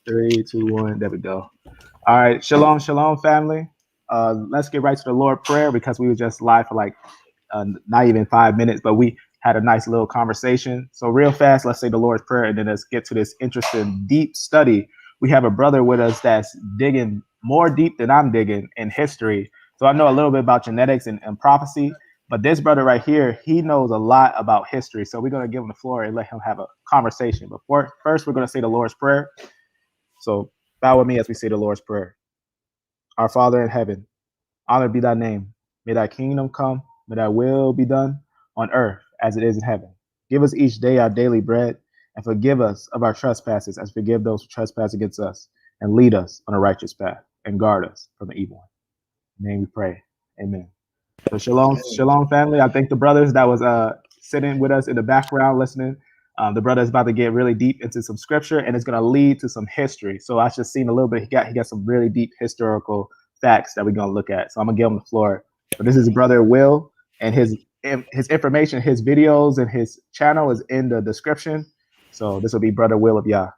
Three, two, one. There we go. All right. Shalom, shalom, family. Let's get right to the Lord prayer because we were just live for like not even 5 minutes, but we had a nice little conversation. So real fast, let's say the Lord's prayer, and then let's get to this interesting, deep study. We have a brother with us that's digging more deep than I'm digging in history. So I know a little bit about genetics and prophecy, but this brother right here, he knows a lot about history. So we're going to give him the floor and let him have a conversation. But first, we're going to say the Lord's prayer. So bow with me as we say the Lord's prayer. Our Father in heaven, honored be thy name. May thy kingdom come. May thy will be done on earth as it is in heaven. Give us each day our daily bread, and forgive us of our trespasses as forgive those who trespass against us. And lead us on a righteous path, and guard us from the evil one. In your name we pray. Amen. So shalom, shalom, family. I thank the brothers that was sitting with us in the background listening. The brother is about to get really deep into some scripture, and it's going to lead to some history. So I just seen a little bit. He got some really deep historical facts that we're going to look at. So I'm gonna give him the floor. But this is brother Will, and his information, his videos, and his channel is in the description. So this will be brother Will of YAH.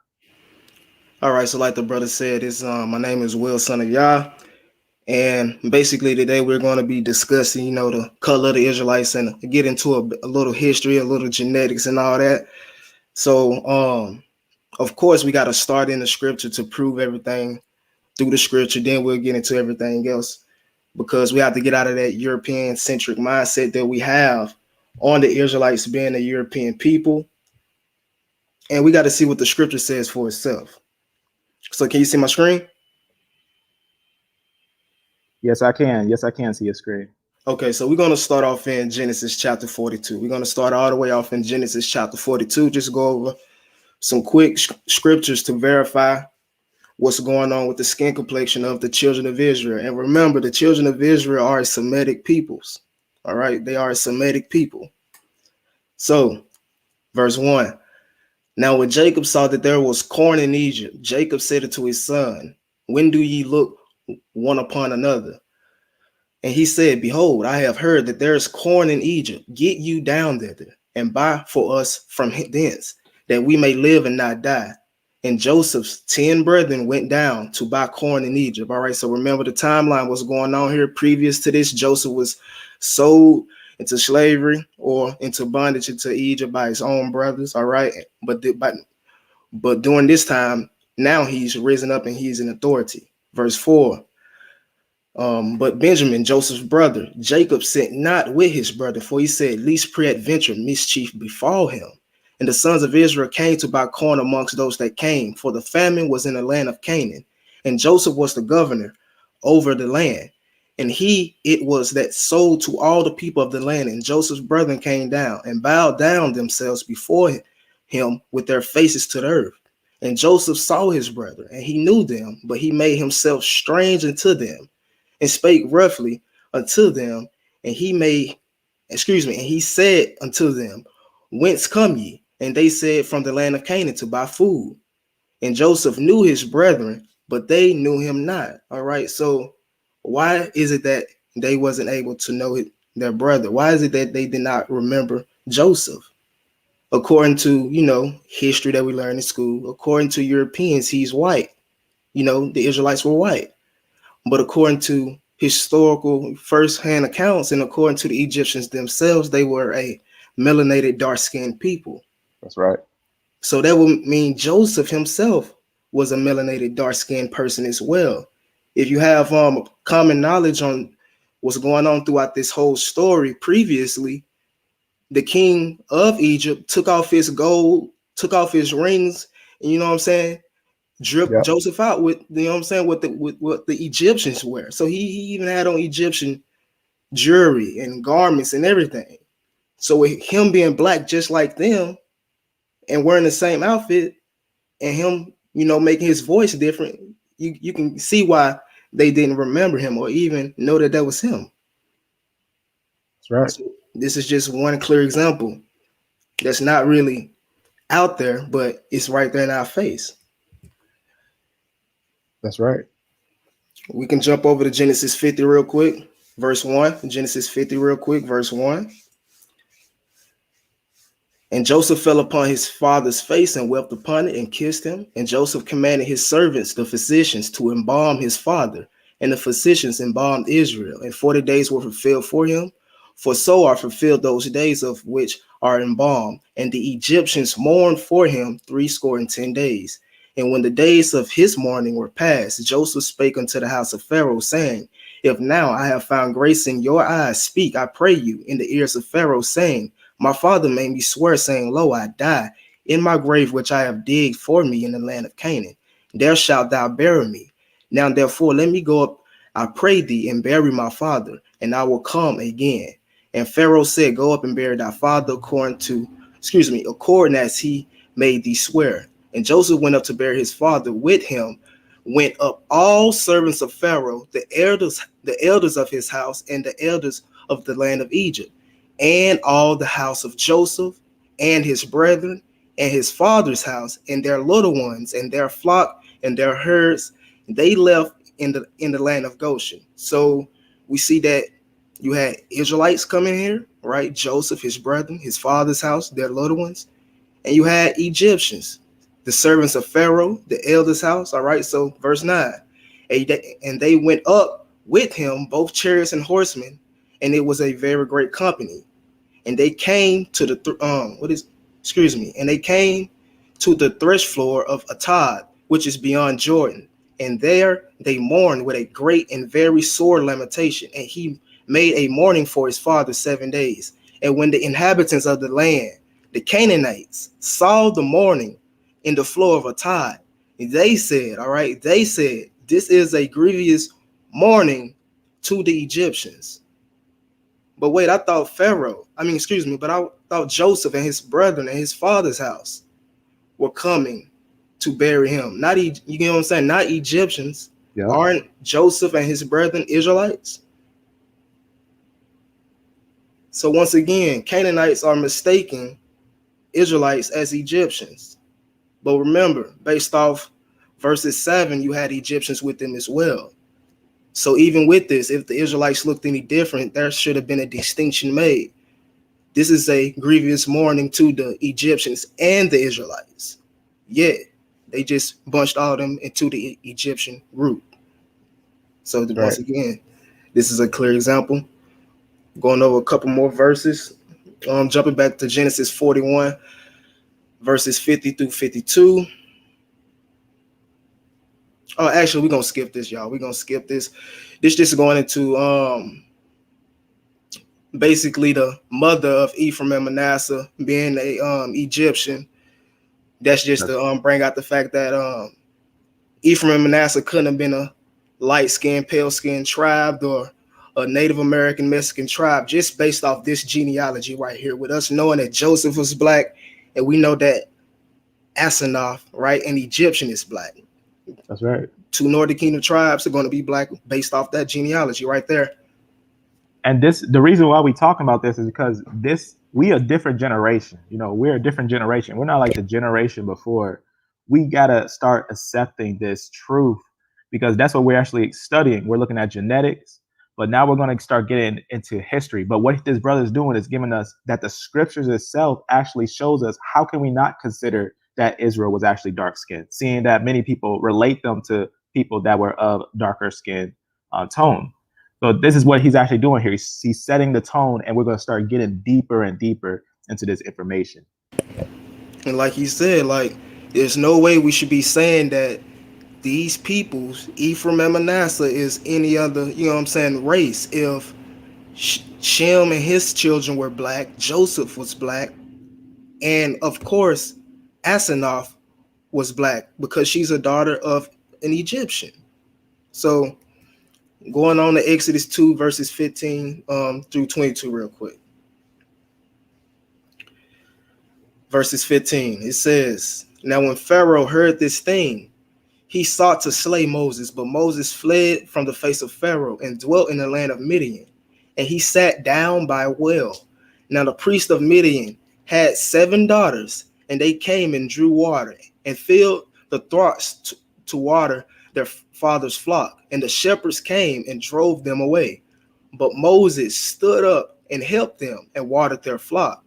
All right, so like the brother said, my name is Will Son of YAH, and basically today we're going to be discussing, the color of the Israelites and get into a little history, a little genetics, and all that. So, of course, we got to start in the scripture to prove everything through the scripture. Then we'll get into everything else because we have to get out of that European-centric mindset that we have on the Israelites being a European people, and we got to see what the scripture says for itself. So, can you see my screen? Yes, I can. Yes, I can see your screen. Okay, so we're going to start off in Genesis chapter 42. We're going to start all the way off in Genesis chapter 42. Just go over some quick scriptures to verify what's going on with the skin complexion of the children of Israel. And remember, the children of Israel are Semitic peoples. All right, they are a Semitic people. So, verse 1. Now, when Jacob saw that there was corn in Egypt, Jacob said unto his son, when do ye look one upon another? And he said, behold, I have heard that there is corn in Egypt. Get you down thither and buy for us from thence, that we may live and not die. And Joseph's 10 brethren went down to buy corn in Egypt. All right, so remember the timeline, what's going on here. Previous to this, Joseph was sold into slavery or into bondage into Egypt by his own brothers. All right, but during this time, now he's risen up and he's in authority. Verse 4. But Benjamin, Joseph's brother, Jacob sent not with his brother, for he said, least peradventure mischief befall him. And the sons of Israel came to buy corn amongst those that came, for the famine was in the land of Canaan. And Joseph was the governor over the land. And he it was that sold to all the people of the land. And Joseph's brethren came down and bowed down themselves before him with their faces to the earth. And Joseph saw his brethren, and he knew them, but he made himself strange unto them and spake roughly unto them, and he said unto them, whence come ye? And they said, from the land of Canaan to buy food. And Joseph knew his brethren, but they knew him not. All right, so why is it that they wasn't able to know their brother? Why is it that they did not remember Joseph? According to, history that we learn in school, according to Europeans, he's white. The Israelites were white. But according to historical first-hand accounts and according to the Egyptians themselves, they were a melanated, dark-skinned people. That's right. So that would mean Joseph himself was a melanated, dark-skinned person as well. If you have common knowledge on what's going on throughout this whole story previously, the king of Egypt took off his gold, took off his rings, and you know what I'm saying? Dripped Joseph out with, with what the Egyptians wear. So he even had on Egyptian jewelry and garments and everything. So with him being black just like them and wearing the same outfit and him, making his voice different, you can see why they didn't remember him or even know that was him. That's right. So this is just one clear example that's not really out there, but it's right there in our face. That's right. We can jump over to Genesis 50 real quick, verse 1. Genesis 50 real quick, verse 1. And Joseph fell upon his father's face and wept upon it and kissed him. And Joseph commanded his servants, the physicians, to embalm his father. And the physicians embalmed Israel. And 40 days were fulfilled for him. For so are fulfilled those days of which are embalmed. And the Egyptians mourned for him 60 days. And when the days of his mourning were past, Joseph spake unto the house of Pharaoh, saying, If now I have found grace in your eyes, speak, I pray you, in the ears of Pharaoh, saying, My father made me swear, saying, Lo, I die in my grave which I have digged for me in the land of Canaan. There shalt thou bury me. Now therefore let me go up, I pray thee, and bury my father, and I will come again. And Pharaoh said, Go up and bury thy father according as he made thee swear. And Joseph went up to bury his father. With him went up all servants of Pharaoh, the elders of his house, and the elders of the land of Egypt, and all the house of Joseph, and his brethren, and his father's house, and their little ones, and their flock, and their herds. They left in the land of Goshen. So we see that you had Israelites coming here, right? Joseph, his brethren, his father's house, their little ones, and you had Egyptians, the servants of Pharaoh, the elders' house. All right. So verse 9, and they went up with him, both chariots and horsemen, and it was a very great company. And they came to and they came to the thresh floor of Atad, which is beyond Jordan. And there they mourned with a great and very sore lamentation. And he made a mourning for his father 7 days. And when the inhabitants of the land, the Canaanites, saw the mourning in the floor of Atad, they said, this is a grievous mourning to the Egyptians. But wait, I thought Joseph and his brethren and his father's house were coming to bury him. Not, you know what I'm saying? Not Egyptians. Yeah. Aren't Joseph and his brethren Israelites? So once again, Canaanites are mistaking Israelites as Egyptians. But remember, based off verses 7, you had Egyptians with them as well. So even with this, if the Israelites looked any different, there should have been a distinction made. This is a grievous mourning to the Egyptians and the Israelites. Yet, they just bunched all of them into the Egyptian group. So once again, this is a clear example. Going over a couple more verses. Jumping back to Genesis 41, verses 50 through 52. Oh, actually, we're going to skip this, y'all. We're going to skip this. This just going into basically the mother of Ephraim and Manasseh being a Egyptian. That's just to bring out the fact that Ephraim and Manasseh couldn't have been a light-skinned, pale-skinned tribe or a Native American Mexican tribe, just based off this genealogy right here, with us knowing that Joseph was black, and we know that Asenath, right, an Egyptian is black. That's right. 2 Northern Kingdom tribes are going to be black based off that genealogy right there. And the reason why we talking about this is because we a different generation. You know, we're a different generation. We're not like the generation before. We gotta start accepting this truth, because that's what we're actually studying. We're looking at genetics, but now we're going to start getting into history. But what this brother is doing is giving us that the scriptures itself actually shows us how can we not consider that Israel was actually dark skinned, seeing that many people relate them to people that were of darker skin tone. So this is what he's actually doing here. He's setting the tone, and we're going to start getting deeper and deeper into this information. And like he said, like, there's no way we should be saying that these peoples, Ephraim and Manasseh, is any other, you know what I'm saying, race. If Shem and his children were black, Joseph was black, and of course, Asenath was black because she's a daughter of an Egyptian. So going on to Exodus 2, verses 15 through 22 real quick. Verses 15, it says, Now when Pharaoh heard this thing, he sought to slay Moses, but Moses fled from the face of Pharaoh and dwelt in the land of Midian. And he sat down by a well. Now the priest of Midian had 7 daughters, and they came and drew water and filled the troughs to water their father's flock. And the shepherds came and drove them away. But Moses stood up and helped them and watered their flock.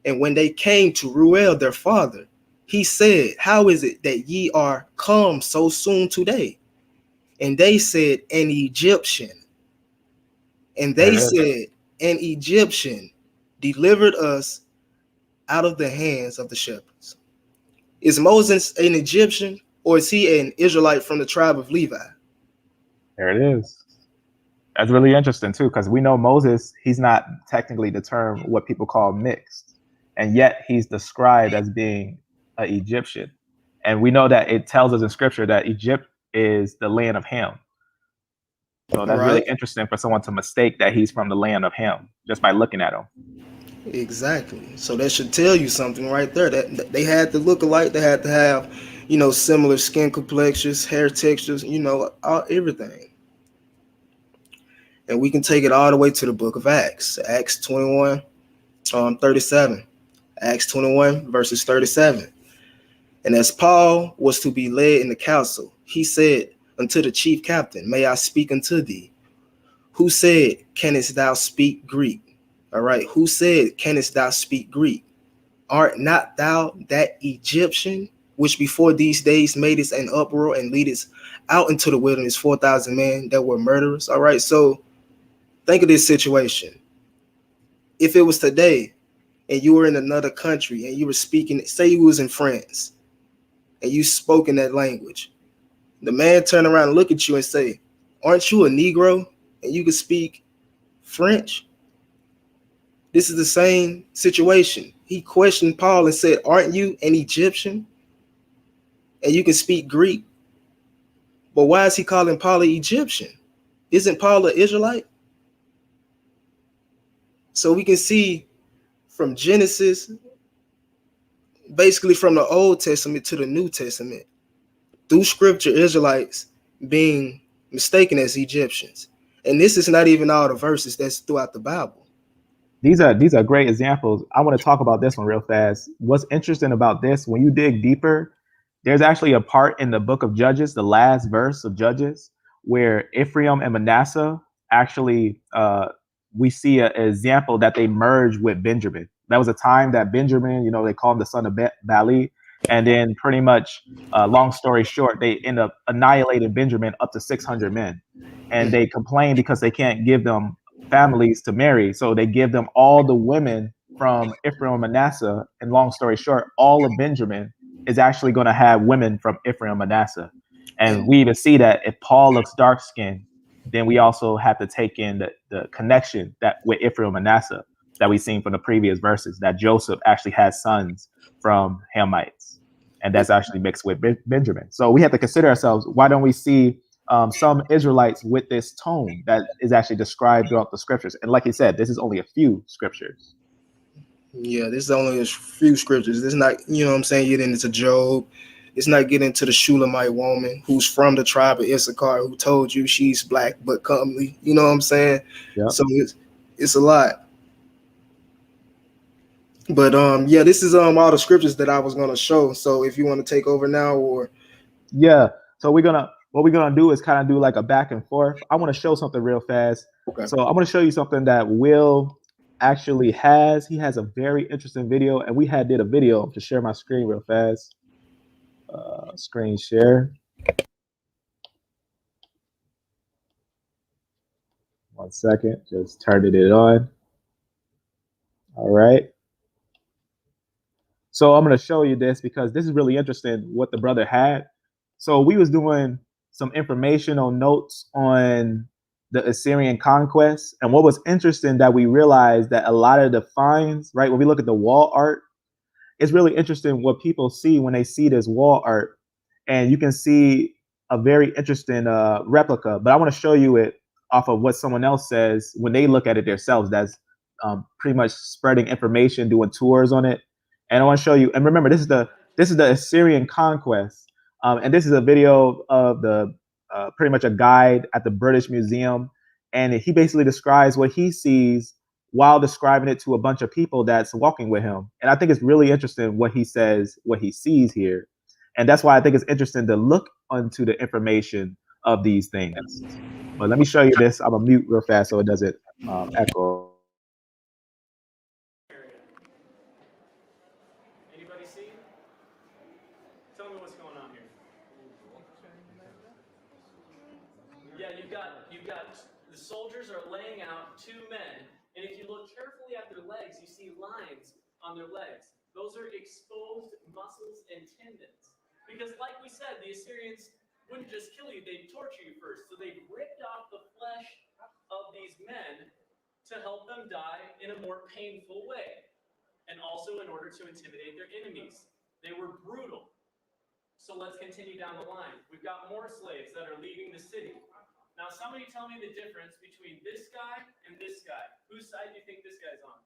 And when they came to Ruel their father, he said, how is it that ye are come so soon today? And they said, an Egyptian. And There they it is. said, an Egyptian delivered us out of the hands of the shepherds. Is Moses an Egyptian, or is he an Israelite from the tribe of Levi? There it is. That's really interesting too, because we know Moses, he's not technically the term what people call mixed, and yet he's described as being an Egyptian. And we know that it tells us in scripture that Egypt is the land of Ham. So that's really Right? interesting for someone to mistake that he's from the land of Ham just by looking at him. Exactly. So that should tell you something right there. That they had to look alike. They had to have, similar skin complexions, hair textures, everything. And we can take it all the way to the book of Acts, Acts 21, 37. Acts 21, verses 37. And as Paul was to be led in the council, he said unto the chief captain, may I speak unto thee? Who said, canst thou speak Greek? All right. Who said, canst thou speak Greek? Art not thou that Egyptian, which before these days madest an uproar and leadest out into the wilderness 4,000 men that were murderers? All right. So think of this situation. If it was today and you were in another country and you were speaking, say you was in France and you spoke in that language, the man turn around and look at you and say, aren't you a Negro and you can speak French? This is the same situation. He questioned Paul and said, aren't you an Egyptian and you can speak Greek? But why is he calling Paul an Egyptian? Isn't Paul an Israelite? So we can see from Genesis, basically from the Old Testament to the New Testament, through scripture, Israelites being mistaken as Egyptians. And this is not even all the verses that's throughout the Bible. These are great examples. I want to talk about this one real fast. What's interesting about this, when you dig deeper, there's actually a part in the book of Judges, the last verse of Judges, where Ephraim and Manasseh actually, we see an example that they merged with Benjamin. That was a time that Benjamin, they call him the son of Bali. And then pretty much, long story short, they end up annihilating Benjamin up to 600 men. And they complain because they can't give them families to marry. So they give them all the women from Ephraim and Manasseh. And long story short, all of Benjamin is actually going to have women from Ephraim and Manasseh. And And we even see that if Paul looks dark skinned, then we also have to take in the connection that with Ephraim and Manasseh that we've seen from the previous verses, that Joseph actually has sons from Hamites. And that's actually mixed with Benjamin. So we have to consider ourselves, why don't we see some Israelites with this tone that is actually described throughout the scriptures? And like you said, this is only a few scriptures. yeah, this is only a few scriptures. This is not, what I'm saying, getting into Job. It's not getting to the Shulamite woman who's from the tribe of Issachar who told you she's black but comely. You know what I'm saying? Yep. So it's a lot. But yeah, this is all the scriptures that I was gonna show. So if you want to take over now, or Yeah. So what we're gonna do is kind of do like a back and forth. I want to show something real fast. okay, So I'm gonna show you something that Will actually has. He has a very interesting video, and we had did a video to share my screen real fast. Screen share. One second, just turning it on. All right. So I'm going to show you this because this is really interesting what the brother had. So we was doing some informational notes on the Assyrian conquest. And what was interesting that we realized that a lot of the finds, right, when we look at the wall art, it's really interesting what people see when they see this wall art. And you can see a very interesting replica, but I want to show you it off of what someone else says when they look at it themselves. That's pretty much spreading information, doing tours on it. And I want to show you. And remember, this is the Assyrian conquest, and this is a video of the pretty much a guide at the British Museum, and he basically describes what he sees while describing it to a bunch of people that's walking with him. And I think it's really interesting what he says, what he sees here. And that's why I think it's interesting to look onto the information of these things. But let me show you this. I'm going to mute real fast so it doesn't echo. you've got the soldiers are laying out two men, and if you look carefully at their legs, you see lines on their legs. Those are exposed muscles and tendons. Because, like we said, the Assyrians wouldn't just kill you; they'd torture you first. So they ripped off the flesh of these men to help them die in a more painful way, and also in order to intimidate their enemies. They were brutal. So let's continue down the line. We've got more slaves that are leaving the city. Now, somebody tell me the difference between this guy and this guy. Whose side do you think this guy's on?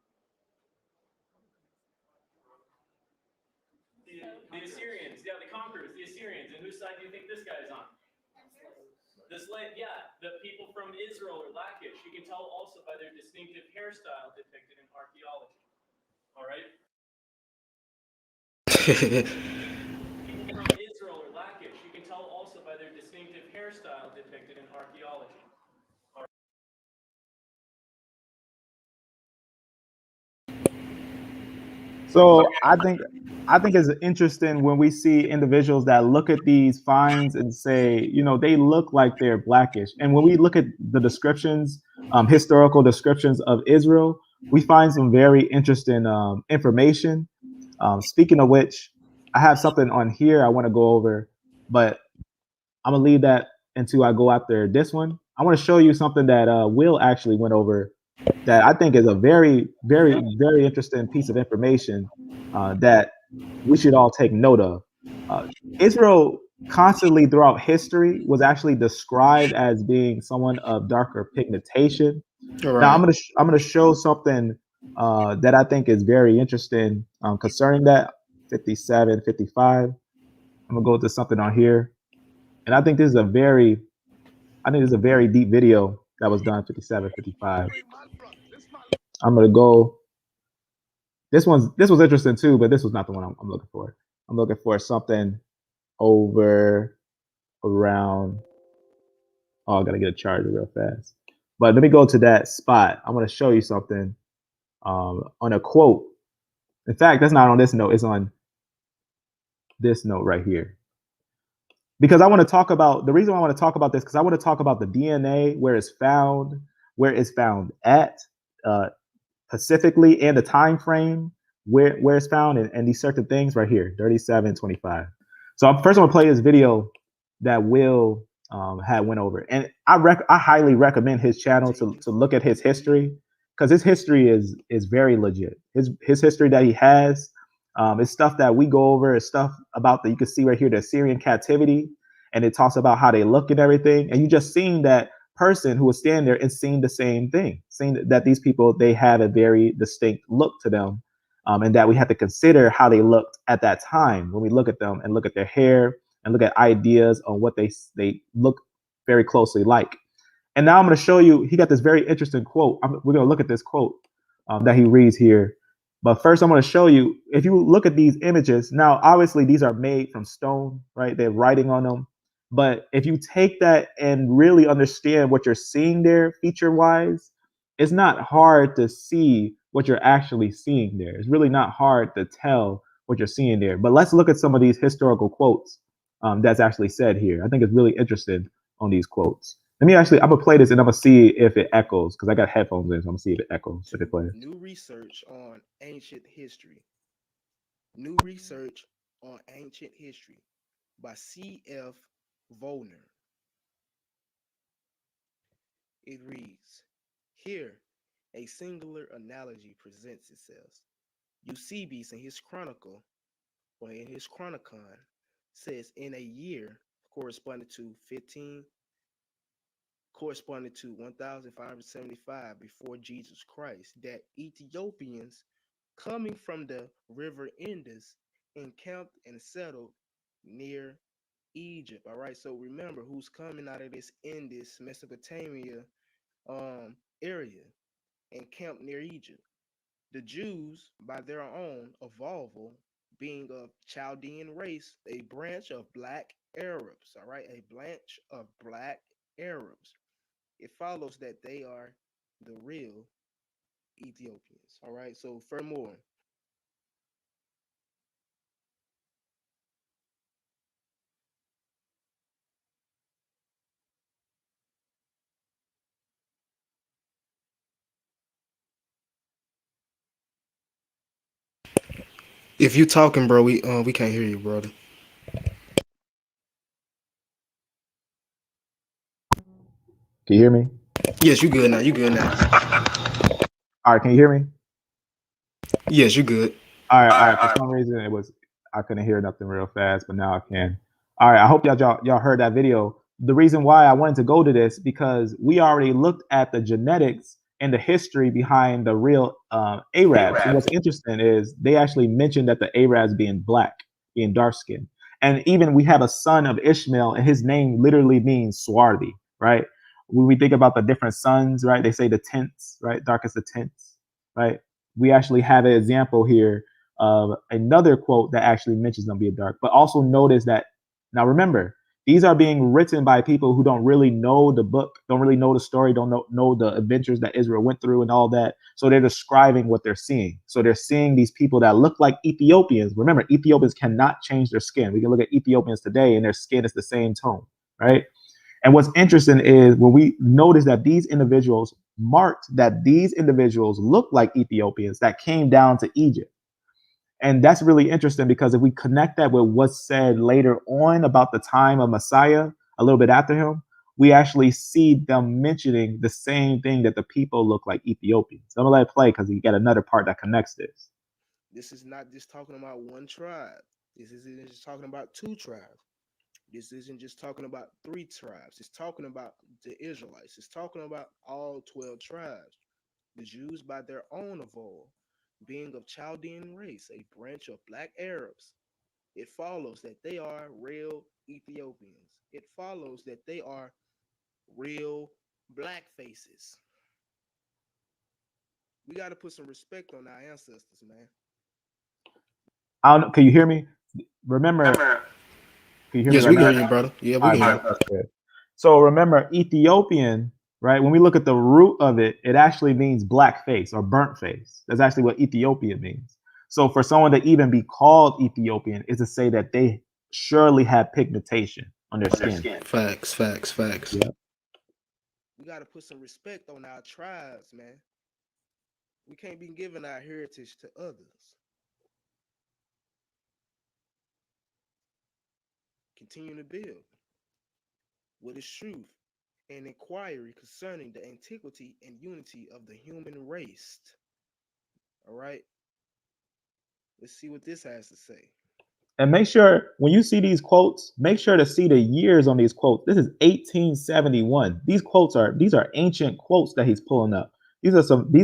The Assyrians. Yeah, the conquerors, the Assyrians. And whose side do you think this guy's on? The slave, yeah, the people from Israel or Lachish. You can tell also by their distinctive hairstyle depicted in archaeology. All right? People from Israel or Lachish, you can tell also by their distinctive hairstyle depicted in archaeology. So I think it's interesting when we see individuals that look at these finds and say, you know, they look like they're blackish. And when we look at the descriptions, historical descriptions of Israel, we find some very interesting information. Speaking of which, I have something on here I want to go over, but I'm gonna leave that until I go after this one. I want to show you something that Will actually went over that I think is a very, very, very interesting piece of information that we should all take note of. Uh, Israel constantly throughout history was actually described as being someone of darker pigmentation. All Now right. I'm gonna show something that I think is very interesting concerning that 57, 55. I'm gonna go to something on here, and I think this is a very I think it's a very deep video that was done 57, 55. I'm gonna go. This was interesting too, but this was not the one I'm looking for. I'm looking for something over around. Oh, I gotta get a charger real fast. But let me go to that spot. I'm gonna show you something on a quote. In fact, that's not on this note. It's on this note right here. Because I want to talk about the reason why I want to talk about this because I want to talk about the DNA, where it's found at, uh, specifically, and the time frame where it's found, and these certain things right here, 3725. So first, I'm gonna play this video that Will had went over, and I highly recommend his channel to look at his history because his history is very legit. His history that he has is stuff that we go over. Is stuff about that you can see right here, the Assyrian captivity, and it talks about how they look and everything, and you just seeing that person who was standing there and seeing the same thing, seeing that these people they have a very distinct look to them, and that we have to consider how they looked at that time when we look at them and look at their hair and look at ideas on what they look very closely like. And now I'm going to show you. He got this very interesting quote. We're going to look at this quote that he reads here. But first, I'm going to show you. If you look at these images, now obviously these are made from stone, right? They're writing on them. But if you take that and really understand what you're seeing there, feature-wise, it's not hard to see what you're actually seeing there. It's really not hard to tell what you're seeing there. But let's look at some of these historical quotes that's actually said here. I think it's really interesting on these quotes. I'm gonna play this and I'm gonna see if it echoes because I got headphones in, so I'm gonna see if it echoes. If it plays. New research on ancient history. New research on ancient history by C.F. Volner. It reads, here, a singular analogy presents itself. Eusebius in his chronicle, or in his chronicon, says in a year corresponding to 1575 before Jesus Christ, that Ethiopians coming from the river Indus encamped and settled near Egypt. All right, so remember who's coming out of this Indus, Mesopotamia area, encamped near Egypt. The Jews, by their own avowal, being of Chaldean race, a branch of black Arabs. All right, a branch of black Arabs. It follows that they are the real Ethiopians. All right, so furthermore, If you talking, bro, we can't hear you, brother. Can you hear me? Yes, you good now. You good now. All right, can you hear me? Yes, you good. All right. For some reason, I couldn't hear nothing real fast, but now I can. All right. I hope y'all heard that video. The reason why I wanted to go to this because we already looked at the genetics and the history behind the real Arabs. And what's interesting is they actually mentioned that the Arabs being black, being dark skinned, and even we have a son of Ishmael, and his name literally means swarthy, right? When we think about the different sons, right? They say the tents, right? Darkest the tents, right? We actually have an example here of another quote that actually mentions them being dark. But also notice that now remember, these are being written by people who don't really know the book, don't really know the story, don't know the adventures that Israel went through and all that. So they're describing what they're seeing. So they're seeing these people that look like Ethiopians. Remember, Ethiopians cannot change their skin. We can look at Ethiopians today and their skin is the same tone, right? And what's interesting is when we notice that these individuals marked that these individuals look like Ethiopians that came down to Egypt. And that's really interesting because if we connect that with what's said later on about the time of Messiah, a little bit after him, we actually see them mentioning the same thing that the people look like Ethiopians. So I'm gonna let it play because you got another part that connects this. This is not just talking about one tribe. This isn't just talking about two tribes. This isn't just talking about three tribes. It's talking about the Israelites. It's talking about all 12 tribes. The Jews, by their own of all, being of Chaldean race, a branch of black Arabs, it follows that they are real Ethiopians. It follows that they are real black faces. We got to put some respect on our ancestors, man. I don't know, can you hear me? Remember, can you hear me Yes, right we can now? hear you, brother. Yeah, All we right, can hear that's good. So remember, Ethiopian, right? When we look at the root of it, it actually means black face or burnt face. That's actually what Ethiopian means. So for someone to even be called Ethiopian is to say that they surely have pigmentation on their skin. you. Facts, facts, facts. Yeah. We got to put some respect on our tribes, man. We can't be giving our heritage to others. Continue to build what is truth and inquiry concerning the antiquity and unity of the human race. All right, let's see what this has to say. And make sure when you see these quotes, make sure to see the years on these quotes. This is 1871. These are ancient quotes that he's pulling up. These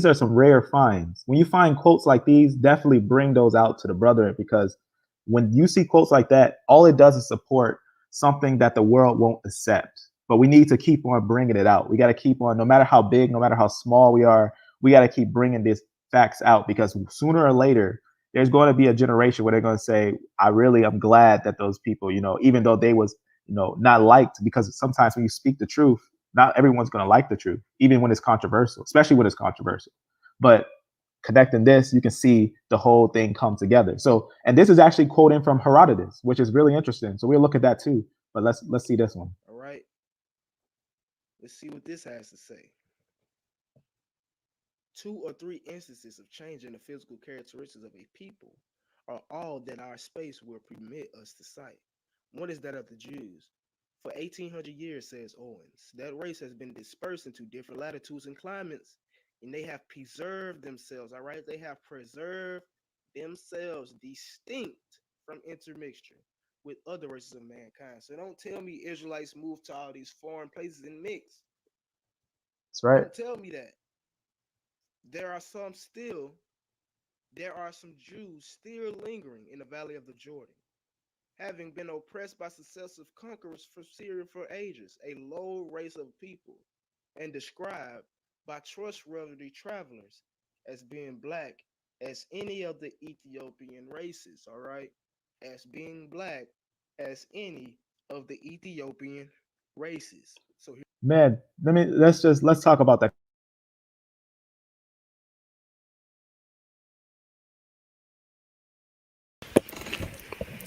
are some rare finds. When you find quotes like these, definitely bring those out to the brother because when you see quotes like that, all it does is support something that the world won't accept. But we need to keep on bringing it out. We got to keep on, no matter how big, no matter how small we are, we got to keep bringing these facts out because sooner or later there's going to be a generation where they're going to say, I really am glad that those people, even though they was, not liked, because sometimes when you speak the truth, not everyone's going to like the truth, even when it's controversial, especially when it's controversial. But connecting this, you can see the whole thing come together. So, and this is actually quoting from Herodotus, which is really interesting. So we'll look at that too. But let's see this one. All right, let's see what this has to say. Two or three instances of changing the physical characteristics of a people are all that our space will permit us to cite. One is that of the Jews. For 1800 years, says Owens, that race has been dispersed into different latitudes and climates, and they have preserved themselves, all right? They have preserved themselves distinct from intermixture with other races of mankind. So don't tell me Israelites moved to all these foreign places and mixed. That's right. Don't tell me that. There are some still, there are some Jews still lingering in the valley of the Jordan, having been oppressed by successive conquerors from Syria for ages, a low race of people, and described by trustworthy travelers as being black as any of the Ethiopian races, all right? As being black as any of the Ethiopian races. So Man, let's talk about that.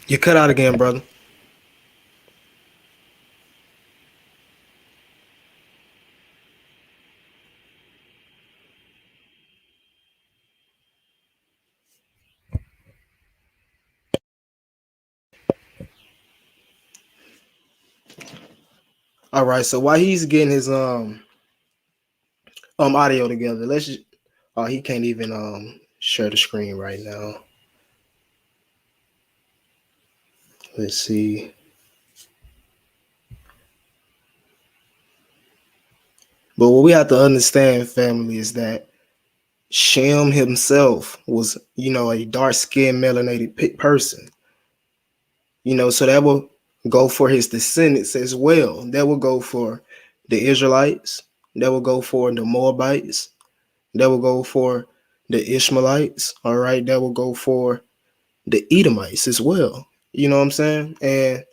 you cut out again, brother. All right. So while he's getting his audio together, let's just, oh, he can't even share the screen right now. Let's see. But what we have to understand, family, is that Shem himself was, a dark-skinned melanated person. So that will go for his descendants as well. That will go for the Israelites. That will go for the Moabites. That will go for the Ishmaelites. All right. That will go for the Edomites as well. You know what I'm saying? And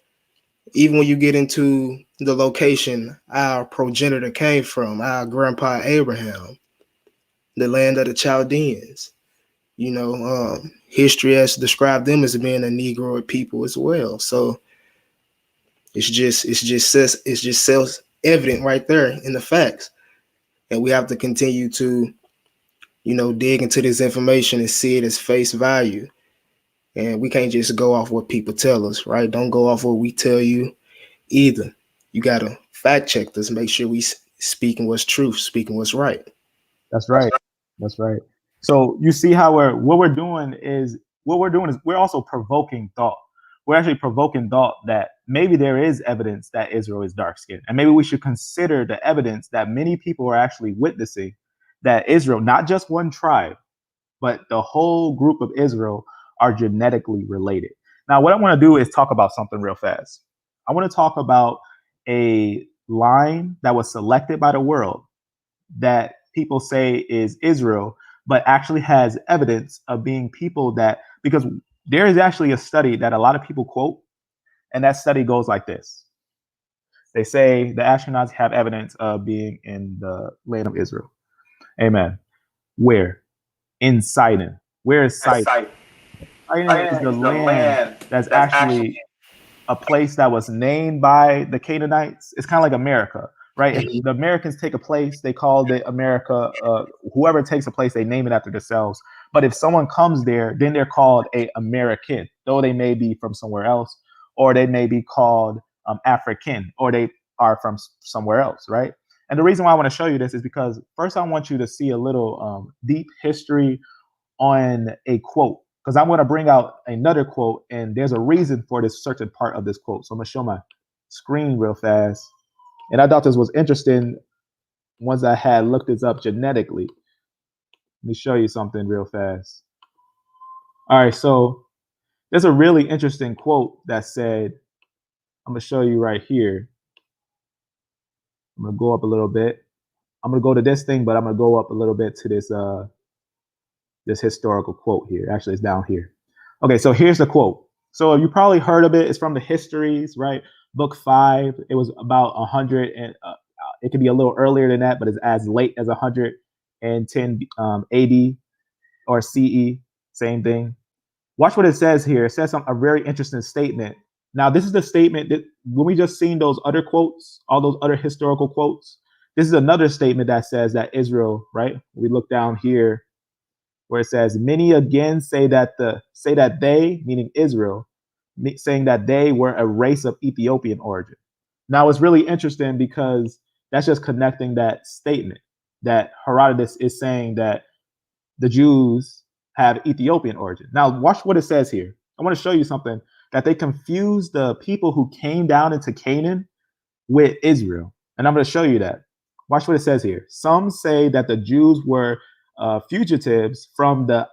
even when you get into the location our progenitor came from, our grandpa Abraham, the land of the Chaldeans, history has described them as being a Negroid people as well. So it's just self-evident right there in the facts. And we have to continue to, dig into this information and see it as face value. And we can't just go off what people tell us, right? Don't go off what we tell you either. You got to fact check this, make sure we speaking what's truth, speaking what's right. That's right. That's right. So you see how we're doing is we're also provoking thought. We're actually provoking thought that maybe there is evidence that Israel is dark skinned. And maybe we should consider the evidence that many people are actually witnessing that Israel, not just one tribe, but the whole group of Israel are genetically related. Now, what I want to do is talk about something real fast. I want to talk about a line that was selected by the world that people say is Israel, but actually has evidence of being people that, because there is actually a study that a lot of people quote, and that study goes like this. They say the astronauts have evidence of being in the land of Israel. Amen. Where? In Sidon. Where is Sidon? Sidon is the land that's actually a place that was named by the Canaanites. It's kind of like America, right? If the Americans take a place, they call it America. Whoever takes a place, they name it after themselves. But if someone comes there, then they're called a American, though they may be from somewhere else, or they may be called African, or they are from somewhere else, right? And the reason why I want to show you this is because first I want you to see a little deep history on a quote, because I'm going to bring out another quote, and there's a reason for this certain part of this quote. So I'm going to show my screen real fast. And I thought this was interesting once I had looked this up genetically. Let me show you something real fast. All right, so there's a really interesting quote that said, I'm going to show you right here. I'm going to go up a little bit. I'm going to go to this thing, but I'm going to go up a little bit to this historical quote here. Actually, it's down here. Okay, so here's the quote. So you probably heard of it. It's from the histories, right? Book 5. It was about 100, and it could be a little earlier than that, but it's as late as 110 AD or CE. Same thing. Watch what it says here. It says a very interesting statement. Now, this is the statement that when we just seen those other quotes, all those other historical quotes, this is another statement that says that Israel, right? We look down here where it says, many again say that they, meaning Israel, saying that they were a race of Ethiopian origin. Now it's really interesting because that's just connecting that statement that Herodotus is saying that the Jews have Ethiopian origin. Now watch what it says here. I want to show you something that they confuse the people who came down into Canaan with Israel. And I'm going to show you that. Watch what it says here. Some say that the Jews were fugitives from the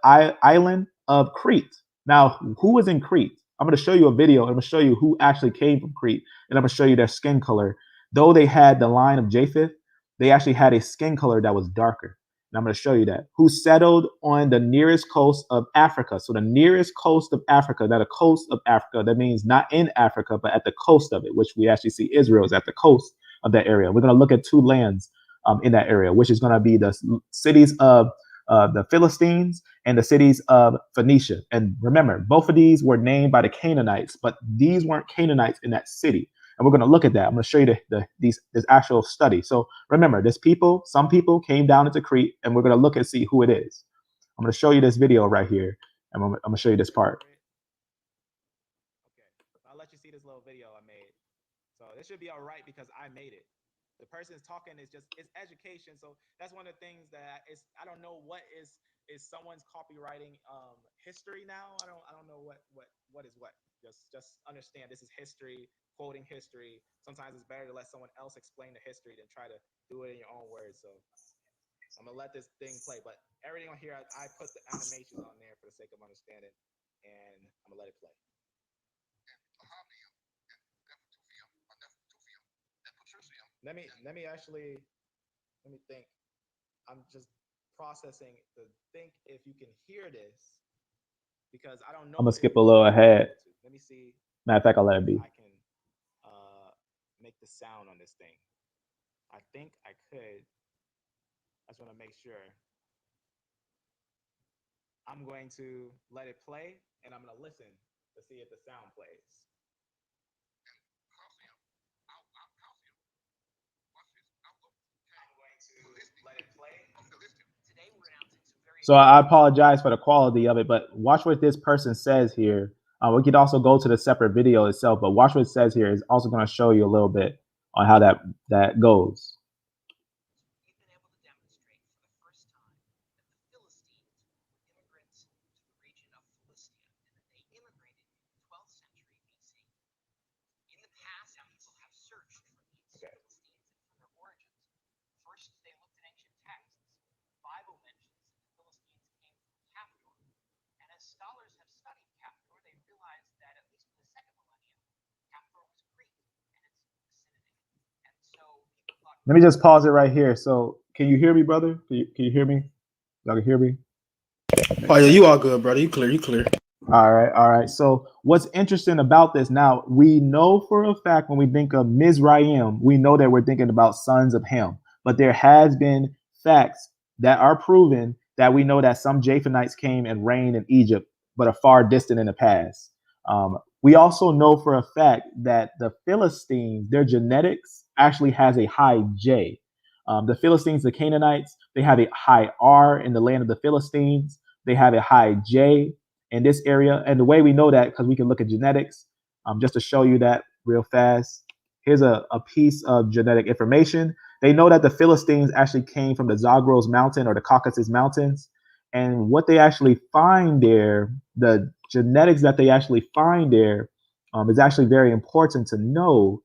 island of Crete. Now, who was in Crete? I'm going to show you a video. I'm going to show you who actually came from Crete, and I'm going to show you their skin color. Though they had the line of Japheth, they actually had a skin color that was darker. And I'm going to show you that. Who settled on the nearest coast of Africa. So the nearest coast of Africa, now the coast of Africa, that means not in Africa, but at the coast of it, which we actually see Israel is at the coast of that area. We're going to look at two lands in that area, which is going to be the cities of the Philistines and the cities of Phoenicia. And remember, both of these were named by the Canaanites, but these weren't Canaanites in that city. And we're going to look at that. I'm going to show you this actual study. So remember, some people came down into Crete, and we're going to look and see who it is. I'm going to show you this video right here, and I'm going to show you this part. Okay, I'll let you see this little video I made. So this it should be all right because I made it. The person's talking is just it's education. So that's one of the things that is I don't know what is someone's copywriting history now. I don't know what is what. Just understand this is history, quoting history. Sometimes it's better to let someone else explain the history than try to do it in your own words. So I'm gonna let this thing play, but everything on here I put the animations on there for the sake of understanding, and I'm gonna let it play. Let me actually let me think. I'm just processing to think if you can hear this because I don't know. I'm gonna skip a little ahead. Let me see. Matter of fact, I'll let it be. I can make the sound on this thing. I think I could. I just want to make sure. I'm going to let it play, and I'm going to listen to see if the sound plays. Let it play. So I apologize for the quality of it, but watch what this person says here. We could also go to the separate video itself, but watch what it says here. It's also going to show you a little bit on how that goes. We've been able to demonstrate for the first time that the Philistines were immigrants to the region of Philistia, and that they immigrated in the 12th century BC. In the past, people have searched for these Philistines and for their origins. First, they looked at ancient texts. The Bible mentions that the Philistines came from Caphtor, and as scholars have studied Caphtor, they realized that at least in the second millennium, Caphtor was Crete and its vicinity. And so people thought. Let me just pause it right here. So, can you hear me, brother? Can you hear me? Y'all can hear me? Oh yeah, you all good, brother. You clear. You clear. All right. So what's interesting about this now, we know for a fact when we think of Mizraim, we know that we're thinking about sons of Ham. But there has been facts that are proven that we know that some Japhanites came and reigned in Egypt, but are far distant in the past. We also know for a fact that the Philistines, their genetics actually has a high J. The Philistines, the Canaanites, they have a high R in the land of the Philistines. They have a high J in this area. And the way we know that, because we can look at genetics, just to show you that real fast. Here's a piece of genetic information. They know that the Philistines actually came from the Zagros Mountain or the Caucasus Mountains. And what they actually find there, the genetics that they actually find there, is actually very important to know.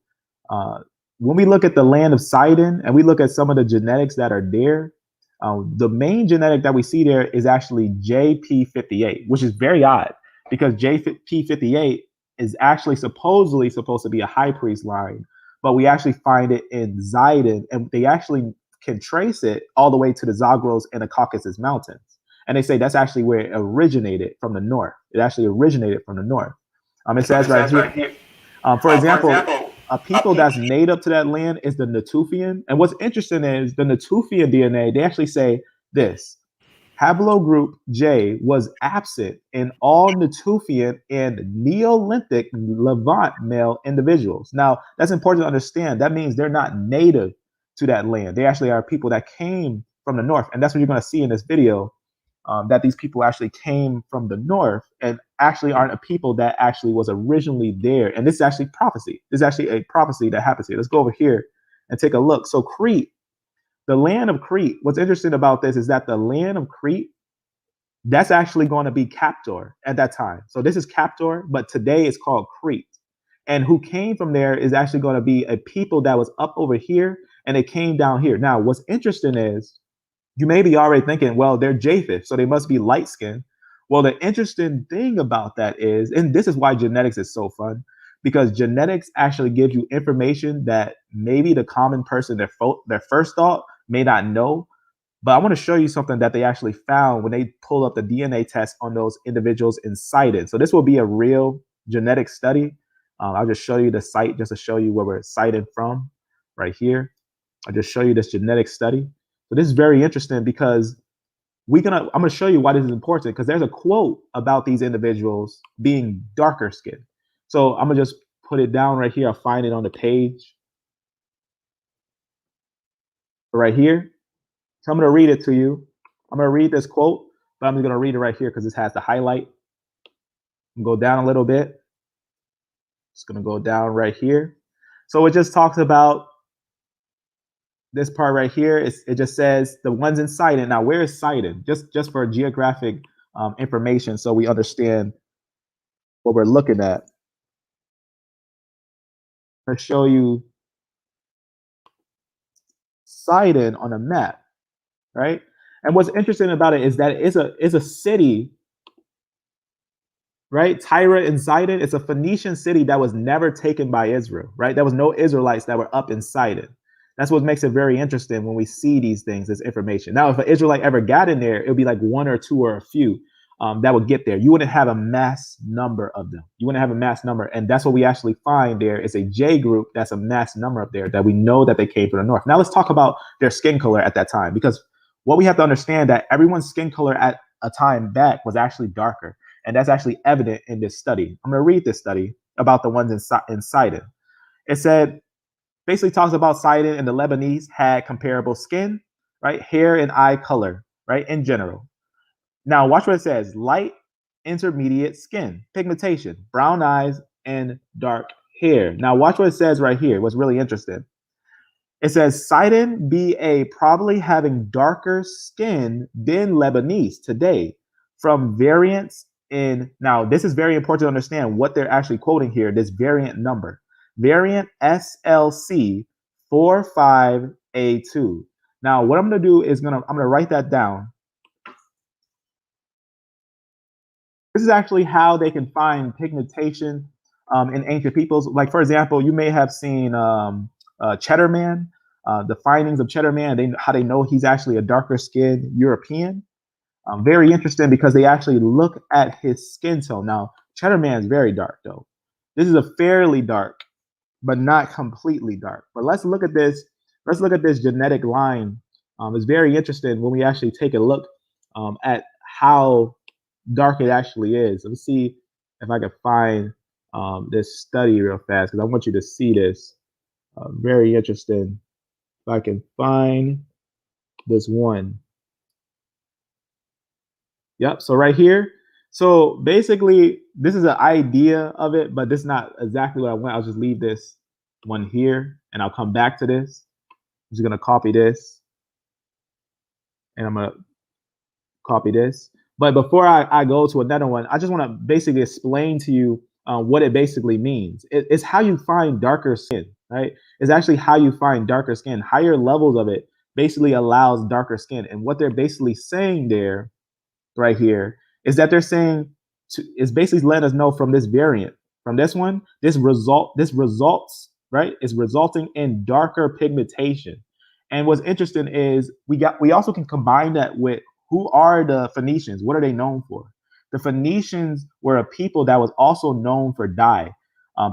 When we look at the land of Sidon and we look at some of the genetics that are there, the main genetic that we see there is actually JP58, which is very odd because JP58 is actually supposedly supposed to be a high priest line, but we actually find it in Zidon, and they actually can trace it all the way to the Zagros and the Caucasus Mountains. And they say that's actually where it originated from the north. It actually originated from the north. It says right here. For example, a people that's native to that land is the Nufian. And what's interesting is the Nufian DNA, they actually say this. Haplogroup J was absent in all Nufian and Neolithic Levant male individuals. Now, that's important to understand. That means they're not native to that land. They actually are people that came from the north. And that's what you're going to see in this video, that these people actually came from the north and actually aren't a people that actually was originally there. And this is actually prophecy. This is actually a prophecy that happens here. Let's go over here and take a look. So Crete, the land of Crete, what's interesting about this is that the land of Crete, that's actually going to be Captor at that time. So this is Captor, but today it's called Crete. And who came from there is actually going to be a people that was up over here and it came down here. Now, what's interesting is you may be already thinking, well, they're Japheth, so they must be light skinned. Well, the interesting thing about that is, and this is why genetics is so fun, because genetics actually gives you information that maybe the common person, their first thought may not know. But I want to show you something that they actually found when they pulled up the DNA test on those individuals in Sidon. So this will be a real genetic study. I'll just show you the site just to show you where we're cited from right here. I'll just show you this genetic study. So this is very interesting because I'm going to show you why this is important, because there's a quote about these individuals being darker skinned. So I'm going to just put it down right here. I'll find it on the page right here. So I'm going to read it to you. I'm going to read this quote, but I'm just going to read it right here because this has the highlight. I'm going to go down a little bit. It's going to go down right here. So it just talks about this part right here. It just says the ones in Sidon. Now, where is Sidon? Just for geographic information, so we understand what we're looking at. I'll show you Sidon on a map, right? And what's interesting about it is that it's a city, right? Tyre and Sidon. It's a Phoenician city that was never taken by Israel, right? There was no Israelites that were up in Sidon. That's what makes it very interesting when we see these things, this information. Now, if an Israelite ever got in there, it would be like one or two or a few that would get there. You wouldn't have a mass number of them. You wouldn't have a mass number. And that's what we actually find there is a J group that's a mass number up there that we know that they came from the north. Now, let's talk about their skin color at that time, because what we have to understand that everyone's skin color at a time back was actually darker. And that's actually evident in this study. I'm going to read this study about the ones in Sidon. It said, basically talks about Sidon and the Lebanese had comparable skin, right? Hair and eye color, right? In general. Now, watch what it says. Light, intermediate skin, pigmentation, brown eyes, and dark hair. Now, watch what it says right here. What's really interesting. It says Sidon BA probably having darker skin than Lebanese today from variants in, now this is very important to understand what they're actually quoting here, this variant number. Variant SLC 45A2. Now, what I'm going to do is I'm going to write that down. This is actually how they can find pigmentation in ancient peoples. Like, for example, you may have seen Cheddar Man, the findings of Cheddar Man, how they know he's actually a darker skinned European. Very interesting because they actually look at his skin tone. Now, Cheddar Man is very dark, though. This is a fairly dark, but not completely dark. But let's look at this. Let's look at this genetic line. It's very interesting when we actually take a look at how dark it actually is. Let's see if I can find this study real fast because I want you to see this. Very interesting. If I can find this one. Yep. So right here. So basically, this is an idea of it, but this is not exactly what I want. I'll just leave this one here, and I'll come back to this. I'm just going to copy this, and I'm going to copy this. But before I go to another one, I just want to basically explain to you what it basically means. It's how you find darker skin, right? It's actually how you find darker skin. Higher levels of it basically allows darker skin. And what they're basically saying there, right here, is that they're saying is basically letting us know from this variant, from this one, this results, right, is resulting in darker pigmentation. And what's interesting is we also can combine that with who are the Phoenicians? What are they known for? The Phoenicians were a people that was also known for dye,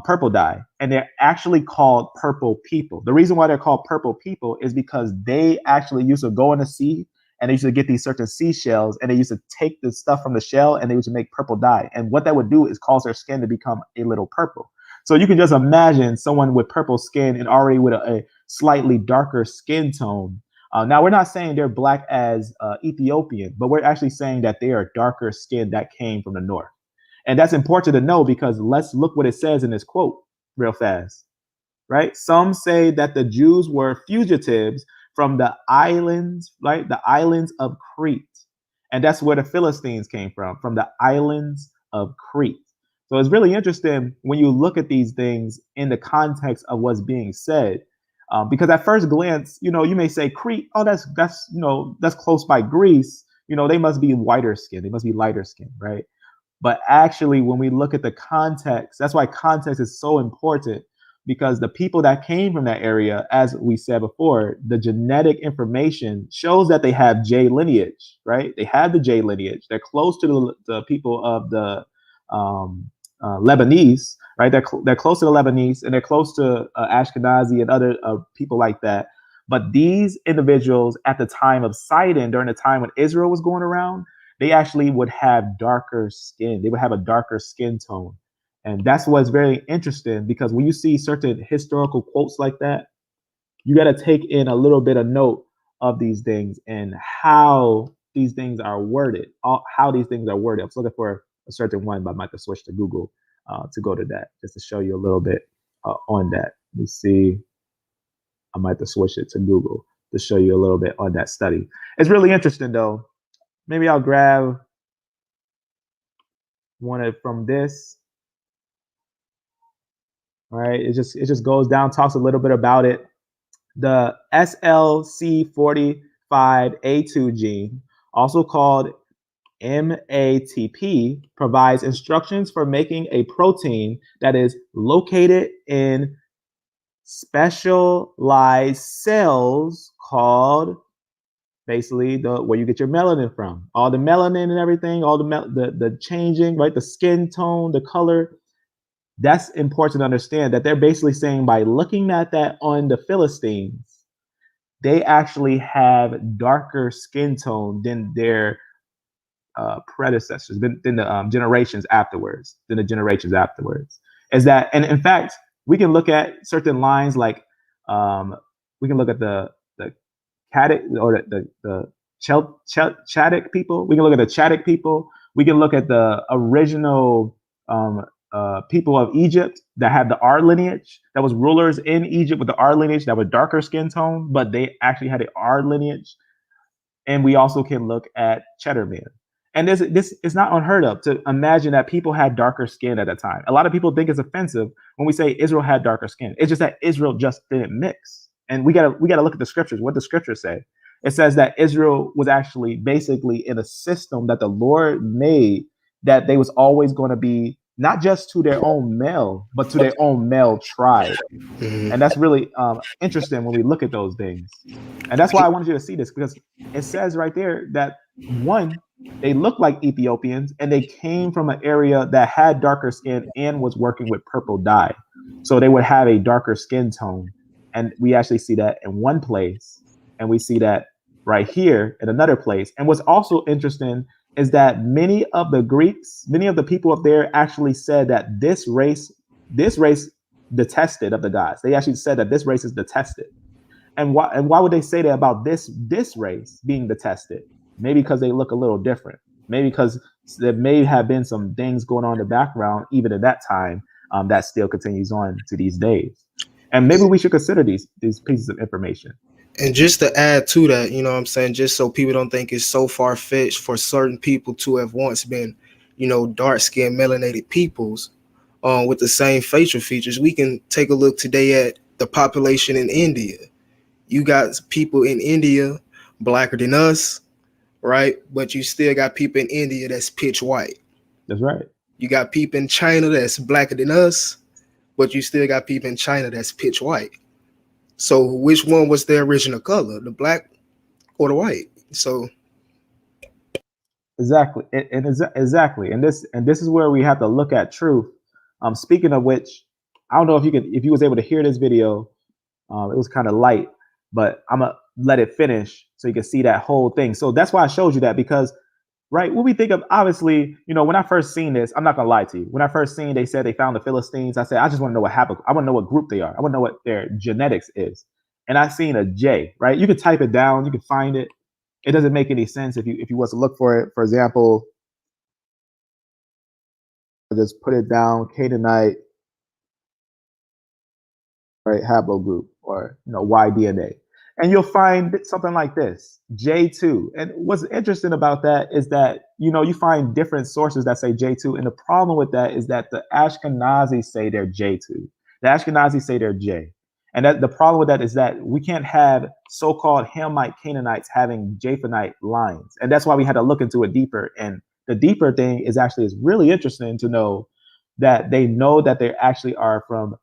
purple dye, and they're actually called purple people. The reason why they're called purple people is because they actually used to go in the sea and they used to get these certain seashells and they used to take the stuff from the shell and they used to make purple dye. And what that would do is cause their skin to become a little purple. So you can just imagine someone with purple skin and already with a slightly darker skin tone. Now, we're not saying they're black as Ethiopian, but we're actually saying that they are darker skin that came from the north. And that's important to know because let's look what it says in this quote real fast, right? Some say that the Jews were fugitives from the islands, right? The islands of Crete. And that's where the Philistines came from the islands of Crete. So it's really interesting when you look at these things in the context of what's being said. Because at first glance, you may say Crete, oh, that's close by Greece. They must be whiter skin. They must be lighter skin, right? But actually, when we look at the context, that's why context is so important, because the people that came from that area, as we said before, the genetic information shows that they have J lineage, right? They have the J lineage. They're close to the people of the Lebanese, right? They're close to the Lebanese and they're close to Ashkenazi and other people like that. But these individuals at the time of Sidon, during the time when Israel was going around, they actually would have darker skin. They would have a darker skin tone. And that's what's very interesting, because when you see certain historical quotes like that, you got to take in a little bit of note of these things and how these things are worded, how these things are worded. I was looking for a certain one, but I might have to switch to Google to go to that, just to show you a little bit on that. Let me see. I might have to switch it to Google to show you a little bit on that study. It's really interesting though. Maybe I'll grab one from this. All right, it just goes down, talks a little bit about it. The SLC45A2 gene, also called MATP, provides instructions for making a protein that is located in specialized cells called basically where you get your melanin from. All the melanin and everything, all the changing, right? The skin tone, the color. That's important to understand that they're basically saying by looking at that on the Philistines, they actually have darker skin tone than their predecessors, than the generations afterwards, Is that, and in fact, we can look at certain lines like we can look at the Chadic or the Chadic people. We can look at the Chadic people. We can look at the original people of Egypt that had the R lineage, that was rulers in Egypt with the R lineage that were darker skin tone, but they actually had an R lineage. And we also can look at Cheddar men. And this is not unheard of to imagine that people had darker skin at that time. A lot of people think it's offensive when we say Israel had darker skin. It's just that Israel just didn't mix. And we gotta look at the scriptures. What the scriptures say. It says that Israel was actually basically in a system that the Lord made, that they was always going to be not just to their own male, but to their own male tribe. And that's really interesting when we look at those things. And that's why I wanted you to see this, because it says right there that one, they look like Ethiopians and they came from an area that had darker skin and was working with purple dye. So they would have a darker skin tone. And we actually see that in one place. And we see that right here in another place. And what's also interesting is that many of the Greeks, many of the people up there actually said that this race detested of the gods. They actually said that this race is detested. And why would they say that about this race being detested? Maybe because they look a little different. Maybe because there may have been some things going on in the background, even at that time, that still continues on to these days. And maybe we should consider these pieces of information. And just to add to that, you know what I'm saying, just so people don't think it's so far-fetched for certain people to have once been, you know, dark-skinned, melanated peoples with the same facial features, we can take a look today at the population in India. You got people in India blacker than us, right? But you still got people in India that's pitch white. That's right. You got people in China that's blacker than us, but you still got people in China that's pitch white. So which one was their original color, the black or the white? So exactly, exactly, and this is where we have to look at truth. Speaking of which, I don't know if you was able to hear this video. It was kind of light, but I'm gonna let it finish so you can see that whole thing. So that's why I showed you that, because right, when we think of, obviously, you know, when I first seen this, I'm not gonna lie to you. When I first seen they said they found the Philistines, I said, I just want to know what happened. I want to know what group they are. I want to know what their genetics is. And I seen a J, right? You can type it down, you can find it. It doesn't make any sense if you was to look for it. For example, just put it down, Canaanite, right, haplogroup, or Y DNA. And you'll find something like this, J2. And what's interesting about that is that, you find different sources that say J2. And the problem with that is that the Ashkenazis say they're J2. The Ashkenazis say they're J. And that the problem with that is that we can't have so-called Hamite Canaanites having Japhanite lines. And that's why we had to look into it deeper. And the deeper thing is really interesting to know that they know that they actually are from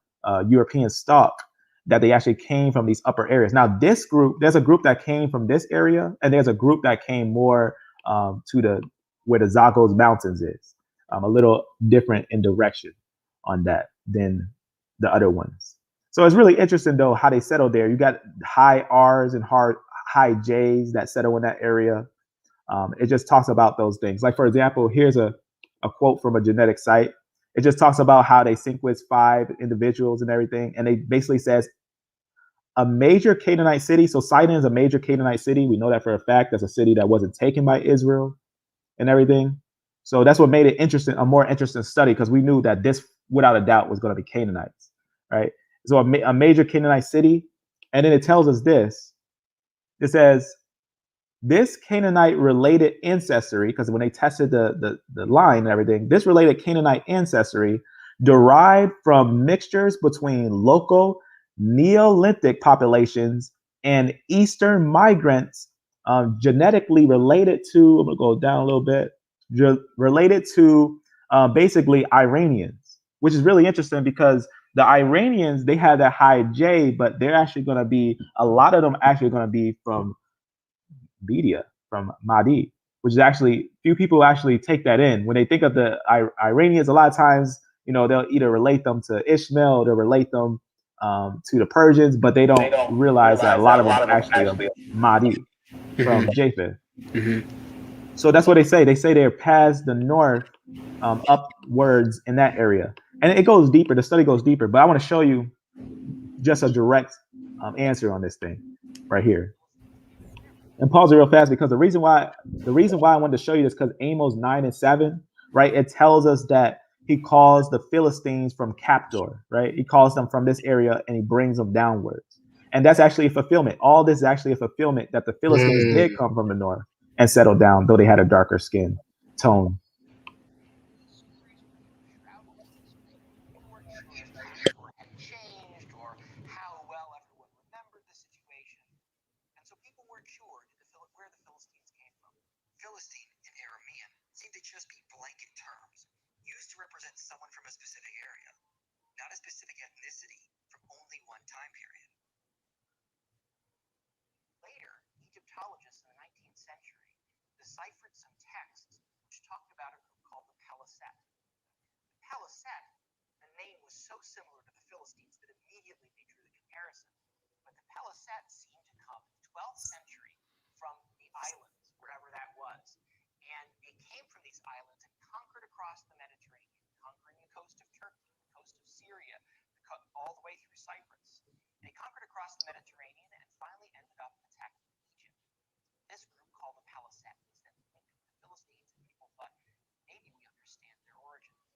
European stock, that they actually came from these upper areas. Now, this group, there's a group that came from this area, and there's a group that came more to where the Zagros Mountains is, a little different in direction on that than the other ones. So it's really interesting, though, how they settled there. You got high R's and high J's that settle in that area. It just talks about those things. Like, for example, here's a quote from a genetic site. It just talks about how they sequenced 5 individuals and everything. And they basically says a major Canaanite city. So Sidon is a major Canaanite city. We know that for a fact. That's a city that wasn't taken by Israel and everything. So that's what made it interesting, a more interesting study, because we knew that this, without a doubt, was going to be Canaanites. right? So a major Canaanite city. And then it tells us this. It says, this Canaanite related ancestry, because when they tested the line and everything, this related Canaanite ancestry derived from mixtures between local Neolithic populations and Eastern migrants, genetically related to, I'm going to go down a little bit, related to basically Iranians, which is really interesting because the Iranians, they have that high J, but they're actually going to be, a lot of them actually going to be from Media, from Mahdi, which is actually, few people actually take that in. When they think of the Iranians, a lot of times, they'll either relate them to Ishmael, they'll relate them to the Persians, but they don't realize that a lot of them actually are Mahdi from Japheth. So that's what they say. They say they're past the north, upwards in that area. And it goes deeper. The study goes deeper, but I want to show you just a direct answer on this thing right here. And pause it real fast because the reason why I wanted to show you this, because Amos 9 and 7, right? It tells us that he calls the Philistines from Captor, right? He calls them from this area and he brings them downwards. And that's actually a fulfillment. All this is actually a fulfillment that the Philistines did come from the north and settle down, though they had a darker skin tone. Changed or how well everyone remembered the situation. And so people weren't sure where the Philistines came from. Philistine in Aramean seemed to just be blanket terms used to represent someone from a specific area, not a specific ethnicity from only one time period. Later, Egyptologists in the 19th century deciphered some texts which talked about a group called the Paliset. The Paliset, the name was so similar to the Philistines that immediately they drew the comparison. But the Paliset seemed to come in the 12th century from the islands, wherever that was. And they came from these islands and conquered across the Mediterranean, conquering the coast of Turkey, the coast of Syria, all the way through Cyprus. They conquered across the Mediterranean and finally ended up attacking Egypt. This group, called the Paliset, was then linked with the Philistines, and people thought, maybe we understand their origins.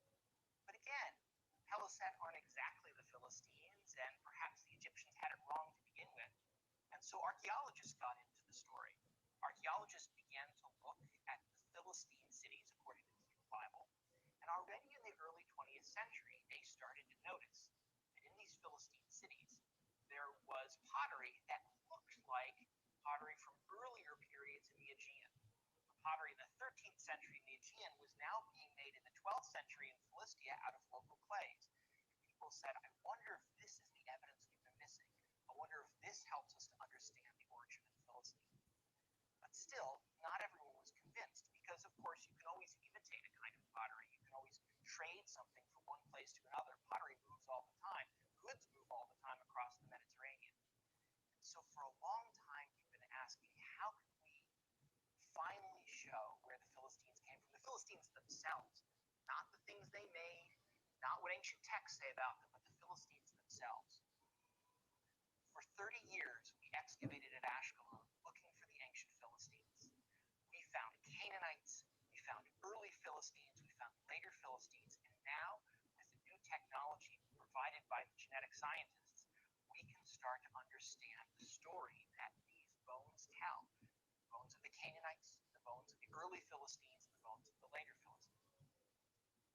But again, Paliset aren't exactly the Philistines, and perhaps the Egyptians had it wrong to begin with. And so archaeologists got into the story. Archaeologists began to look at the Philistine cities according to the Hebrew Bible. And already in the early 20th century, they started to notice that in these Philistine cities, there was pottery that looked like pottery from earlier periods in the Aegean. The pottery in the 13th century in the Aegean was now being made in the 12th century in Philistia out of local clays. People said, I wonder if this is the evidence we've been missing. I wonder if this helps us to understand the origin of the Philistines. But still, not everyone was convinced because, of course, you can always imitate a kind of pottery. You can always trade something from one place to another. Pottery moves all the time. Goods move all the time across the Mediterranean. And so for a long time, we've been asking, how can we finally show where the Philistines came from? The Philistines themselves, not the things they made, not what ancient texts say about them, but the Philistines themselves. For 30 years, we excavated at Ashkelon looking for the ancient Philistines. We found Canaanites, we found early Philistines, we found later Philistines, and now, with the new technology provided by the genetic scientists, we can start to understand the story that these bones tell. The bones of the Canaanites, the bones of the early Philistines, and the bones of the later Philistines.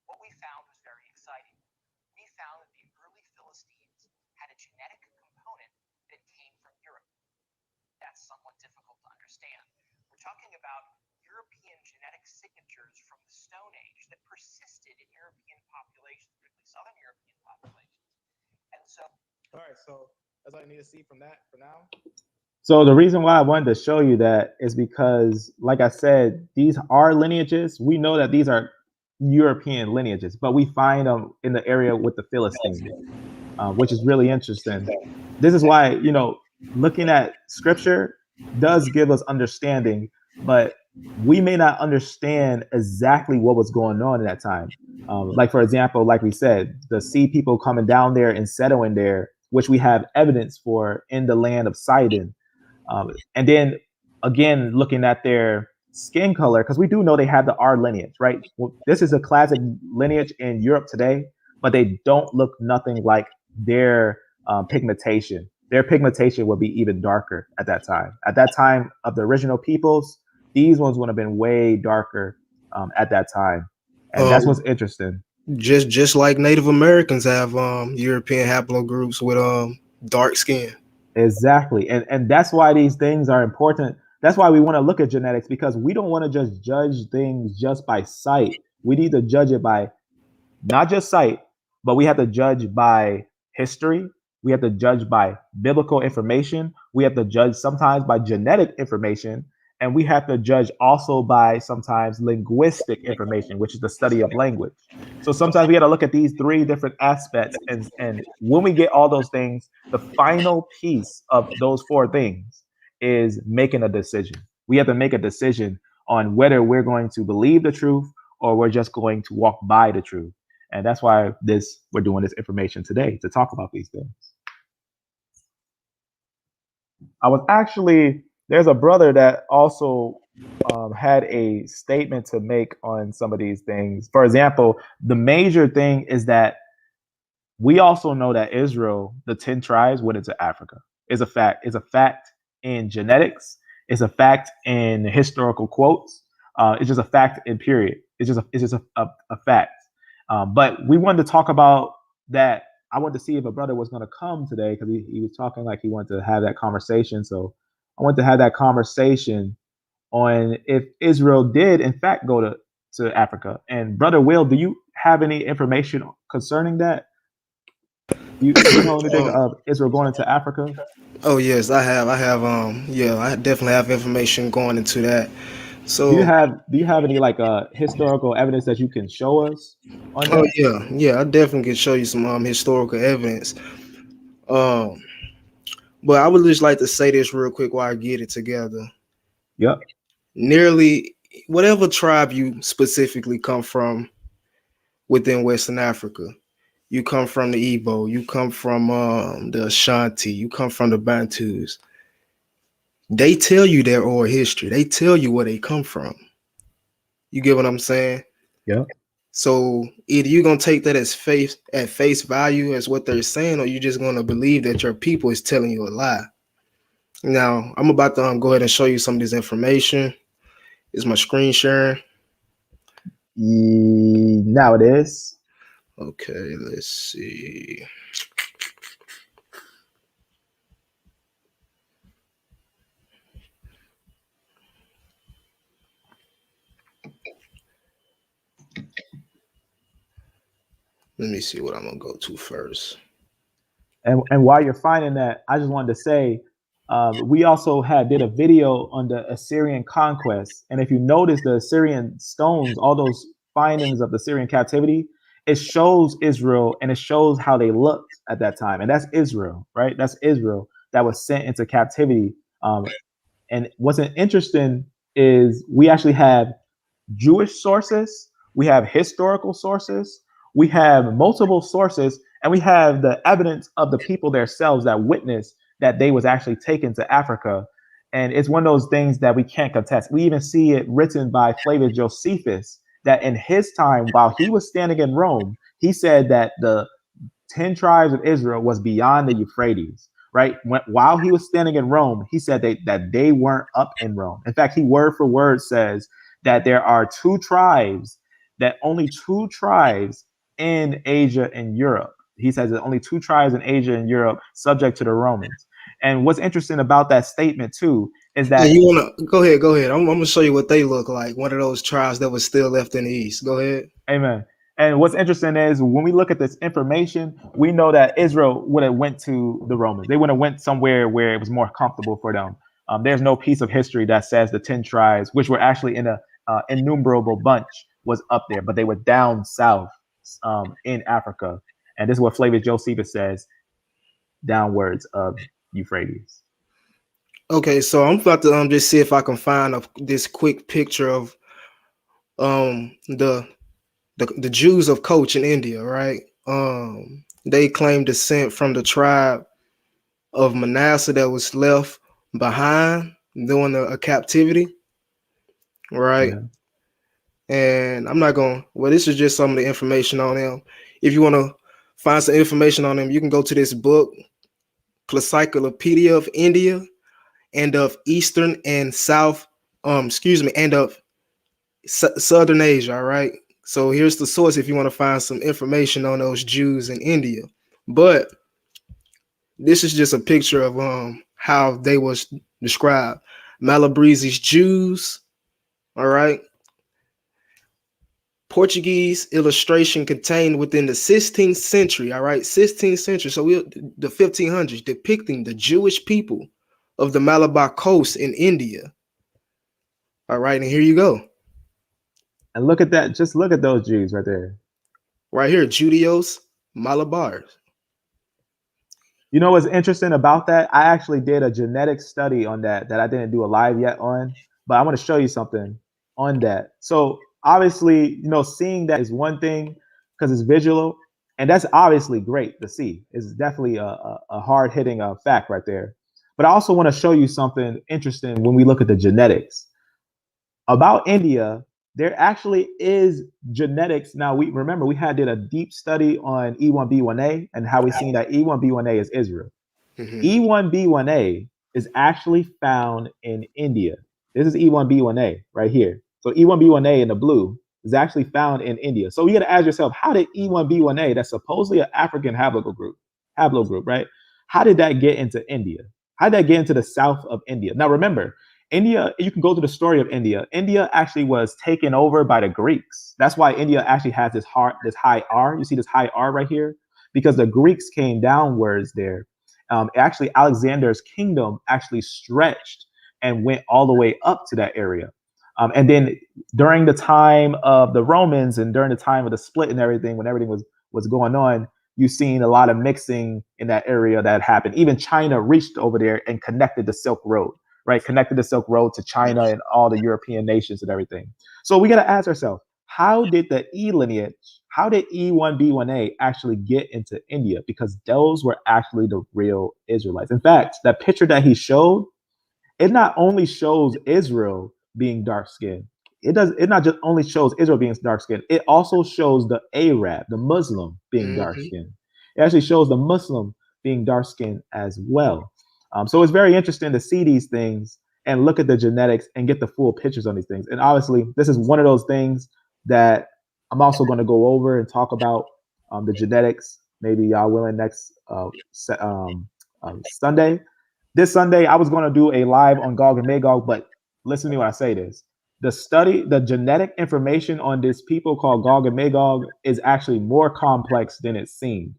What we found was very exciting. We found that the early Philistines had a genetic component that came from Europe. That's somewhat difficult to understand. We're talking about European genetic signatures from the Stone Age that persisted in European populations, particularly Southern European populations. And so, all right, so that's all I need to see from that for now. So the reason why I wanted to show you that is because, like I said, these are lineages. We know that these are European lineages, but we find them in the area with the Philistines, which is really interesting. This is why, looking at scripture does give us understanding, but we may not understand exactly what was going on at that time. Like, for example, like we said, the sea people coming down there and settling there, which we have evidence for in the land of Sidon. And then again, looking at their skin color, because we do know they have the R lineage, right? Well, this is a classic lineage in Europe today, but they don't look nothing like their pigmentation. Their pigmentation would be even darker at that time. At that time of the original peoples, these ones would have been way darker at that time, and that's what's interesting. Just like Native Americans have European haplogroups with dark skin. Exactly. And that's why these things are important. That's why we want to look at genetics, because we don't want to just judge things just by sight. We need to judge it by not just sight, but we have to judge by history. We have to judge by biblical information. We have to judge sometimes by genetic information. And we have to judge also by sometimes linguistic information, which is the study of language. So sometimes we got to look at these three different aspects. And when we get all those things, the final piece of those four things is making a decision. We have to make a decision on whether we're going to believe the truth or we're just going to walk by the truth. And that's why we're doing this information today, to talk about these things. There's a brother that also had a statement to make on some of these things. For example, the major thing is that we also know that Israel, the 10 tribes, went into Africa. Is a fact. It's a fact in genetics. It's a fact in historical quotes. It's just a fact in period. It's just a fact. But we wanted to talk about that. I wanted to see if a brother was going to come today, because he was talking like he wanted to have that conversation. So I wanted to have that conversation on if Israel did in fact go to Africa. And Brother Will, do you have any information concerning that? Do you know anything of Israel going into Africa? Oh yes, I have. I definitely have information going into that. Do So you have any like historical evidence that you can show us on oh that? yeah, I definitely can show you some historical evidence. Um, but I would just like to say this real quick while I get it together. Yep. Nearly whatever tribe you specifically come from within Western Africa, you come from the Igbo, you come from the Ashanti, you come from the Bantus. They tell you their oral history. They tell you where they come from. You get what I'm saying? Yep. So either you're gonna take that as face value as what they're saying, or you're just gonna believe that your people is telling you a lie. Now I'm about to go ahead and show you some of this information. Is my screen sharing? Now it is. Okay, let's see. Let me see what I'm gonna go to first. And while you're finding that, I just wanted to say we also did a video on the Assyrian conquest. And if you notice the Assyrian stones, all those findings of the Syrian captivity, it shows Israel and it shows how they looked at that time. And that's Israel, right? That's Israel that was sent into captivity. And what's interesting is we actually have Jewish sources, we have historical sources, we have multiple sources, and we have the evidence of the people themselves that witnessed that they was actually taken to Africa. And it's one of those things that we can't contest. We even see it written by Flavius Josephus that in his time, while he was standing in Rome, he said that the 10 tribes of Israel was beyond the Euphrates, right? While he was standing in Rome, he said that they weren't up in Rome. In fact, he word for word says that there are only two tribes in Asia and Europe. He says that only two tribes in Asia and Europe subject to the Romans. And what's interesting about that statement too is Yeah, that, you wanna go ahead, go ahead. I'm gonna show you what they look like. One of those tribes that was still left in the east. Go ahead. amen. And what's interesting is when we look at this information, we know that Israel would have went to the Romans. They would have went somewhere where it was more comfortable for them. There's no piece of history that says the 10 tribes, which were actually in a innumerable bunch, was up there, but they were down south in Africa. And this is what Flavius Josephus says, downwards of Euphrates. Okay, so I'm about to just see if I can find this quick picture of the Jews of Koch in India, right? They claim descent from the tribe of Manasseh that was left behind during a captivity, right? Yeah. And I'm not going. Well, this is just some of the information on them. If you want to find some information on them, you can go to this book, Encyclopedia of India and of Eastern and South, and of Southern Asia. All right. So here's the source if you want to find some information on those Jews in India. But this is just a picture of how they was described. Malabrese's Jews. All right. Portuguese illustration contained within the 16th century, all right, 16th century, so the 1500s, depicting the Jewish people of the Malabar coast in India. All right, and here you go. And look at that. Just look at those Jews right there. Right here, Judeos, Malabars. You know what's interesting about that? I actually did a genetic study on that I didn't do a live yet on, but I want to show you something on that. So obviously, you know, seeing that is one thing because it's visual, and that's obviously great to see. It's definitely a hard hitting fact right there. But I also want to show you something interesting when we look at the genetics about India. There actually is genetics. Now we remember we did a deep study on E1B1A and how we seen that E1B1A is Israel. Mm-hmm. E1B1A is actually found in India. This is E1B1A right here. So E1B1A in the blue is actually found in India. So you got to ask yourself, how did E1B1A, that's supposedly an African haplogroup, right? How did that get into India? How did that get into the south of India? Now remember, India, you can go to the story of India. India actually was taken over by the Greeks. That's why India actually has this high R. You see this high R right here? Because the Greeks came downwards there. Actually, Alexander's kingdom actually stretched and went all the way up to that area. And then during the time of the Romans and during the time of the split and everything, when everything was going on, you've seen a lot of mixing in that area that happened. Even China reached over there and connected the Silk Road. Right, connected the Silk Road to China and all the European nations and everything. So we got to ask ourselves, how did the E lineage, how did E1B1A actually get into India? Because those were actually the real Israelites. In fact, that picture that he showed, it not only shows Israel being dark skinned, it not just only shows Israel being dark skinned, it also shows the Arab, the Muslim being dark skinned. It actually shows the Muslim being dark skinned as well. So it's very interesting to see these things and look at the genetics and get the full pictures on these things. And obviously, this is one of those things that I'm also going to go over and talk about the genetics. Maybe y'all willing next Sunday. This Sunday, I was going to do a live on Gog and Magog, but listen to me when I say this. The genetic information on this people called Gog and Magog is actually more complex than it seemed.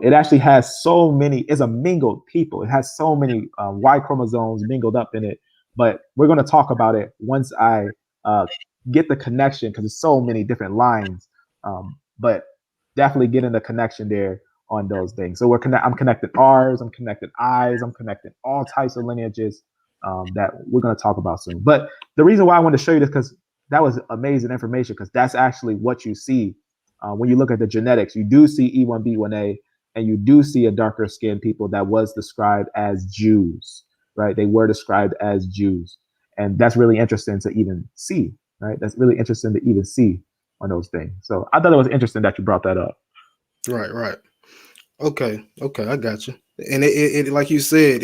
It actually has so many, it's a mingled people. It has so many Y chromosomes mingled up in it. But we're going to talk about it once I get the connection, because there's so many different lines. But definitely getting the connection there on those things. So I'm connecting R's, I'm connecting I's, I'm connecting all types of lineages that we're going to talk about soon. But the reason why I wanted to show you this, because that was amazing information, because that's actually what you see when you look at the genetics. You do see E1B1A, and you do see a darker skinned people that was described as Jews, right? They were described as Jews. And that's really interesting to even see, right? That's really interesting to even see on those things. So I thought it was interesting that you brought that up. Right. Okay, I got you. And it like you said,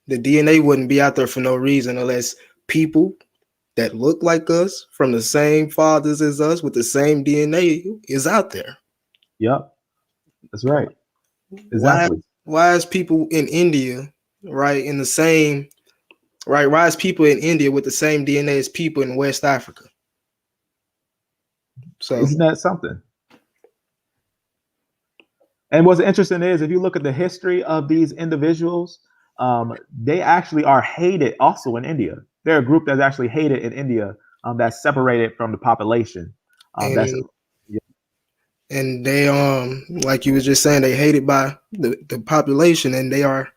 the DNA wouldn't be out there for no reason unless people that look like us from the same fathers as us with the same DNA is out there. Yep, that's right. Exactly. Why is people in India, right, in the same, right? Why is people in India with the same DNA as people in West Africa? So isn't that something? And what's interesting is if you look at the history of these individuals, they actually are hated also in India. They're a group that's actually hated in India, that's separated from the population. And they like you was just saying, they hated by the population, and they are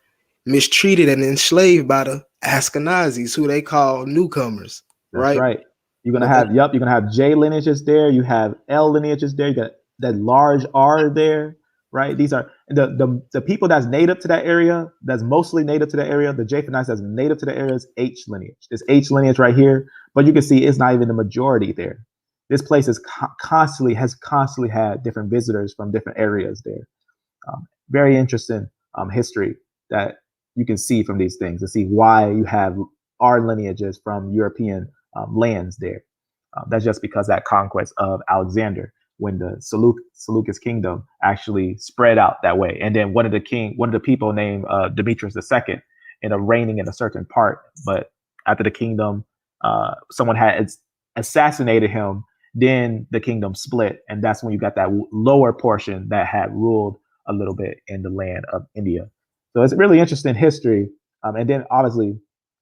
mistreated and enslaved by the Ashkenazis, who they call newcomers. That's right. You're gonna have J lineages there, you have L lineages there, you got that large R there, right? These are the people that's native to that area, that's mostly native to the area. The Japhanites that's native to the area is H lineage. This H lineage right here, but you can see it's not even the majority there. This place is constantly had different visitors from different areas there. Very interesting history that you can see from these things and see why you have our lineages from European lands there. That's just because that conquest of Alexander, when the Seleucus kingdom actually spread out that way, and then one of the people named Demetrius II ended up reigning in a certain part, but after the kingdom, someone had assassinated him. Then the kingdom split, and that's when you got that lower portion that had ruled a little bit in the land of India. So it's really interesting history, and then obviously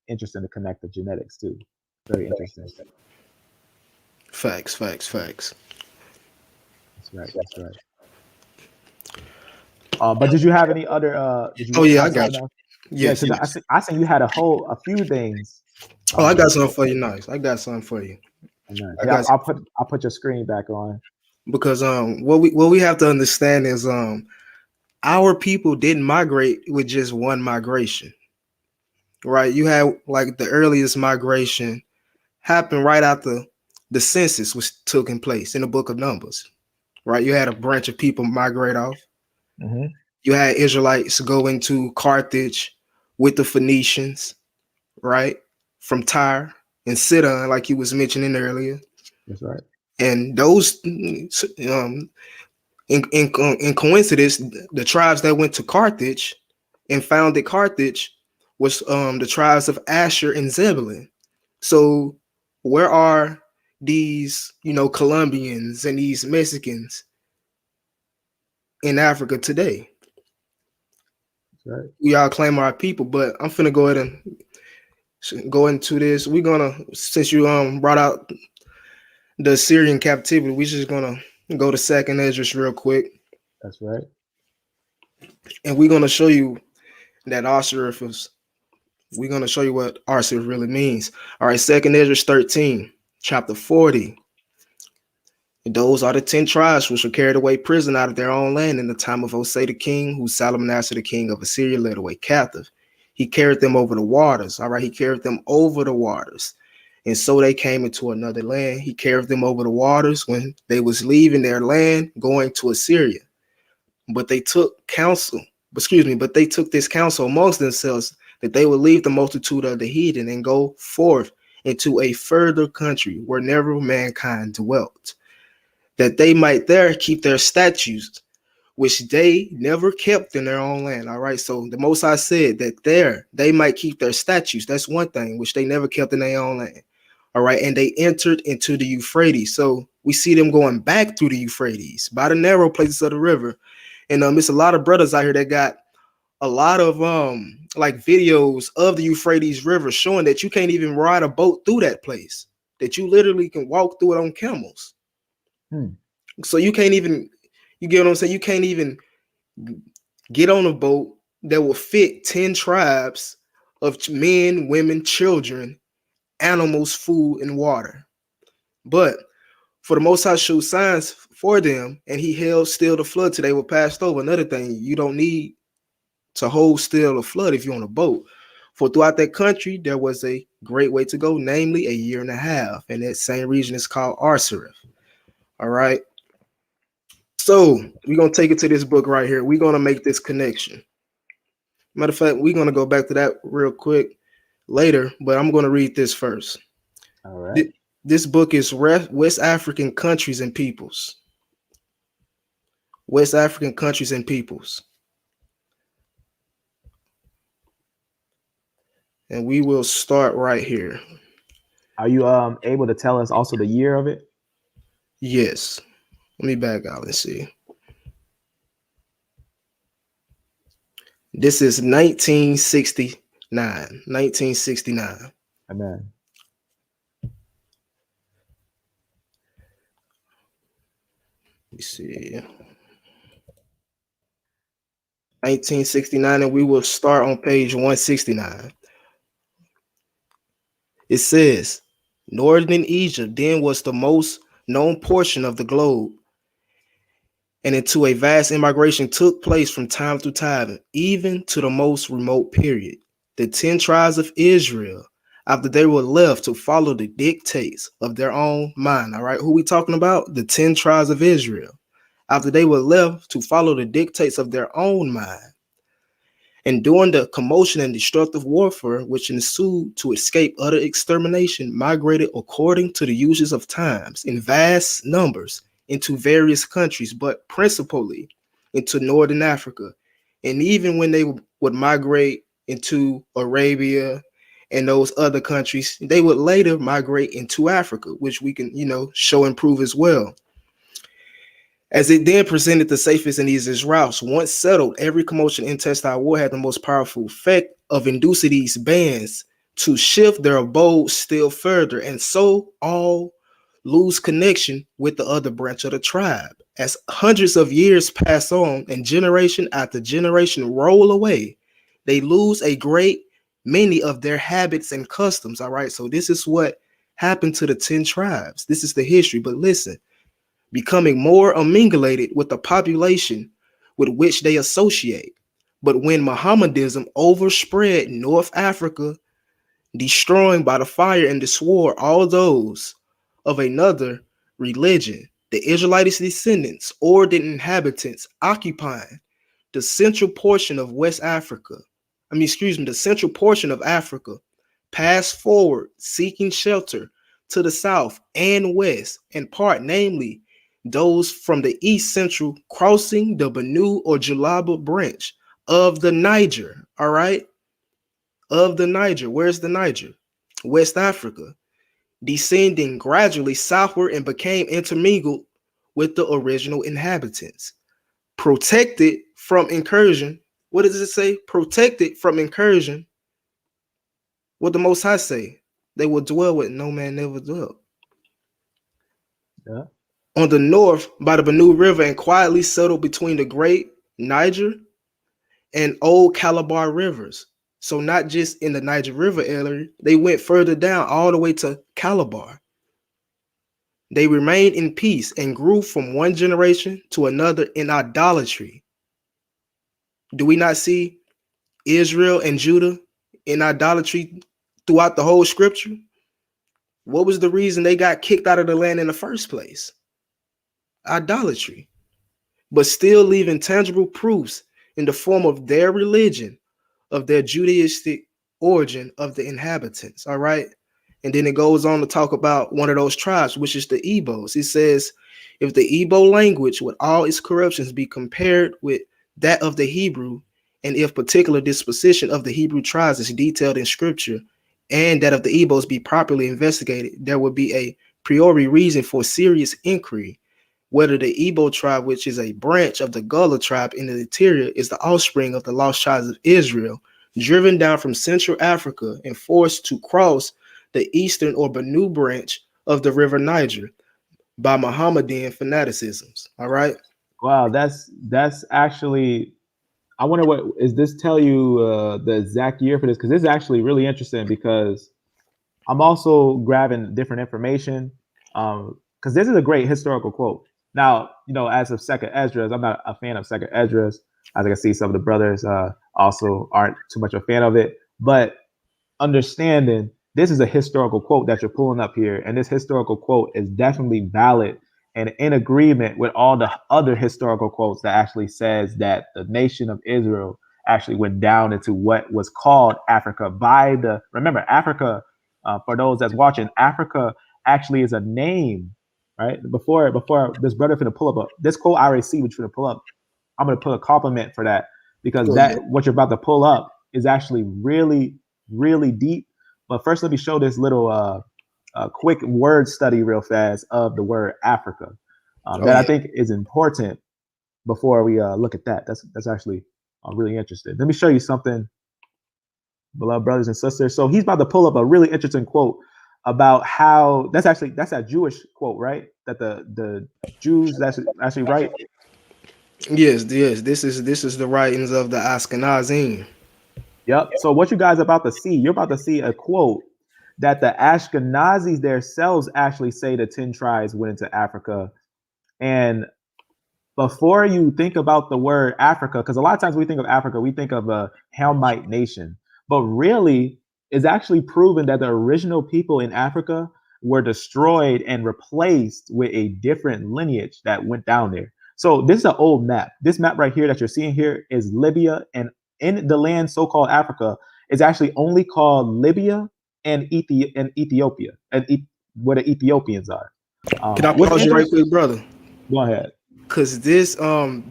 interesting to connect the genetics too. Very interesting. Facts. That's right. That's right. But did you have any other? Did you Oh yeah, I have got something you. else? Yeah, Yes, because yes. I think you had a few things. Oh, I got something for you. Nice. I got something for you. Nice. I Yeah, got I'll put your screen back on. because what we have to understand is our people didn't migrate with just one migration, right? You had like the earliest migration happened right after the census was taking place in the book of Numbers, right? You had a branch of people migrate off. Mm-hmm. You had Israelites go into Carthage with the Phoenicians, right? From Tyre and Sidon, like you was mentioning earlier. That's right. And those in coincidence, the tribes that went to Carthage and founded Carthage was the tribes of Asher and Zebulun. So where are these, Colombians and these Mexicans in Africa today? That's right. We all claim our people, but I'm finna go ahead and go into this. We're gonna, since you brought out the Assyrian captivity, we're just gonna go to Second Esdras real quick, That's right. and we're gonna show you that Osiris was. We're gonna show you what Osiris really means. All right, Second Esdras 13, chapter 40. Those are the 10 tribes which were carried away prison out of their own land in the time of Hosea the king, who Salmanassar the king of Assyria led away captive. He carried them over the waters. All right, he carried them over the waters. And so they came into another land. He carried them over the waters when they was leaving their land, going to Assyria. But they took but they took this counsel amongst themselves that they would leave the multitude of the heathen and go forth into a further country where never mankind dwelt, that they might there keep their statutes, which they never kept in their own land. All right. So the Most High said that there they might keep their statutes. That's one thing which they never kept in their own land. All right. And they entered into the Euphrates. So we see them going back through the Euphrates by the narrow places of the river. And it's a lot of brothers out here that got a lot of like videos of the Euphrates River showing that you can't even ride a boat through that place, that you literally can walk through it on camels. So you can't even, you get what I'm saying? You can't even get on a boat that will fit 10 tribes of men, women, children, animals, food, and water. But for the Most High showed signs for them, and he held still the flood till they were passed over. Another thing, you don't need to hold still a flood if you're on a boat. For throughout that country, there was a great way to go, namely 1.5 years. And that same region is called Arsaris. All right. So we're going to take it to this book right here. We're going to make this connection. Matter of fact, we're going to go back to that real quick later, but I'm going to read this first. All right. This book is West African Countries and Peoples. West African Countries and Peoples. And we will start right here. Are you able to tell us also the year of it? Yes. Let me back out and see. This is 1969. 1969. Amen. Let me see. 1969, and we will start on page 169. It says, Northern Egypt then was the most known portion of the globe, and into a vast immigration took place from time to time, even to the most remote period. The 10 tribes of Israel, after they were left to follow the dictates of their own mind. All right, who we talking about? The 10 tribes of Israel. after they were left to follow the dictates of their own mind. And during the commotion and destructive warfare which ensued to escape utter extermination, migrated according to the uses of times in vast numbers into various countries, but principally into northern Africa. And even when they would migrate into Arabia and those other countries, they would later migrate into Africa, which we can, show and prove as well. As it then presented the safest and easiest routes, once settled, every commotion intestine war had the most powerful effect of inducing these bands to shift their abode still further, and so all lose connection with the other branch of the tribe. As hundreds of years pass on and generation after generation roll away, they lose a great many of their habits and customs. All right, so this is what happened to the 10 tribes. This is the history, but listen. Becoming more amalgamated with the population with which they associate. But when Mohammedanism overspread North Africa, destroying by the fire and the sword all those of another religion, the Israelites' descendants or the inhabitants occupying the central portion of the central portion of Africa, passed forward seeking shelter to the south and west, in part, namely, those from the east central crossing the Benue or Jalaba branch of the Niger. All right, of the Niger. Where's the Niger? West Africa, descending gradually southward and became intermingled with the original inhabitants. Protected from incursion. What does it say? Protected from incursion. What the Most High say? They will dwell with no man never dwelt. Yeah. On the north by the Benue River and quietly settled between the great Niger and old Calabar rivers. So not just in the Niger River area, they went further down all the way to Calabar. They remained in peace and grew from one generation to another in idolatry. Do we not see Israel and Judah in idolatry throughout the whole scripture? What was the reason they got kicked out of the land in the first place? Idolatry. But still leaving tangible proofs in the form of their religion, of their Judaistic origin of the inhabitants. All right. And then it goes on to talk about one of those tribes, which is the Igbos. It says, if the Igbo language with all its corruptions be compared with that of the Hebrew, and if particular disposition of the Hebrew tribes is detailed in scripture, and that of the Igbos be properly investigated, there would be a priori reason for serious inquiry whether the Igbo tribe, which is a branch of the Gullah tribe in the interior, is the offspring of the lost tribes of Israel, driven down from Central Africa and forced to cross the eastern or Benue branch of the River Niger by Mohammedan fanaticisms. All right. Wow, that's actually. I wonder what is this tell you the exact year for this, because this is actually really interesting because I'm also grabbing different information because this is a great historical quote. Now, as of Second Esdras, I'm not a fan of Second Esdras. As I can see, some of the brothers also aren't too much a fan of it. But understanding this is a historical quote that you're pulling up here, and this historical quote is definitely valid and in agreement with all the other historical quotes that actually says that the nation of Israel actually went down into what was called Africa by remember, Africa, for those that's watching, Africa actually is a name, right? Before this brother finna pull up this quote I already see what you're gonna pull up. I'm gonna put a compliment for that because what you're about to pull up is actually really, really deep. But first, let me show this little quick word study real fast of the word Africa that I think is important before we look at that. That's actually really interesting. Let me show you something, beloved brothers and sisters. So he's about to pull up a really interesting quote about how that's a Jewish quote, right? That the Jews that's actually right. Yes. This is the writings of the Ashkenazim. Yep. So what you guys are about to see, you're about to see a quote that the Ashkenazis themselves actually say the 10 tribes went into Africa. And before you think about the word Africa, because a lot of times we think of Africa, we think of a Hamite nation, but really it's actually proven that the original people in Africa were destroyed and replaced with a different lineage that went down there. So this is an old map. This map right here that you're seeing here is Libya, and in the land so-called Africa is actually only called Libya and Ethiopia, and where the Ethiopians are. Can I What's pause you right interesting? quick, brother? Go ahead. Because this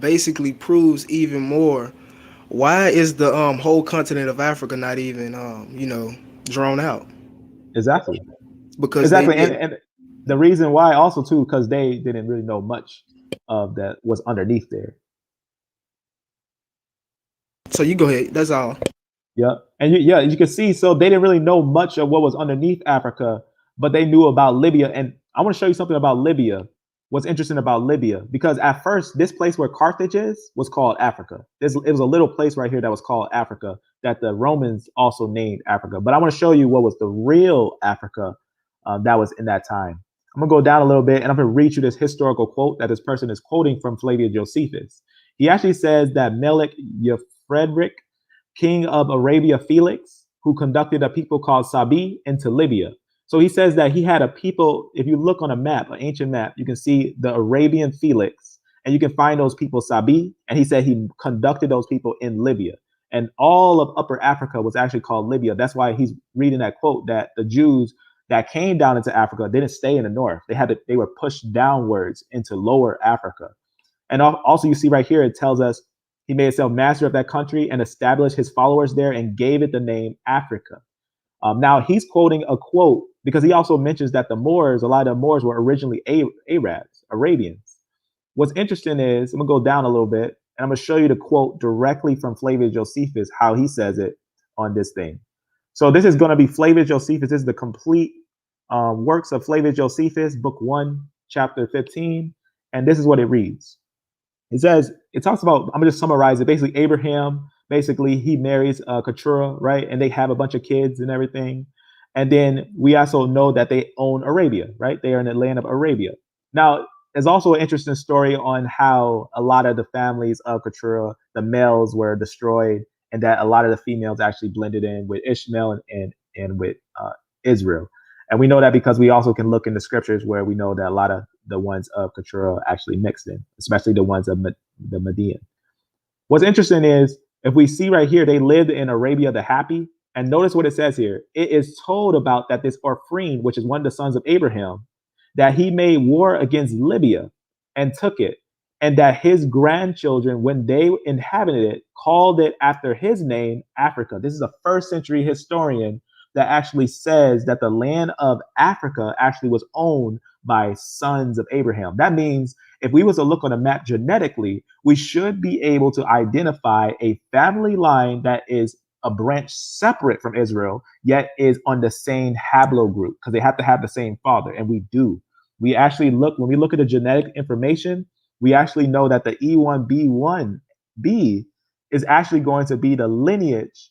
basically proves even more why is the whole continent of Africa not even drawn out? Exactly. Because they Exactly. And, did. and the reason why also too, because they didn't really know much of that was underneath there. So you go ahead. That's all. Yeah. And yeah, you can see, so they didn't really know much of what was underneath Africa, but they knew about Libya. And I want to show you something about Libya. What's interesting about Libya, because at first, this place where Carthage is was called Africa. It was a little place right here that was called Africa that the Romans also named Africa. But I want to show you what was the real Africa that was in that time. I'm going to go down a little bit and I'm going to read you this historical quote that this person is quoting from Flavius Josephus. He actually says that Melik Frederick, king of Arabia Felix, who conducted a people called Sabi into Libya. So he says that he had a people, if you look on a map, an ancient map, you can see the Arabian Felix, and you can find those people Sabi, and he said he conducted those people in Libya. And all of Upper Africa was actually called Libya. That's why he's reading that quote that the Jews that came down into Africa didn't stay in the north. They were pushed downwards into lower Africa. And also you see right here, it tells us he made himself master of that country and established his followers there and gave it the name Africa. Now he's quoting a quote because he also mentions that the Moors, a lot of the Moors were originally Arabs, Arabians. What's interesting is, I'm gonna go down a little bit and I'm gonna show you the quote directly from Flavius Josephus, how he says it on this thing. So this is gonna be Flavius Josephus. This is the complete works of Flavius Josephus, book 1, chapter 15. And this is what it reads. It says, it talks about, I'm gonna just summarize it. Basically, Abraham, basically he marries Keturah, right? And they have a bunch of kids and everything. And then we also know that they own Arabia, right? They are in the land of Arabia. Now, there's also an interesting story on how a lot of the families of Keturah, the males were destroyed, and that a lot of the females actually blended in with Ishmael and with Israel. And we know that because we also can look in the scriptures where we know that a lot of the ones of Keturah actually mixed in, especially the ones of the Median. What's interesting is if we see right here, they lived in Arabia the Happy. And notice what it says here. It is told about that this Orphrein, which is one of the sons of Abraham, that he made war against Libya and took it. And that his grandchildren, when they inhabited it, called it after his name, Africa. This is a first century historian that actually says that the land of Africa actually was owned by sons of Abraham. That means if we was to look on a map genetically, we should be able to identify a family line that is a branch separate from Israel, yet is on the same haplogroup because they have to have the same father. And we do. We actually look, when we look at the genetic information, we actually know that the E1B1B is actually going to be the lineage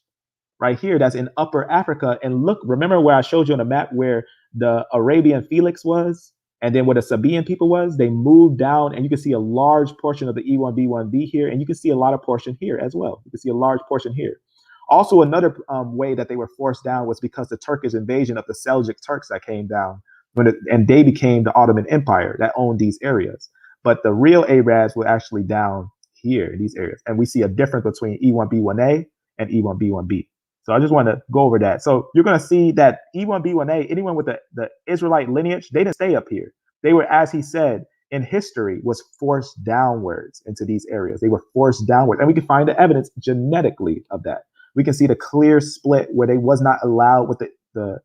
right here that's in Upper Africa. And look, remember where I showed you on the map where the Arabian Felix was, and then where the Sabaean people was, they moved down, and you can see a large portion of the E1B1B here, and you can see a lot of portion here as well. You can see a large portion here. Also, another way that they were forced down was because the Turkish invasion of the Seljuk Turks that came down, and they became the Ottoman Empire that owned these areas. But the real Arabs were actually down here in these areas, and we see a difference between E1B1A and E1B1B. So I just want to go over that. So you're going to see that E1B1A, anyone with the Israelite lineage, they didn't stay up here. They were, as he said, in history, was forced downwards into these areas. They were forced downwards. And we can find the evidence genetically of that. We can see the clear split where they was not allowed with the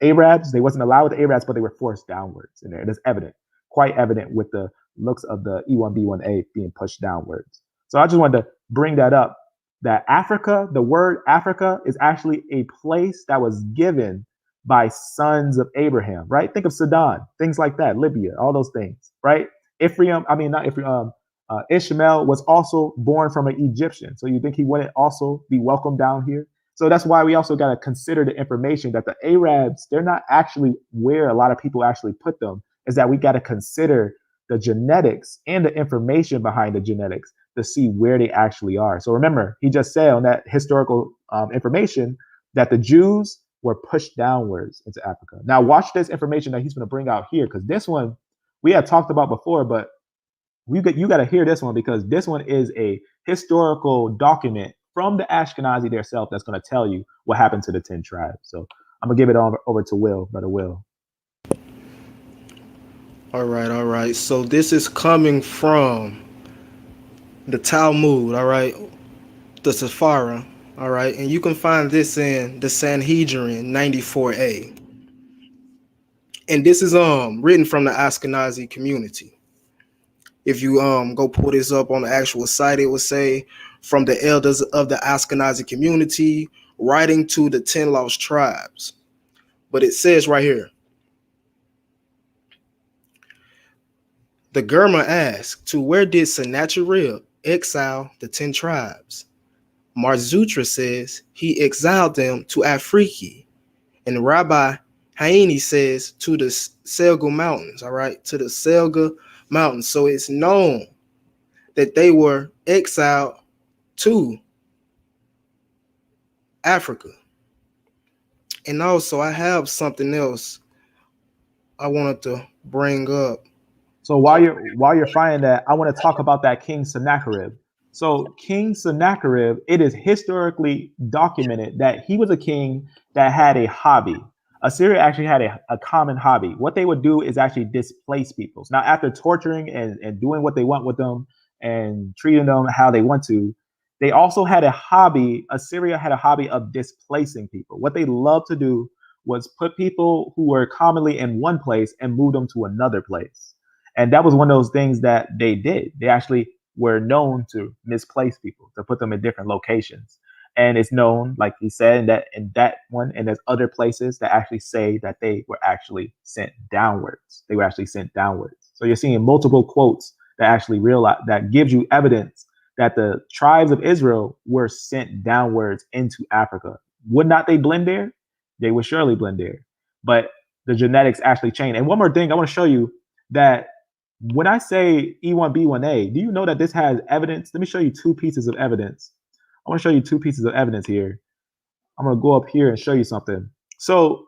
Arabs. They wasn't allowed with the Arabs, but they were forced downwards in there. It is evident, quite evident with the looks of the E1B1A being pushed downwards. So I just wanted to bring that up. That Africa, the word Africa is actually a place that was given by sons of Abraham, right? Think of Sudan, things like that, Libya, all those things, right? Ishmael was also born from an Egyptian. So you think he wouldn't also be welcome down here? So that's why we also got to consider the information that the Arabs, they're not actually where a lot of people actually put them, is that we got to consider the genetics and the information behind the genetics to see where they actually are. So remember, he just said on that historical information that the Jews were pushed downwards into Africa. Now watch this information that he's going to bring out here, because this one we had talked about before, but You got to hear this one, because this one is a historical document from the Ashkenazi themselves that's going to tell you what happened to the 10 tribes. So I'm gonna give it over to Will, brother Will. All right, all right. So this is coming from the Talmud, all right, the Sephara, all right, and you can find this in the Sanhedrin 94a, and this is written from the Ashkenazi community. If you go pull this up on the actual site, it will say from the elders of the Ashkenazi community writing to the 10 lost tribes. But it says right here, the Germa asked, to where did Sennacherib exile the 10 tribes? Marzutra says he exiled them to Afriki. And Rabbi Haini says to the Selga Mountains, all right, to the Selga Mountains. So it's known that they were exiled to Africa. And also, I have something else I wanted to bring up. So while you're finding that, I want to talk about that King Sennacherib. So King Sennacherib, it is historically documented that he was a king that had a hobby. Assyria actually had a common hobby. What they would do is actually displace peoples. Now, after torturing and doing what they want with them and treating them how they want to, they also had a hobby. Assyria had a hobby of displacing people. What they loved to do was put people who were commonly in one place and move them to another place. And that was one of those things that they did. They actually were known to misplace people, to put them in different locations. And it's known, like he said, in that one, and there's other places that actually say that they were actually sent downwards. They were actually sent downwards. So you're seeing multiple quotes that actually realize, that gives you evidence that the tribes of Israel were sent downwards into Africa. Would not they blend there? They would surely blend there. But the genetics actually change. And one more thing, I want to show you that when I say E1B1A, do you know that this has evidence? Let me show you two pieces of evidence. I want to show you two pieces of evidence here. I'm going to go up here and show you something. So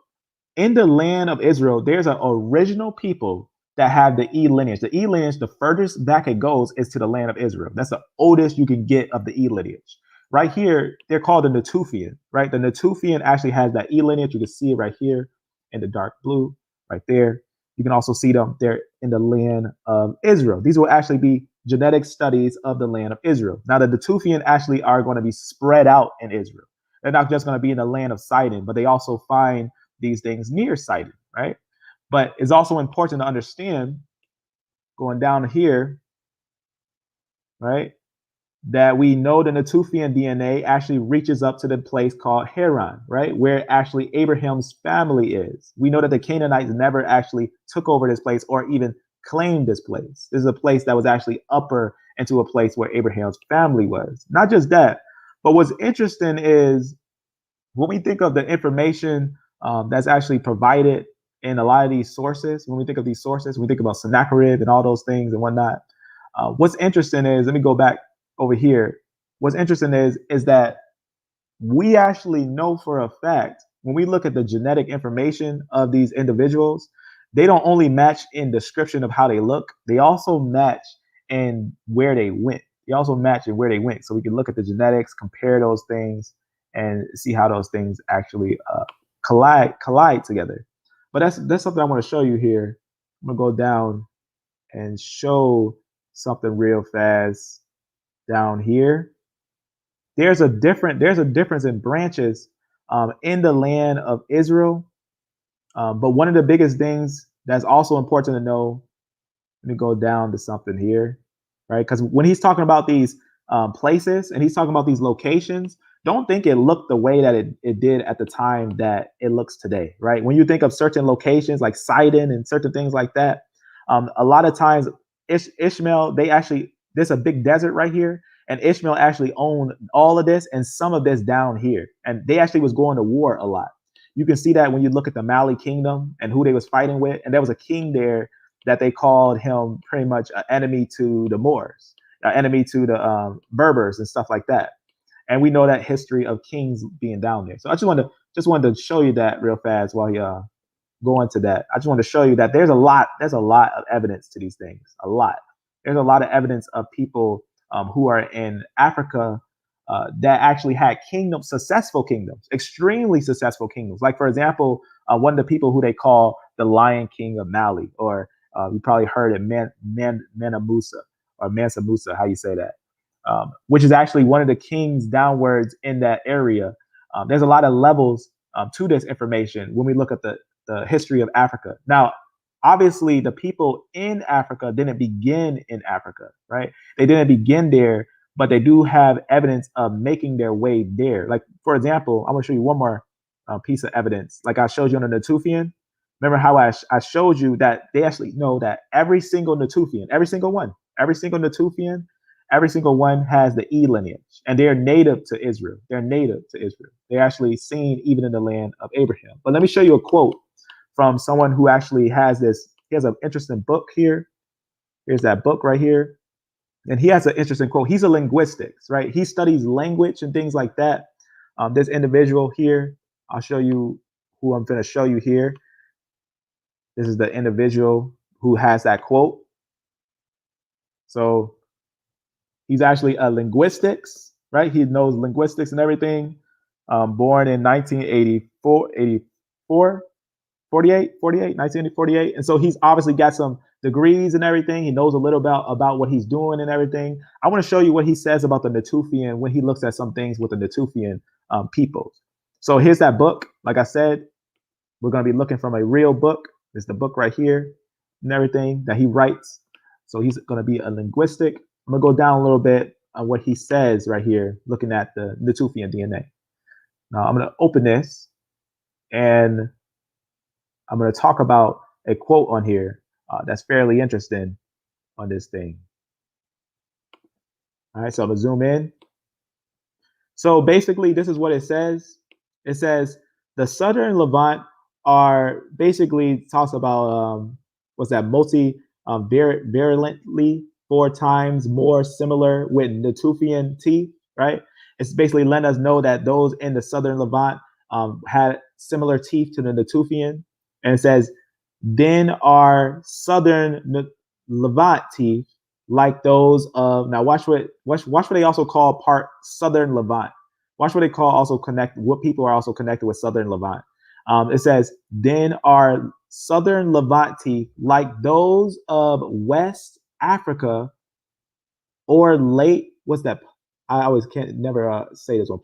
in the land of Israel, there's an original people that have the E lineage. The E lineage, the furthest back it goes is to the land of Israel. That's the oldest you can get of the E lineage. Right here, they're called the Nufian, right? The Nufian actually has that E lineage. You can see it right here in the dark blue, right there. You can also see them there in the land of Israel. These will actually be genetic studies of the land of Israel. Now, the Nufian actually are going to be spread out in Israel. They're not just going to be in the land of Sidon, but they also find these things near Sidon, right? But it's also important to understand, going down here, right, that we know the Nufian DNA actually reaches up to the place called Haran, right, where actually Abraham's family is. We know that the Canaanites never actually took over this place or even claimed this place. This is a place that was actually upper into a place where Abraham's family was. Not just that, but what's interesting is when we think of the information that's actually provided in a lot of these sources, when we think of these sources, we think about Sennacherib and all those things and whatnot. What's interesting is, let me go back over here. What's interesting is that we actually know for a fact, when we look at the genetic information of these individuals, they don't only match in description of how they look, they also match in where they went. They also match in where they went. So we can look at the genetics, compare those things, and see how those things actually collide together. But that's something I want to show you here. I'm gonna go down and show something real fast down here. There's a difference in branches in the land of Israel. But one of the biggest things that's also important to know, let me go down to something here, right? Because when he's talking about these places and he's talking about these locations, don't think it looked the way that it did at the time that it looks today, right? When you think of certain locations like Sidon and certain things like that, a lot of times Ishmael, there's a big desert right here, and Ishmael actually owned all of this and some of this down here. And they actually was going to war a lot. You can see that when you look at the Mali kingdom and who they was fighting with. And there was a king there that they called him pretty much an enemy to the Moors, an enemy to the Berbers and stuff like that. And we know that history of kings being down there. So I just wanted to show you that real fast while you go into that. I just wanted to show you that there's a lot of evidence to these things, a lot. there's a lot of evidence of people who are in Africa that actually had kingdoms, successful kingdoms, extremely successful kingdoms. Like, for example, one of the people who they call the Lion King of Mali, or you probably heard it, Mansa Musa, or Mansa Musa, how you say that, which is actually one of the kings downwards in that area. There's a lot of levels to this information when we look at the history of Africa. Now, obviously, the people in Africa didn't begin in Africa, right? They didn't begin there, but they do have evidence of making their way there. Like, for example, I'm going to show you one more piece of evidence. Like I showed you on the Nufian. Remember how I showed you that they actually know that every single Nufian, every single Nufian, every single one has the E lineage, and they're native to Israel. They're native to Israel. They're actually seen even in the land of Abraham. But let me show you a quote from someone who actually has this. He has an interesting book here. Here's that book right here. And he has an interesting quote. He's a linguistics, right? He studies language and things like that. This individual here, I'll show you who I'm going to show you here. This is the individual who has that quote. So he's actually a linguistics, right? He knows linguistics and everything. Born in 1948. And so he's obviously got some degrees and everything. He knows a little about what he's doing and everything. I want to show you what he says about the Natufian when he looks at some things with the Natufian peoples. So here's that book. Like I said, we're going to be looking from a real book. It's the book right here and everything that he writes. So he's going to be a linguistic. I'm going to go down a little bit on what he says right here, looking at the Natufian DNA. Now I'm going to open this and I'm going to talk about a quote on here that's fairly interesting on this thing. All right, so I'm going to zoom in. So basically, this is what it says. It says the Southern Levant are basically talks about what's that virulently 4 times more similar with Natufian teeth, right? It's basically letting us know that those in the Southern Levant had similar teeth to the Natufian. And it says, then are Southern Levant teeth like those of, now watch what they also call part Southern Levant. Watch what they call what people are also connected with Southern Levant. It says, then are Southern Levant teeth like those of West Africa or late, what's that? I always can't never say this one.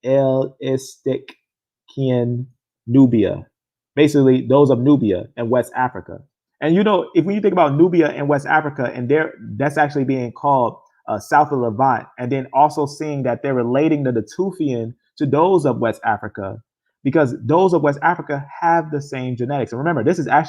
Palestinian Nubia. Basically, those of Nubia and West Africa. And you know, when you think about Nubia and West Africa, and that's actually being called South of Levant, and then also seeing that they're relating the Natufian to those of West Africa, because those of West Africa have the same genetics. And remember, this is a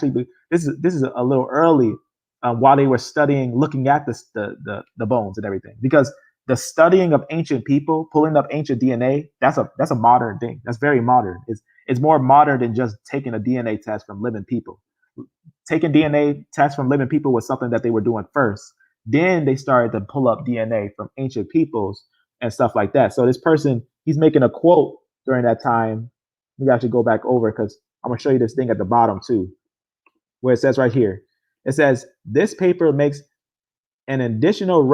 little early while they were studying, looking at the bones and everything, because the studying of ancient people, pulling up ancient DNA, that's a modern thing. That's very modern. It's more modern than just taking a DNA test from living people. Taking DNA tests from living people was something that they were doing first. Then they started to pull up DNA from ancient peoples and stuff like that. So this person, he's making a quote during that time. We actually go back over because I'm going to show you this thing at the bottom too, where it says right here. It says, this paper makes an additional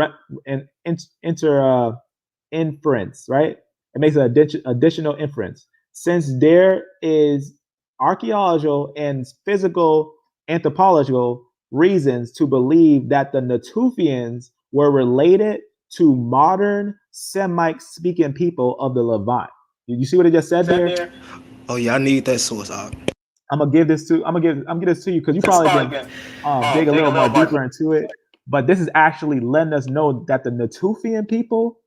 inference, right? It makes an additional inference. Since there is archaeological and physical anthropological reasons to believe that the Natufians were related to modern Semite-speaking people of the Levant. Did you see what it just said there? Oh yeah, I need that source. I'm gonna give this to you because you probably can dig a little more deeper into it. But this is actually letting us know that the Natufian people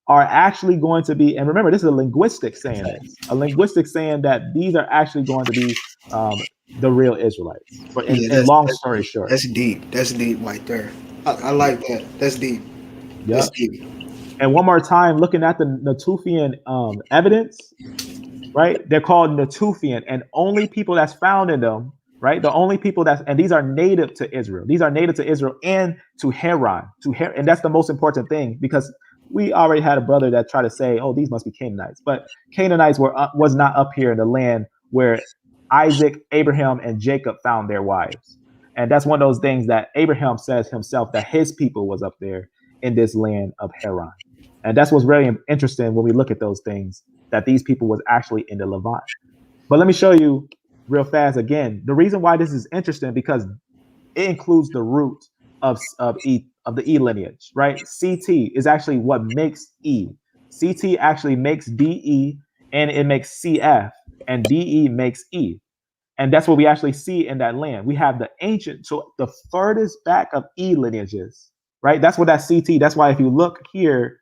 are actually going to be, and remember, this is a linguistic saying this, that these are actually going to be the real Israelites. But in long story short, that's deep. That's deep right there. I like that. That's deep. Yeah. That's deep. And one more time, looking at the Natufian evidence, right? They're called Natufian, and only people that's found in them, right? The only people and these are native to Israel. These are native to Israel and to Haran, and that's the most important thing, because we already had a brother that tried to say, oh, these must be Canaanites, but Canaanites was not up here in the land where Isaac, Abraham, and Jacob found their wives. And that's one of those things that Abraham says himself, that his people was up there in this land of Haran. And that's what's very interesting when we look at those things, that these people was actually in the Levant. But let me show you real fast again. The reason why this is interesting, because it includes the root of the E lineage, right? CT is actually what makes E. CT actually makes DE, and it makes CF, and DE makes E. And that's what we actually see in that land. We have the ancient, so the furthest back of E lineages, right? That's what that CT, that's why if you look here,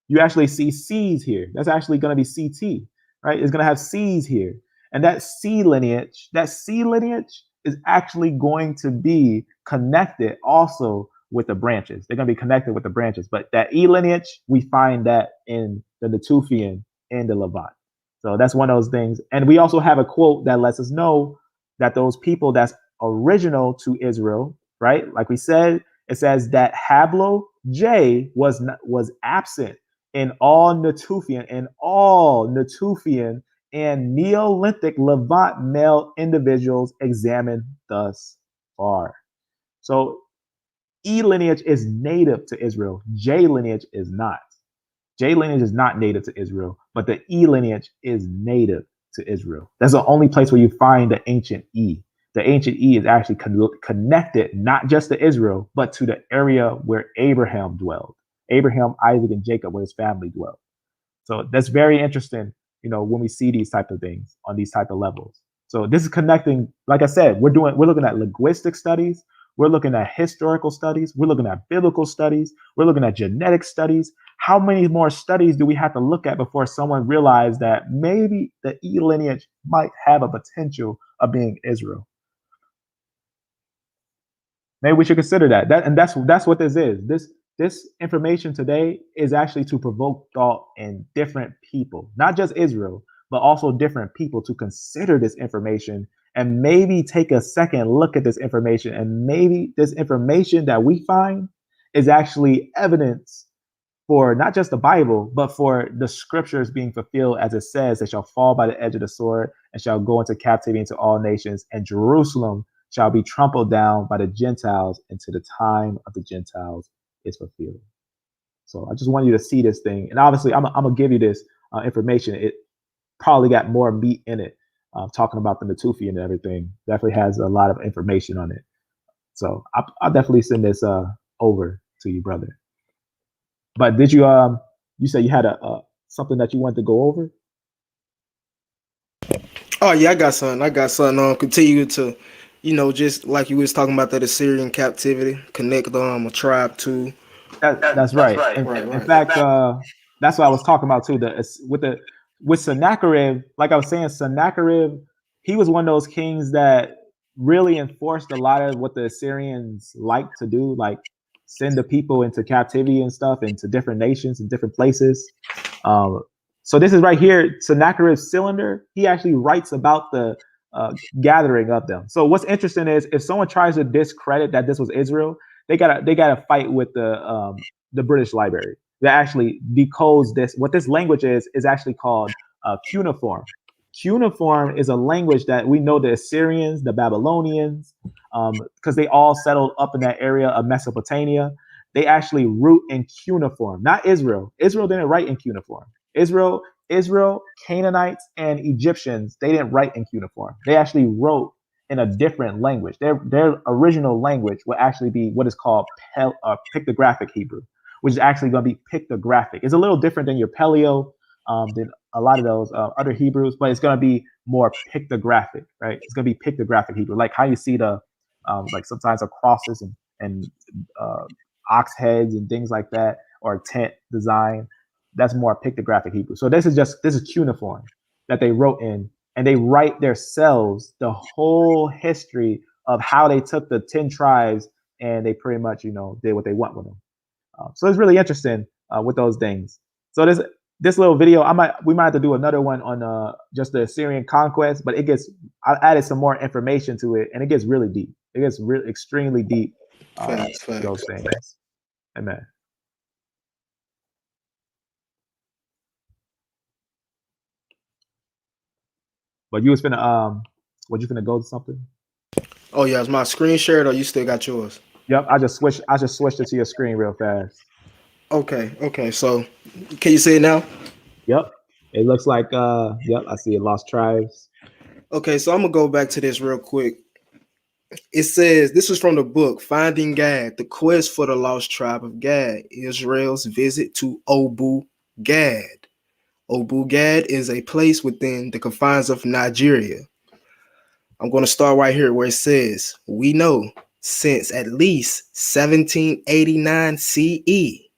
you actually see C's here. That's actually going to be CT, right? It's going to have C's here. And that C lineage is actually going to be connected also with the branches. They're going to be connected with the branches. But that E lineage, we find that in the Nufian and the Levant. So that's one of those things. And we also have a quote that lets us know that those people that's original to Israel, right? Like we said, it says that Hablo J was absent in all Natufian and Neolithic Levant male individuals examined thus far. So E lineage is native to Israel. J lineage is not. J lineage is not native to Israel, but the E lineage is native to Israel. That's the only place where you find the ancient E. The ancient E is actually connected not just to Israel, but to the area where Abraham dwelled. Abraham, Isaac, and Jacob, where his family dwelled. So that's very interesting, when we see these type of things on these type of levels. So this is connecting, like I said, we're looking at linguistic studies, we're looking at historical studies, we're looking at biblical studies, we're looking at genetic studies. How many more studies do we have to look at before someone realized that maybe the E lineage might have a potential of being Israel? Maybe we should consider that. And that's what this is. This information today is actually to provoke thought in different people, not just Israel, but also different people, to consider this information and maybe take a second look at this information. And maybe this information that we find is actually evidence for not just the Bible, but for the scriptures being fulfilled, as it says, they shall fall by the edge of the sword and shall go into captivity into all nations, and Jerusalem shall be trampled down by the Gentiles until the time of the Gentiles is fulfilled. So I just want you to see this thing. And obviously, I'm going to give you this information. It probably got more meat in it, talking about the Natufi and everything. Definitely has a lot of information on it. So I'll definitely send this over to you, brother. But did you you said you had something that you wanted to go over? Oh yeah, I got something. Continue to, just like you was talking about that Assyrian captivity, connect a tribe to. That's right. In fact, that's what I was talking about too. With Sennacherib, like I was saying, Sennacherib, he was one of those kings that really enforced a lot of what the Assyrians like to do, like send the people into captivity and stuff, into different nations and different places. So this is right here, Sennacherib's cylinder. He actually writes about the gathering of them. So what's interesting is if someone tries to discredit that this was Israel, they gotta fight with the British Library that actually decodes this. What this language is actually called cuneiform. Cuneiform is a language that we know the Assyrians, the Babylonians, because they all settled up in that area of Mesopotamia. They actually root in cuneiform, not Israel. Israel didn't write in cuneiform. Israel, Canaanites, and Egyptians, they didn't write in cuneiform. They actually wrote in a different language. Their original language will actually be what is called pictographic Hebrew, which is actually going to be pictographic. It's a little different than your Paleo, than a lot of those other Hebrews, but it's going to be more pictographic, right? It's going to be pictographic Hebrew, like how you see the like sometimes crosses and ox heads and things like that, or tent design. That's more pictographic Hebrew. So this is cuneiform that they wrote in, and they write themselves the whole history of how they took the 10 tribes and they pretty much, did what they want with them. So it's really interesting with those things. So this little video, we might have to do another one on just the Assyrian conquest, but I added some more information to it, and it gets really deep. It gets really extremely deep. Facts. Those things. Amen. But you was finna go to something? Oh yeah, is my screen shared or you still got yours? Yep, I just switched it to your screen real fast. Okay, okay. So can you see it now? Yep. It looks like yep, I see it, lost tribes. Okay, so I'm gonna go back to this real quick. It says this is from the book Finding Gad, the quest for the lost tribe of Gad, Israel's visit to Obu Gad. Obu Gad is a place within the confines of Nigeria. I'm going to start right here where it says, we know since at least 1789 CE,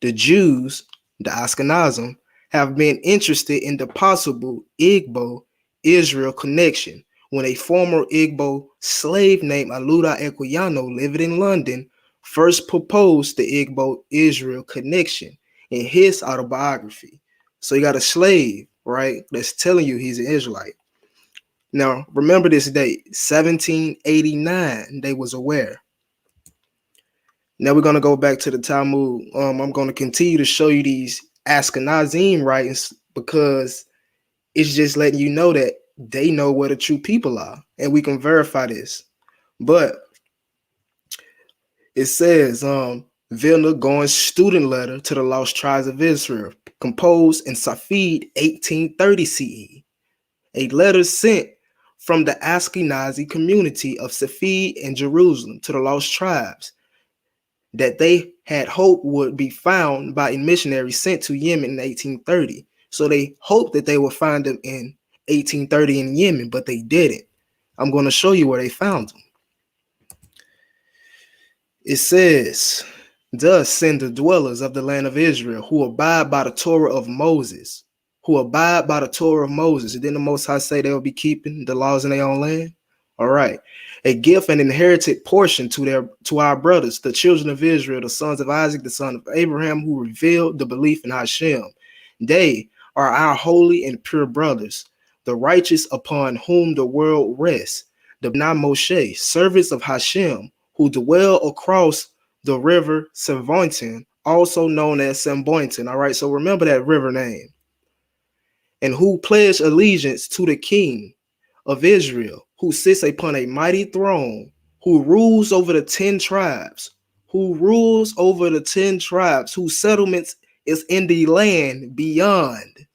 the Jews, the Ashkenazim, have been interested in the possible Igbo Israel connection when a former Igbo slave named Aluda Equiano living in London first proposed the Igbo Israel connection in his autobiography. So you got a slave, right, that's telling you he's an Israelite. Now, remember this date, 1789, they was aware. Now we're going to go back to the Talmud. I'm going to continue to show you these Ashkenazim writings because it's just letting you know that they know where the true people are, and we can verify this. But it says, Vilna Gaon's student letter to the lost tribes of Israel, composed in Safed 1830 CE. A letter sent from the Ashkenazi community of Safed and Jerusalem to the lost tribes that they had hoped would be found by a missionary sent to Yemen in 1830. So they hoped that they would find them in 1830 in Yemen, but they didn't. I'm going to show you where they found them. It says, thus send the dwellers of the land of Israel who abide by the Torah of Moses, who abide by the Torah of Moses. Didn't the Most High say they will be keeping the laws in their own land? All right. A gift and inherited portion to our brothers, the children of Israel, the sons of Isaac, the son of Abraham, who revealed the belief in Hashem. They are our holy and pure brothers, the righteous upon whom the world rests, the Bnai Moshe, servants of Hashem, who dwell across the river Savointon, also known as Sambointon. All right, so remember that river name. And who pledge allegiance to the king of Israel, who sits upon a mighty throne, who rules over the 10 tribes, whose settlements is in the land beyond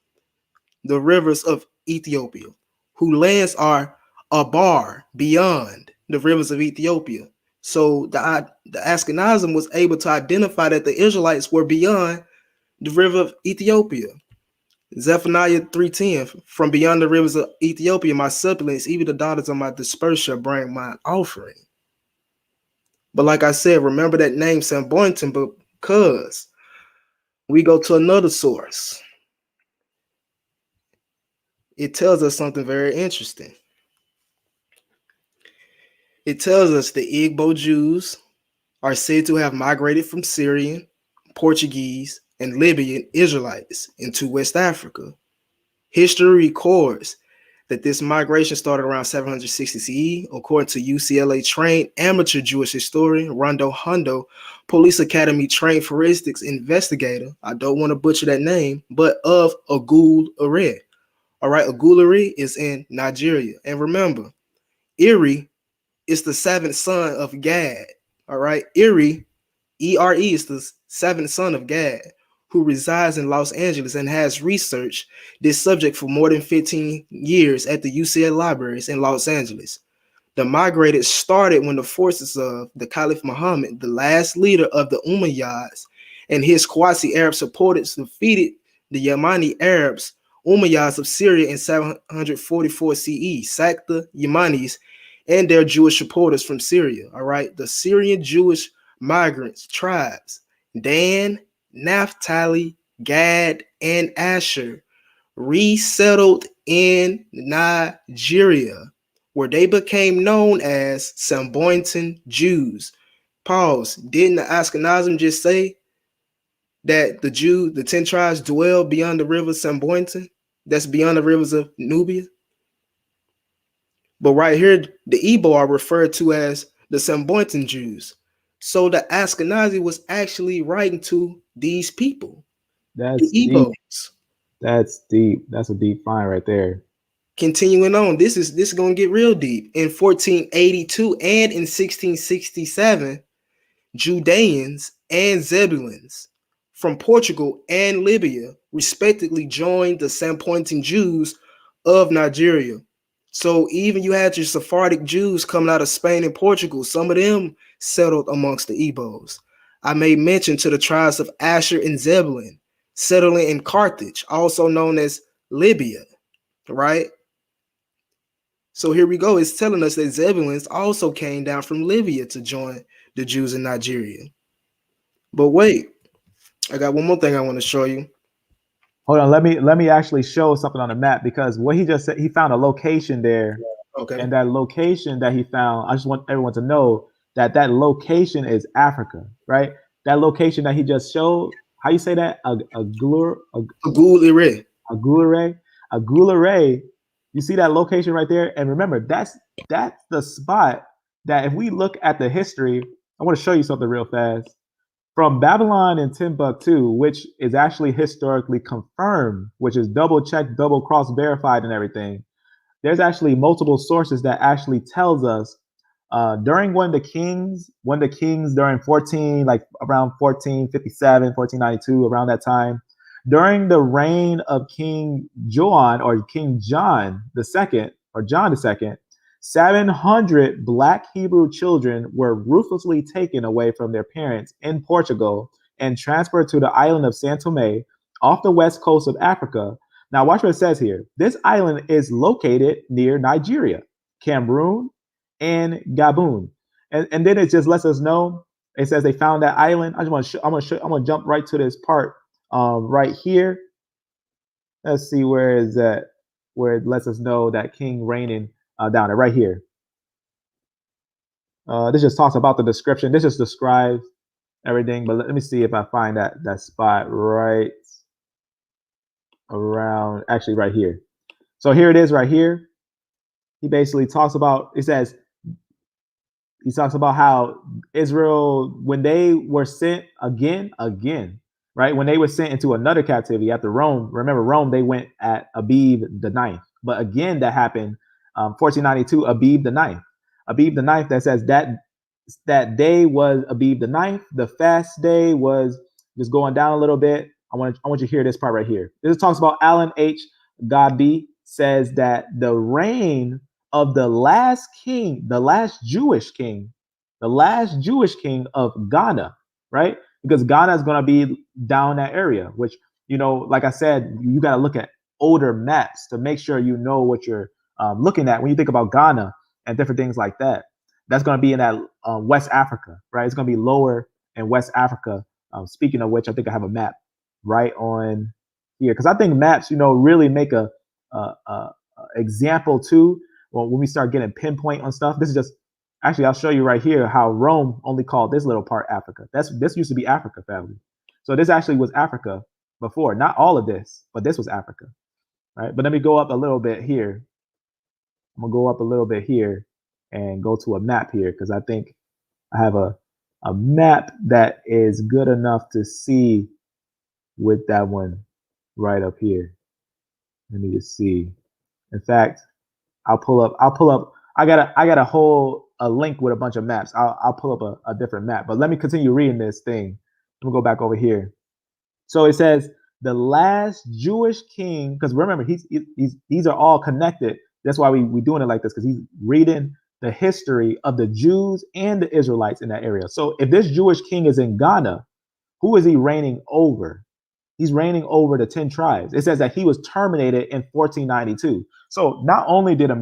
the rivers of Ethiopia, whose lands are Abar, beyond the rivers of Ethiopia. So the Ashkenazim was able to identify that the Israelites were beyond the river of Ethiopia. Zephaniah 3:10, from beyond the rivers of Ethiopia, my suppliants, even the daughters of my dispersed shall bring my offering. But like I said, remember that name Sambointon because we go to another source. It tells us something very interesting. It tells us the Igbo Jews are said to have migrated from Syrian, Portuguese, and Libyan Israelites into West Africa. History records that this migration started around 760 CE, according to UCLA trained amateur Jewish historian Rondo Hondo, Police Academy trained forensics investigator, I don't want to butcher that name, but of Agul-Ere. All right, Agul-Ere is in Nigeria. And remember, Eri is the seventh son of Gad. All right, Eri, E-R-E, is the seventh son of Gad, who resides in Los Angeles and has researched this subject for more than 15 years at the UCLA libraries in Los Angeles. The migrated started when the forces of the Caliph Muhammad, the last leader of the Umayyads, and his quasi-Arab supporters defeated the Yemeni Arabs, Umayyads of Syria in 744 CE, sacked the Yemenis and their Jewish supporters from Syria. All right, the Syrian Jewish migrants, tribes, Dan, Naphtali, Gad, and Asher, resettled in Nigeria, where they became known as Sambointon Jews. Pause. Didn't the Ashkenazim just say that the 10 tribes dwell beyond the river Sambointon? That's beyond the rivers of Nubia. But right here, the Igbo are referred to as the Sambointon Jews. So the Ashkenazi was actually writing to these people, the That's deep. Igbos. That's deep. That's a deep find right there. Continuing on, this is going to get real deep. In 1482 and in 1667, Judeans and Zebulons from Portugal and Libya respectively joined the Sampointing Jews of Nigeria. So even you had your Sephardic Jews coming out of Spain and Portugal. Some of them settled amongst the Igbos. I made mention to the tribes of Asher and Zebulun settling in Carthage, also known as Libya, right? So here we go. It's telling us that Zebulons also came down from Libya to join the Jews in Nigeria. But wait, I got one more thing I want to show you. Hold on, let me actually show something on the map, because what he just said, he found a location there, Okay. and that location that he found, I just want everyone to know that that location is Africa, right? That location that he just showed, how you say that? Agulire. Agulare. You see that location right there? And remember, that's the spot that if we look at the history, I want to show you something real fast. From Babylon and Timbuktu, which is actually historically confirmed, which is double checked, double cross verified and everything. There's actually multiple sources that actually tells us during one of the kings during 14, like around 1457, 1492, around that time, during the reign of King John or King John II or John II, 700 Black Hebrew children were ruthlessly taken away from their parents in Portugal and transferred to the island of San Tome off the west coast of Africa. Now, watch what it says here. This island is located near Nigeria, Cameroon, and Gabon. And then it just lets us know. It says they found that island. I'm gonna jump right to this part right here. Let's see, where is that? Where it lets us know that king reigning down there, right here. This just talks about the description. This just describes everything. But let me see if I find that spot right around, actually right here. So here it is right here. He basically talks about, he talks about how Israel, when they were sent again, right? When they were sent into another captivity after Rome, remember Rome, they went at Abib the ninth. But again, that happened 1492, Abib the ninth. Abib the ninth, that says that day was Abib the ninth. The fast day was just going down a little bit. I want you to hear this part right here. This talks about Alan H. Godby says that the reign of the last king, the last Jewish king of Ghana, right? Because Ghana is going to be down that area, which, like I said, you got to look at older maps to make sure you know what you're looking at when you think about Ghana and different things like that. That's going to be in that West Africa, right? It's going to be lower in West Africa. Speaking of which, I think I have a map right on here, because I think maps, really make a example too. Well, when we start getting pinpoint on stuff, this is just, actually, I'll show you right here how Rome only called this little part Africa. This used to be Africa, family. So this actually was Africa before. Not all of this, but this was Africa, right? But let me go up a little bit here. I'm gonna go up a little bit here and go to a map here, because I think I have a map that is good enough to see with that one right up here. Let me just see. In fact, I'll pull up. I got a link with a bunch of maps. I'll pull up a different map. But let me continue reading this thing. Let me go back over here. So it says the last Jewish king, because remember, these are all connected. That's why we doing it like this, because he's reading the history of the Jews and the Israelites in that area. So if this Jewish king is in Ghana, who is he reigning over? He's reigning over the 10 tribes. It says that he was terminated in 1492. So not only did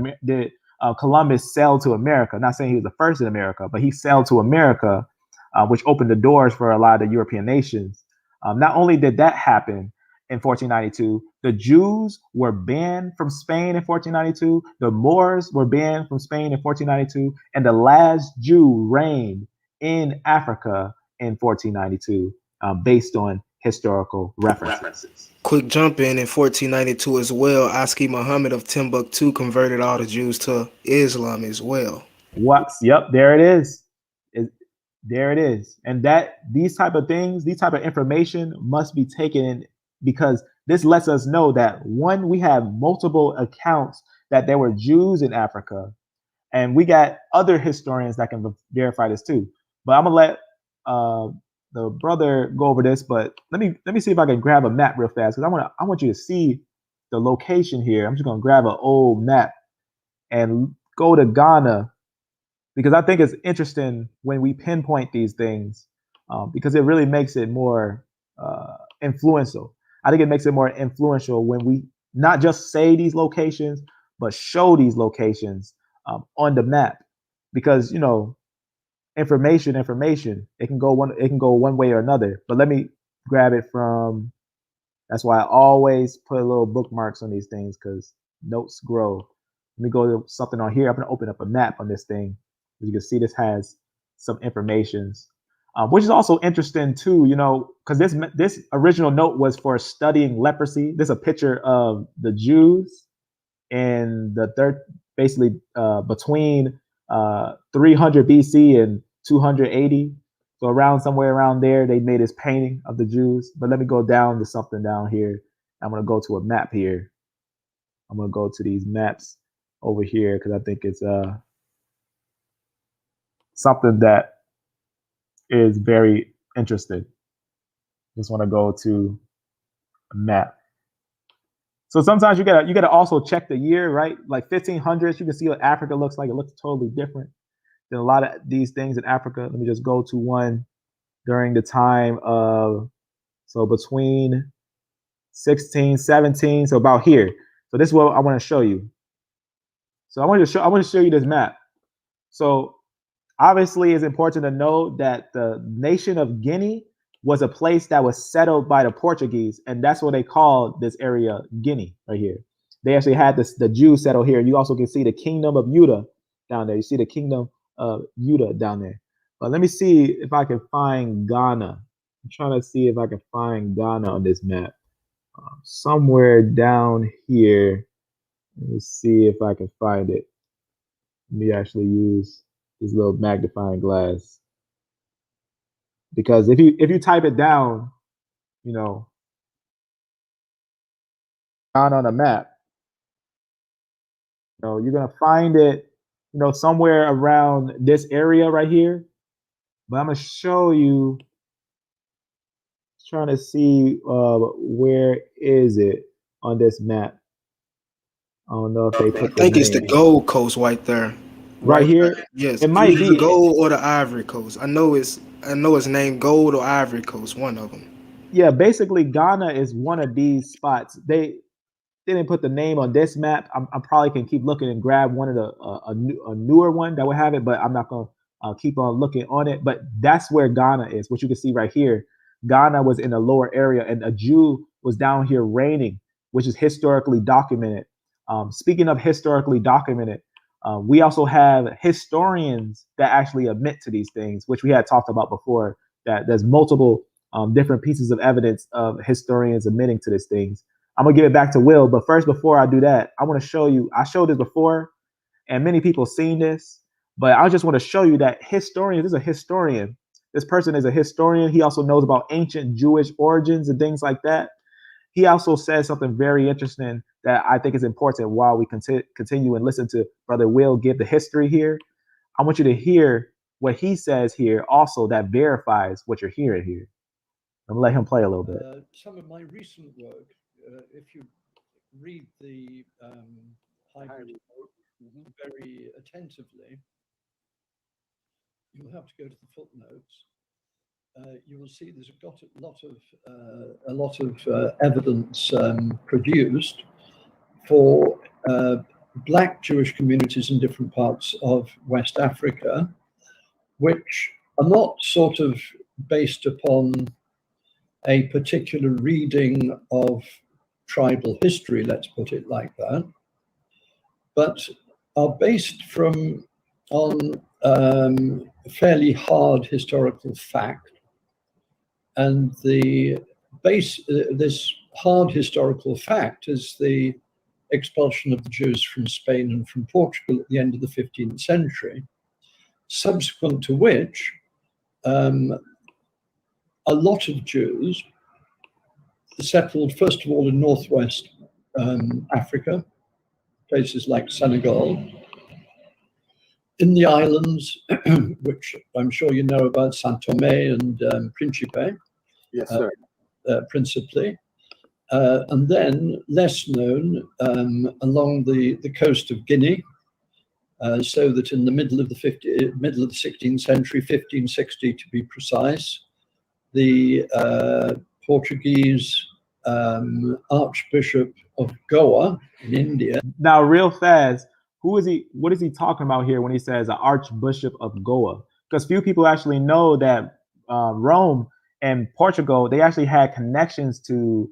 Columbus sail to America, not saying he was the first in America, but he sailed to America, which opened the doors for a lot of the European nations. Not only did that happen in 1492, the Jews were banned from Spain in 1492, the Moors were banned from Spain in 1492, and the last Jew reigned in Africa in 1492, based on historical references. Quick jump in 1492 as well. Aski Muhammad of Timbuktu converted all the Jews to Islam as well. What? Yep, there it is. There it is. And that these type of things, these type of information must be taken in, because this lets us know that, one, we have multiple accounts that there were Jews in Africa, and we got other historians that can verify this too. But I'm gonna let the brother go over this. But let me see if I can grab a map real fast, because I want you to see the location here. I'm just gonna grab an old map and go to Ghana, because I think it's interesting when we pinpoint these things, because it really makes it more influential. I think it makes it more influential when we not just say these locations, but show these locations on the map, because information, it can go one way or another. But let me grab it from. That's why I always put little bookmarks on these things, because notes grow. Let me go to something on here. I'm going to open up a map on this thing. As you can see, this has some information, which is also interesting too, because this original note was for studying leprosy. This is a picture of the Jews in the third, basically between 300 BC and 280. So somewhere around there, they made this painting of the Jews. But let me go down to something down here. I'm going to go to a map here. I'm going to go to these maps over here, because I think it's something that is very interesting. Just want to go to a map. So sometimes you gotta also check the year, right? Like 1500s, you can see what Africa looks like. It looks totally different than a lot of these things in Africa. Let me just go to one during the time of, so between 16, 17, so about here. So this is what I want to show you. So I want to show you this map. So obviously, it's important to know that the nation of Guinea was a place that was settled by the Portuguese, and that's what they called this area Guinea right here. They actually had the Jews settle here. You also can see the kingdom of Judah down there. You see the kingdom of Judah down there. But let me see if I can find Ghana. I'm trying to see if I can find Ghana on this map. Somewhere down here. Let me see if I can find it. Let me actually use this little magnifying glass, because if you type it down, down on a map, you're gonna find it, somewhere around this area right here. But I'm gonna show you, trying to see where is it on this map. I don't know if they I put the think it's the name Gold Coast right there. right here. Yes, It might either the be. Gold or the Ivory Coast. I know it's named Gold or Ivory Coast, one of them. Yeah, basically Ghana is one of these spots. They didn't put the name on this map. I probably can keep looking and grab one of the a newer one that would have it, but I'm not gonna keep on looking on it. But that's where Ghana is. What you can see right here, Ghana was in the lower area, and a Jew was down here reigning, which is historically documented. Speaking of historically documented, we also have historians that actually admit to these things, which we had talked about before. That there's multiple different pieces of evidence of historians admitting to these things. I'm gonna give it back to Will, but first, before I do that, I want to show you. I showed this before, and many people seen this, but I just want to show you that historian. This is a historian. This person is a historian. He also knows about ancient Jewish origins and things like that. He also says something very interesting that I think is important while we continue and listen to Brother Will give the history here. I want you to hear what he says here also that verifies what you're hearing here. I'm gonna let him play a little bit. Some of my recent work, if you read the hybrid very attentively, you'll have to go to the footnotes. You will see there's got a lot of evidence produced for Black Jewish communities in different parts of West Africa, which are not sort of based upon a particular reading of tribal history, let's put it like that, but are based on fairly hard historical fact. And this hard historical fact is the expulsion of the Jews from Spain and from Portugal at the end of the 15th century, subsequent to which a lot of Jews settled, first of all, in northwest Africa, places like Senegal. In the islands, which I'm sure you know about, Saint Tomé and Principe, Yes, sir. principally. And then less known along the coast of Guinea, so that in the middle of the 16th century, 1560 to be precise, the Portuguese Archbishop of Goa in India. Now, real fast, who is he? What is he talking about here when he says an Archbishop of Goa? Because few people actually know that Rome and Portugal, they actually had connections to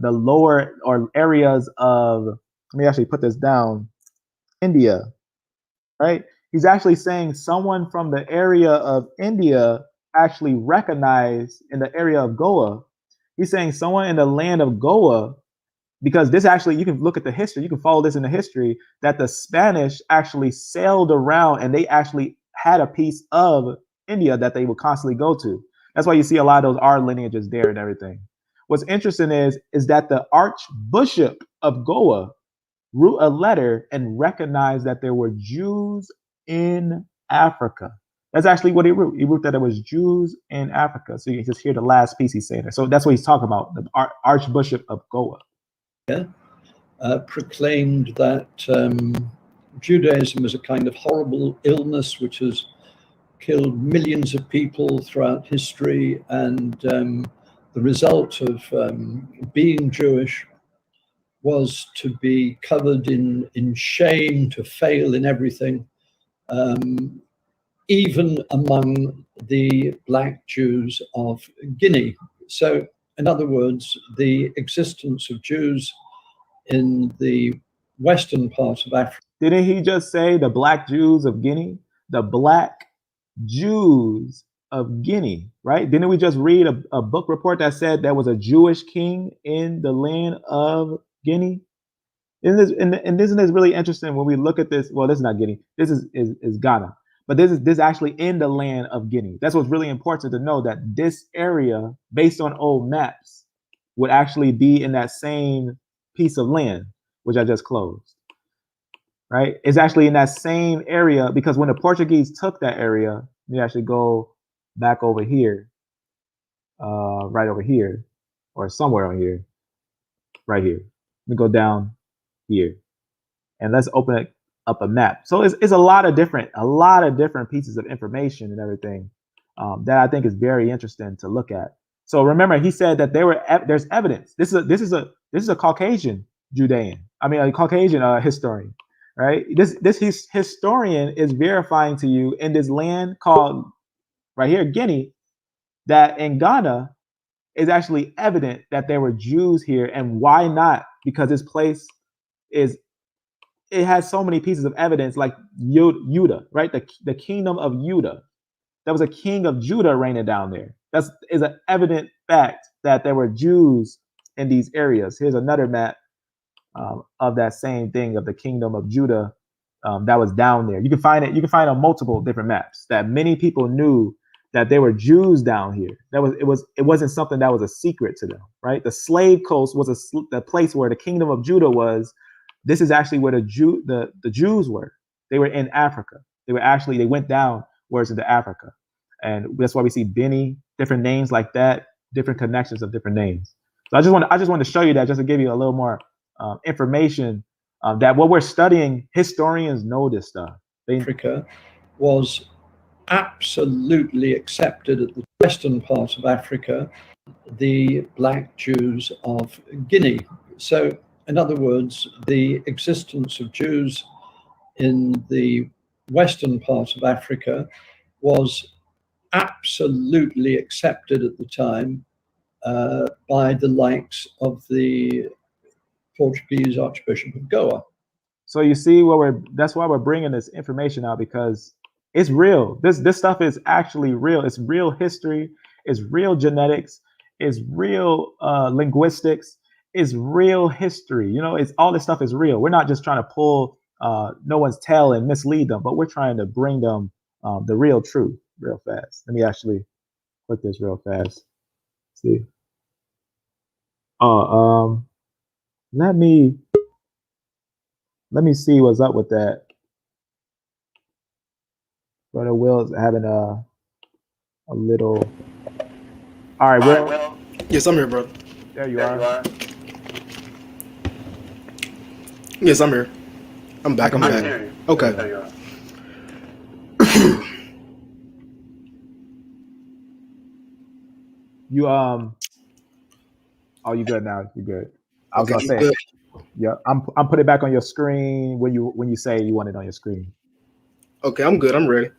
the lower or areas of, let me actually put this down, India, right? He's actually saying someone from the area of India actually recognized in the area of Goa. He's saying someone in the land of Goa, because this actually, you can look at the history, you can follow this in the history, that the Spanish actually sailed around and they actually had a piece of India that they would constantly go to. That's why you see a lot of those R lineages there and everything. What's interesting is that the Archbishop of Goa wrote a letter and recognized that there were Jews in Africa. That's actually what he wrote. He wrote that there was Jews in Africa. So you can just hear the last piece he's saying there. So that's what he's talking about, the Archbishop of Goa. Proclaimed that Judaism is a kind of horrible illness which has killed millions of people throughout history, and the result of being Jewish was to be covered in shame, to fail in everything, even among the Black Jews of Guinea. So, in other words, the existence of Jews in the western part of Africa. Didn't he just say the Black Jews of Guinea? The Black Jews of Guinea, right? Didn't we just read a book report that said there was a Jewish king in the land of Guinea? Isn't this really interesting when we look at this? Well, this is not Guinea. This is Ghana. But this actually in the land of Guinea. That's what's really important to know, that this area, based on old maps, would actually be in that same piece of land, which I just closed, right? It's actually in that same area, because when the Portuguese took that area, we actually go back over here, right over here, or somewhere on here, right here. We go down here, and let's open up a map. So it's a lot of different pieces of information and everything that I think is very interesting to look at. So remember, he said that there's evidence. This is a Caucasian Judean. I mean, a Caucasian historian, right? This historian is verifying to you in this land called right here, Guinea, that in Ghana is actually evident that there were Jews here. And why not? Because this place it has so many pieces of evidence, like Judah, right? The kingdom of Judah. There was a king of Judah reigning down there. That is an evident fact that there were Jews in these areas. Here's another map of that same thing, of the kingdom of Judah that was down there. You can find it. You can find on multiple different maps that many people knew that there were Jews down here. It wasn't something that was a secret to them, right? The slave coast was the place where the kingdom of Judah was. This is actually where the Jews were. They were in Africa. They went downwards into Africa. And that's why we see Benny, different names like that, different connections of different names. So I just want to show you that, just to give you a little more information that what we're studying, historians know this stuff. Africa was absolutely accepted at the western part of Africa, the Black Jews of Guinea. So, in other words, the existence of Jews in the western part of Africa was absolutely accepted at the time by the likes of the Portuguese Archbishop of Goa. So you see that's why we're bringing this information out, because it's real. This stuff is actually real. It's real history. It's real genetics. It's real linguistics. It's real history. You know, it's all this stuff is real. We're not just trying to pull no one's tail and mislead them, but we're trying to bring them the real truth real fast. Let me actually put this real fast. See. Let me Let me see what's up with that. Brother Will's having a little. All right, Will. Yes, I'm here, brother. There you are. Yes, I'm here. I'm I back. can I'm hear back. you. Okay. There you are. You Oh, you good now? You good? I was Okay. gonna You say, good? yeah. I'm putting it back on your screen when you say you want it on your screen. Okay, I'm good. I'm ready.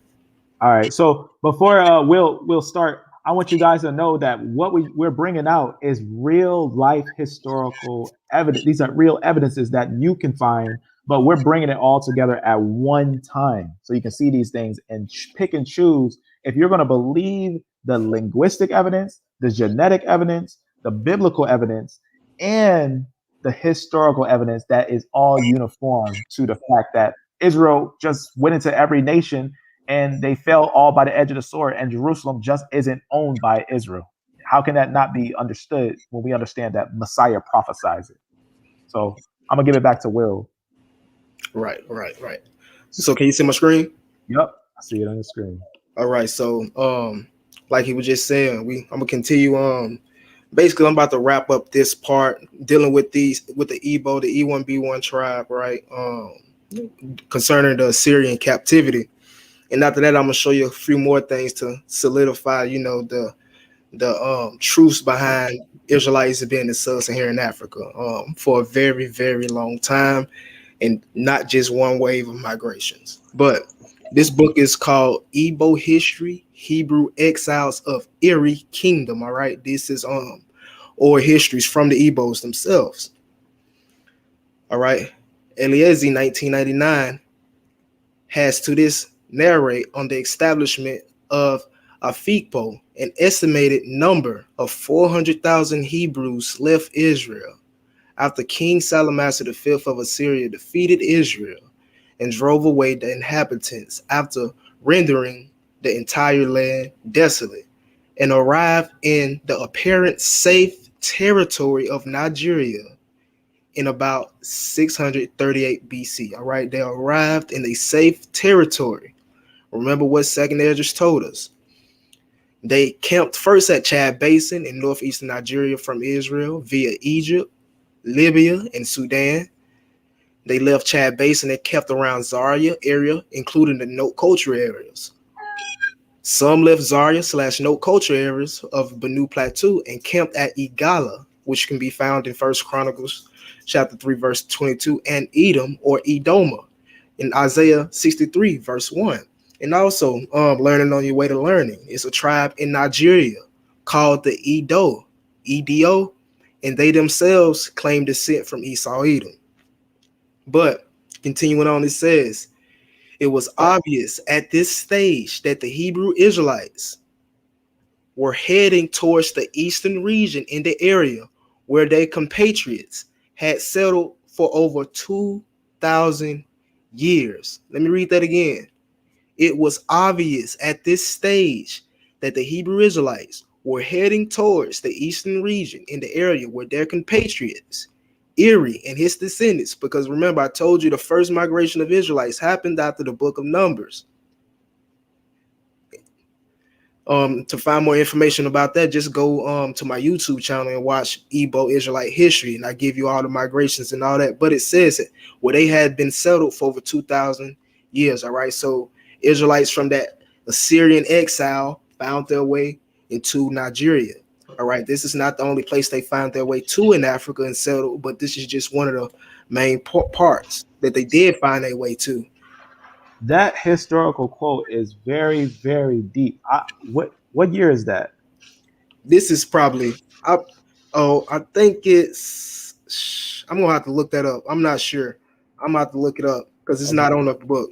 All right. So before we'll start, I want you guys to know that what we're bringing out is real life historical evidence. These are real evidences that you can find, but we're bringing it all together at one time, so you can see these things and pick and choose if you're going to believe the linguistic evidence, the genetic evidence, the biblical evidence, and the historical evidence that is all uniform to the fact that Israel just went into every nation and they fell all by the edge of the sword, and Jerusalem just isn't owned by Israel. How can that not be understood when we understand that Messiah prophesies it? So I'm gonna give it back to Will. Right. So can you see my screen? Yep, I see it on the screen. All right. So like he was just saying, I'm gonna continue. Basically, I'm about to wrap up this part dealing with the Igbo, the E1B1 tribe, right? Concerning the Assyrian captivity. And after that, I'm gonna show you a few more things to solidify, the truths behind Israelites being in sub-Saharan Africa for a very, very long time, and not just one wave of migrations. But this book is called Igbo History, Hebrew Exiles of Erie Kingdom. All right, this is or histories from the Igbos themselves. All right, Eliezer 1999 has to this narrate on the establishment of Afikpo, an estimated number of 400,000 Hebrews left Israel after King Salamaster V of Assyria defeated Israel and drove away the inhabitants after rendering the entire land desolate, and arrived in the apparent safe territory of Nigeria in about 638 BC. All right, they arrived in a safe territory. Remember what Second Ezra told us. They camped first at Chad Basin in northeastern Nigeria from Israel via Egypt, Libya, and Sudan. They left Chad Basin and kept around Zaria area, including the Note culture areas. Some left Zaria/Note culture areas of Benue Plateau and camped at Igala, which can be found in First Chronicles chapter 3, verse 22, and Edom or Edoma in Isaiah 63, verse 1. And also, learning on your way to learning. It's a tribe in Nigeria called the Edo, and they themselves claim descent from Esau Edom. But continuing on, it says, it was obvious at this stage that the Hebrew Israelites were heading towards the eastern region in the area where their compatriots had settled for over 2,000 years. Let me read that again. It was obvious at this stage that the Hebrew Israelites were heading towards the eastern region in the area where their compatriots, Eri and his descendants, because remember, I told you the first migration of Israelites happened after the book of Numbers. To find more information about that, just go to my YouTube channel and watch Igbo Israelite history, and I give you all the migrations and all that. But it says it where they had been settled for over 2,000 years. All right, so Israelites from that Assyrian exile found their way into Nigeria. All right, this is not the only place they found their way to in Africa and settled, but this is just one of the main parts that they did find their way to. That historical quote is very, very deep. What year is that? This is probably I think it's I'm gonna have to look that up. I'm not sure. I'm gonna have to look it up because it's Okay. not on the book.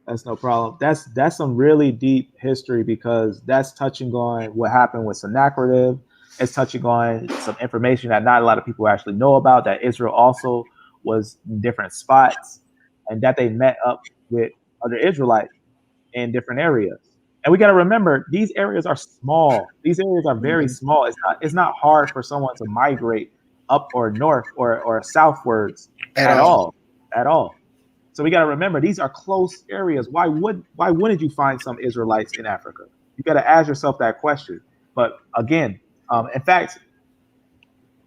That's no problem. That's some really deep history because that's touching on what happened with Sennacherib. It's touching on some information that not a lot of people actually know about. That Israel also was in different spots, and that they met up with other Israelites in different areas. And we got to remember these areas are small. These areas are very Mhm. small. It's not hard for someone to migrate up or north or southwards At at all. all, at all. So we got to remember these are close areas. Why wouldn't you find some Israelites in Africa? You got to ask yourself that question. But again, in fact,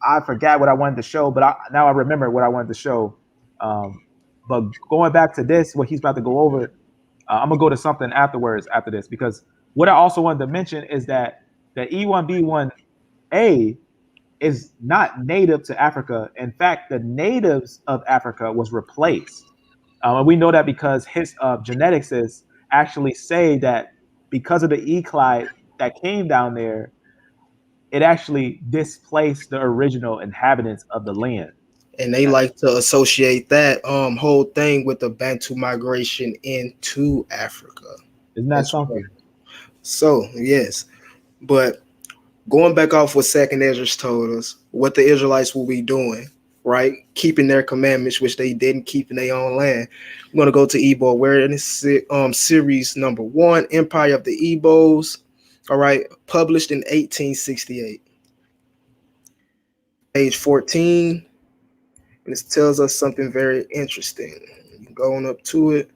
I forgot what I wanted to show, but now I remember what I wanted to show. But going back to this, what he's about to go over, I'm gonna go to something afterwards after this, because what I also wanted to mention is that the E1B1A is not native to Africa. In fact, the natives of Africa was replaced. And we know that because his geneticists actually say that because of the eclide that came down there, it actually displaced the original inhabitants of the land. And they like to associate that whole thing with the Bantu migration into Africa. Isn't that That's something? right. So yes, but going back off what Second Ezra told us, what the Israelites will be doing, right? Keeping their commandments, which they didn't keep in their own land. I'm going to go to Igbo Awareness series number 1, Empire of the Igbos, all right, published in 1868. Page 14, and it tells us something very interesting. Going up to it.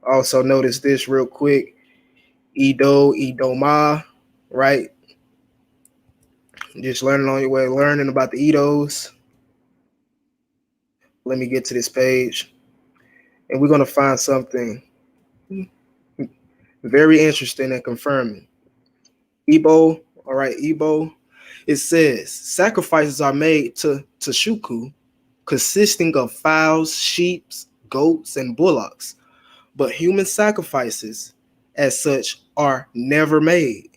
Also notice this real quick. Edo, Idoma, right? Just learning on your way, learning about the Edos. Let me get to this page. And we're going to find something very interesting and confirming. Igbo, all right, Igbo. It says, sacrifices are made to Shuku, consisting of fowls, sheep, goats, and bullocks. But human sacrifices, as such, are never made.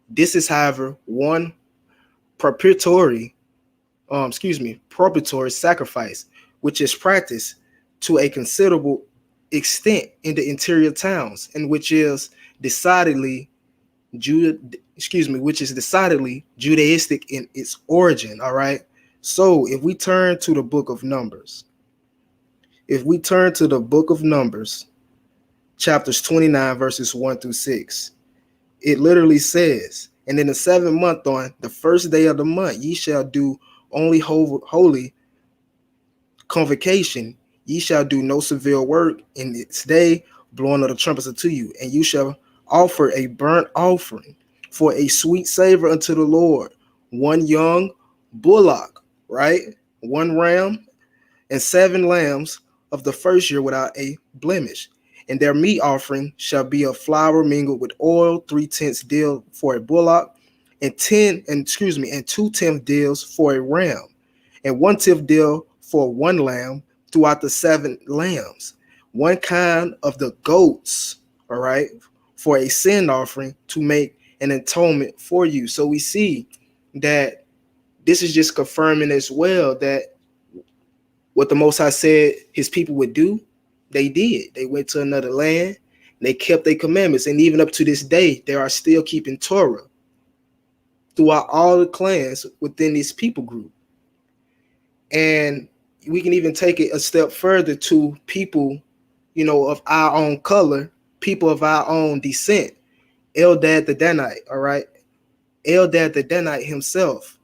This is, however, one propitiatory sacrifice, which is practiced to a considerable extent in the interior towns, and which is decidedly Judaistic in its origin. All right. So if we turn to the book of Numbers, chapters 29, verses 1 through 6, it literally says, and in the 7th month, on the first day of the month, ye shall do only holy convocation. Ye shall do no severe work in its day, blowing of the trumpets unto you, and you shall offer a burnt offering for a sweet savor unto the Lord, 1 young bullock, right? 1 ram, and 7 lambs of the first year without a blemish. And their meat offering shall be of flour mingled with oil, 3/10 deal for a bullock, and 2/10 deals for a ram, and 1/10 deal for 1 lamb throughout the 7 lambs, 1 kind of the goats, all right, for a sin offering to make an atonement for you. So we see that this is just confirming as well that what the Most High said his people would do, they did. They went to another land, they kept their commandments, and even up to this day, they are still keeping Torah throughout all the clans within this people group. And we can even take it a step further to people, of our own color, people of our own descent. Eldad the Danite, all right? Eldad the Danite himself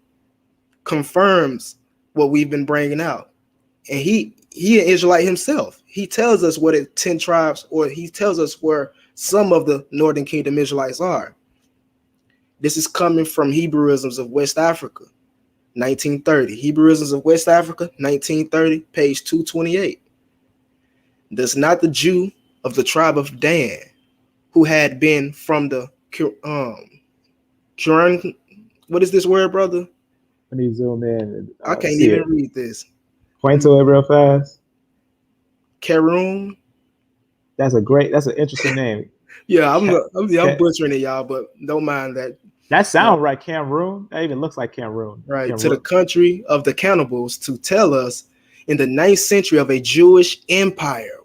confirms what we've been bringing out. And he an Israelite himself. He tells us what 10 tribes, or he tells us where some of the Northern Kingdom Israelites are. This is coming from Hebrewisms of West Africa, 1930. Hebrewisms of West Africa, 1930, page 228. Does not the Jew of the tribe of Dan, who had been from the what is this word, brother? Let me zoom in. I can't even read this. Point to it real fast. Karun. That's an interesting name. Yeah, I'm butchering it, y'all, but don't mind that. That sounds right, Cameroon. That even looks like Cameroon. Right, Cameroon. to the country of the cannibals, to tell us in the 9th century of a Jewish empire.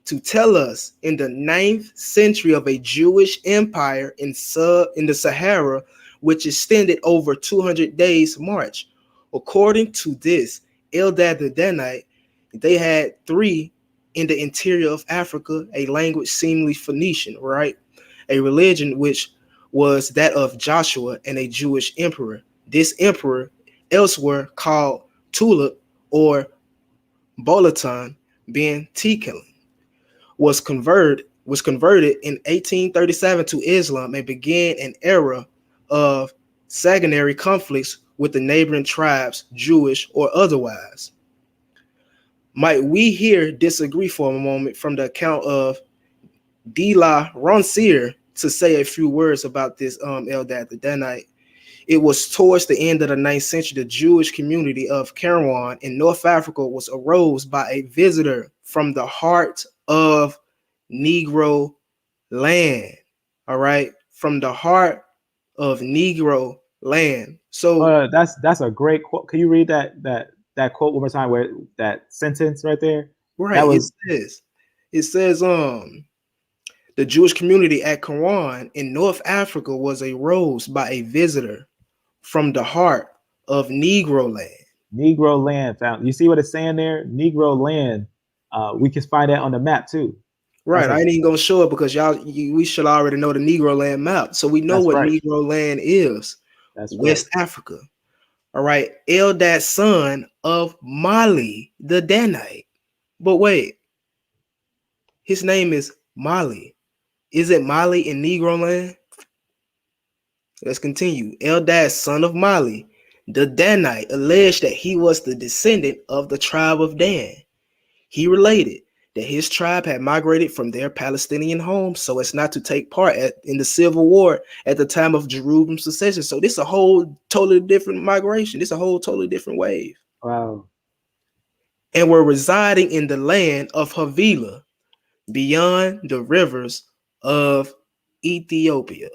To tell us in the 9th century of a Jewish empire in the Sahara, which extended over 200 days march. According to this, Eldad the Danite, they had 3 in the interior of Africa, a language seemingly Phoenician, right? A religion which was that of Joshua, and a Jewish emperor. This emperor, elsewhere called Tulip or Bolaton, ben Tekel, was converted in 1837 to Islam and began an era of sanguinary conflicts with the neighboring tribes, Jewish or otherwise. Might we here disagree for a moment from the account of De La Roncier to say a few words about this Eldad the Danite? It was towards the end of the 9th century, the Jewish community of Kairouan in North Africa was arose by a visitor from the heart of Negro land. All right, from the heart of Negro land. So That's a great quote. Can you read that quote one more time? Where that sentence right there? right, That was it says the Jewish community at Kairouan in North Africa was arose by a visitor from the heart of Negro land. Negro land found. You see what it's saying there? Negro land. We can find that on the map too. Right, I ain't even gonna show it because we should already know the Negro land map, so we know That's what right. Negro land is. That's West Africa. All right, Eldad, son of Mali the Danite. But wait, his name is Mali. Is it Mali in Negro land? Let's continue. Eldad, son of Mali the Danite, alleged that he was the descendant of the tribe of Dan. He related that his tribe had migrated from their Palestinian homes so as not to take part in the civil war at the time of Jerusalem's secession. So this is a whole totally different migration. This is a whole totally different wave. Wow. And were residing in the land of Havilah beyond the rivers of Ethiopia.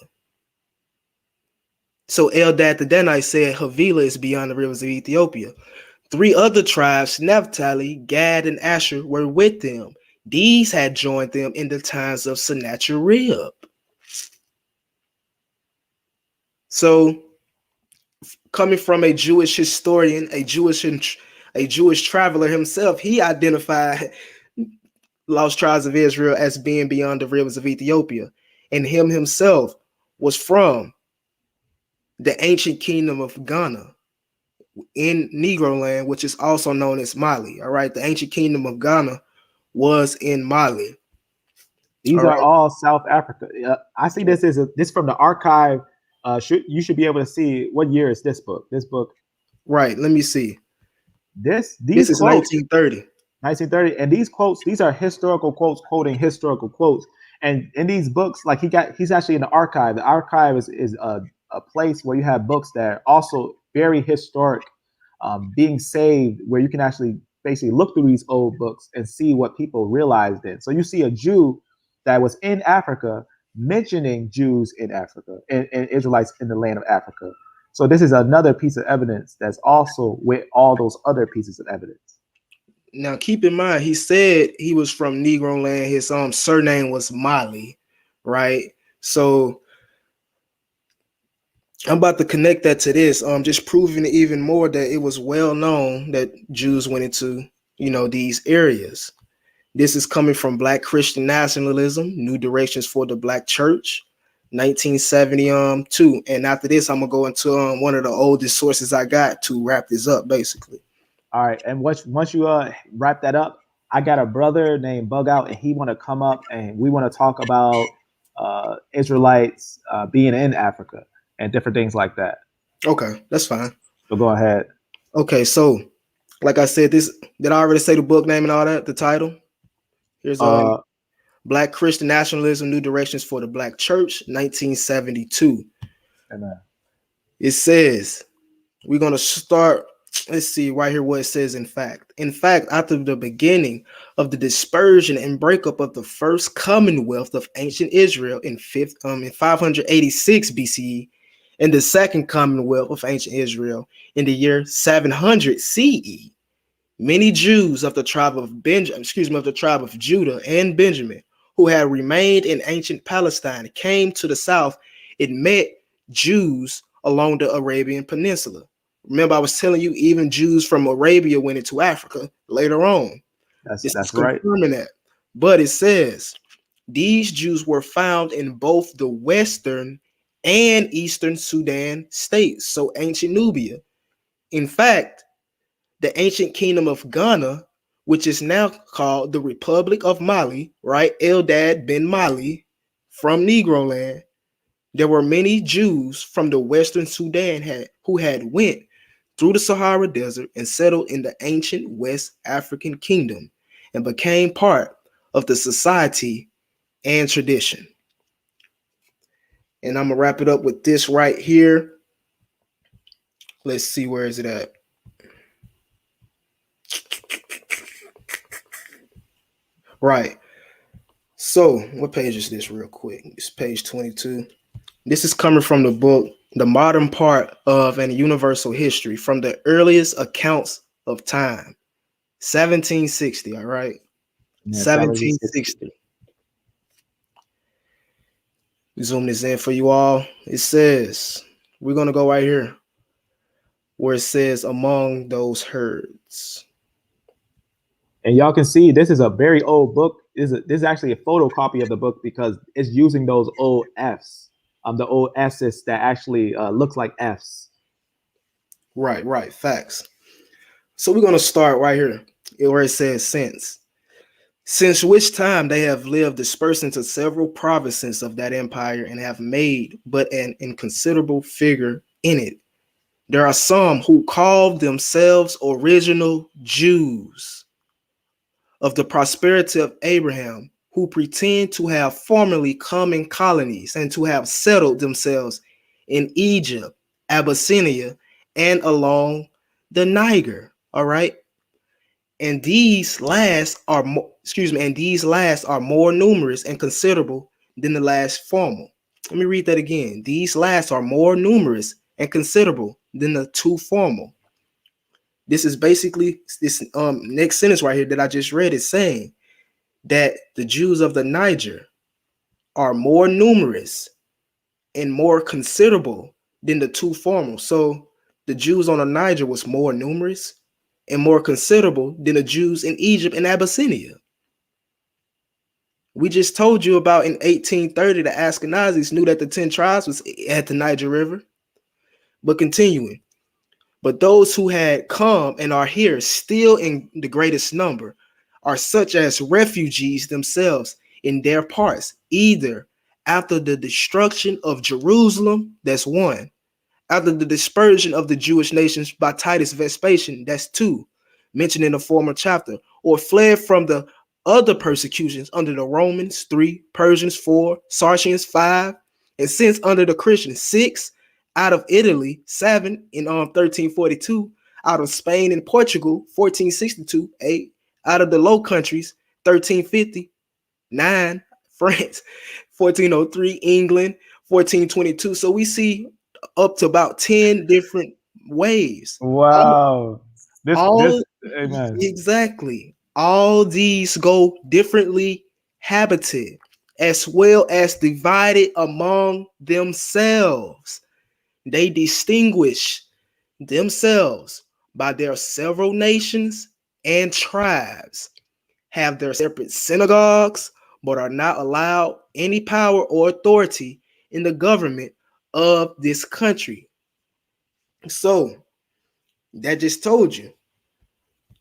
So Eldad the Danite said Havilah is beyond the rivers of Ethiopia. 3 other tribes, Naphtali, Gad, and Asher, were with them. These had joined them in the times of Sennacherib. So, coming from a Jewish historian, a Jewish traveler himself, he identified lost tribes of Israel as being beyond the rivers of Ethiopia, and him himself was from the ancient kingdom of Ghana in Negro land, which is also known as Mali. All right, the ancient kingdom of Ghana was in Mali. These All are right. all South Africa. I see this is this from the archive. You should be able to see what year is this book. This book. Right. Let me see. This This is quotes 1930. 1930, and these quotes, these are historical quotes quoting historical quotes. And in these books, like he's actually in the archive. The archive is a place where you have books that are also very historic, being saved, where you can actually basically look through these old books and see what people realized then. So you see a Jew that was in Africa mentioning Jews in Africa and Israelites in the land of Africa. So this is another piece of evidence that's also with all those other pieces of evidence. Now, keep in mind, he said he was from Negro land. His surname was Mali, right? So I'm about to connect that to this, just proving even more that it was well known that Jews went into, these areas. This is coming from Black Christian Nationalism, New Directions for the Black Church, 1972. And after this, I'm gonna go into one of the oldest sources I got to wrap this up, basically. All right, and once you wrap that up, I got a brother named Bug Out, and he want to come up and we want to talk about Israelites being in Africa and different things like that. Okay, that's fine. So go ahead. Okay, so like I said, did I already say the book name and all that, the title? Here's Black Christian Nationalism, New Directions for the Black Church, 1972. Amen. It says, we're going to start, let's see right here what it says in fact. In fact, after the beginning of the dispersion and breakup of the first commonwealth of ancient Israel in 586 BCE, and the second commonwealth of ancient Israel in the year 700 CE, many Jews of the tribe of Judah and Benjamin, who had remained in ancient Palestine, came to the south and met Jews along the Arabian Peninsula. Remember, I was telling you, even Jews from Arabia went into Africa later on. That's right. Confirming that. But it says these Jews were found in both the western and eastern Sudan states, so ancient Nubia. In fact, the ancient kingdom of Ghana which is now called the Republic of Mali, right? Eldad ben Mali from Negro land. There were many Jews from the Western Sudan who had went through the Sahara Desert and settled in the ancient West African kingdom and became part of the society and tradition. And I'm going to wrap it up with this right here. Let's see, where is it at? Right. So, what page is this real quick? It's page 22. This is coming from the book, The Modern Part of an Universal History, from the earliest accounts of time, 1760, all right? Yeah, 1760. Zoom this in for you all. It says, we're going to go right here, where it says, among those herds. And y'all can see this is a very old book. This is actually a photocopy of the book because it's using those old Fs, the old S's that actually looks like Fs. Right, facts. So we're going to start right here where it says since which time they have lived dispersed into several provinces of that empire and have made but an inconsiderable figure in it. There are some who call themselves original Jews of the prosperity of Abraham, who pretend to have formerly come in colonies and to have settled themselves in Egypt, Abyssinia, and along the Niger. All right. And these last are more, more numerous and considerable than the last former. Let me read that again. These last are more numerous and considerable than the two former. This is basically this next sentence right here that I just read is saying that the Jews of the Niger are more numerous and more considerable than the two former. So the Jews on the Niger was more numerous and more considerable than the Jews in Egypt and Abyssinia. We just told you about in 1830, the Ashkenazis knew that the 10 tribes was at the Niger River. But continuing, but those who had come and are here still in the greatest number are such as refugees themselves in their parts, either after the destruction of Jerusalem, that's one, after the dispersion of the Jewish nations by Titus Vespasian, that's two, mentioned in the former chapter, or fled from the other persecutions under the Romans, 3, Persians, 4, Sartians, 5, and since under the Christians, 6, out of Italy, 7 in 1342, out of Spain and Portugal, 1462, 8, out of the Low Countries, 1350, 9, France, 1403, England, 1422. So we see up to about 10 different waves. Wow. Amen. Exactly. All these go differently habited as well as divided among themselves. They distinguish themselves by their several nations and tribes, have their separate synagogues, but are not allowed any power or authority in the government of this country. So that just told you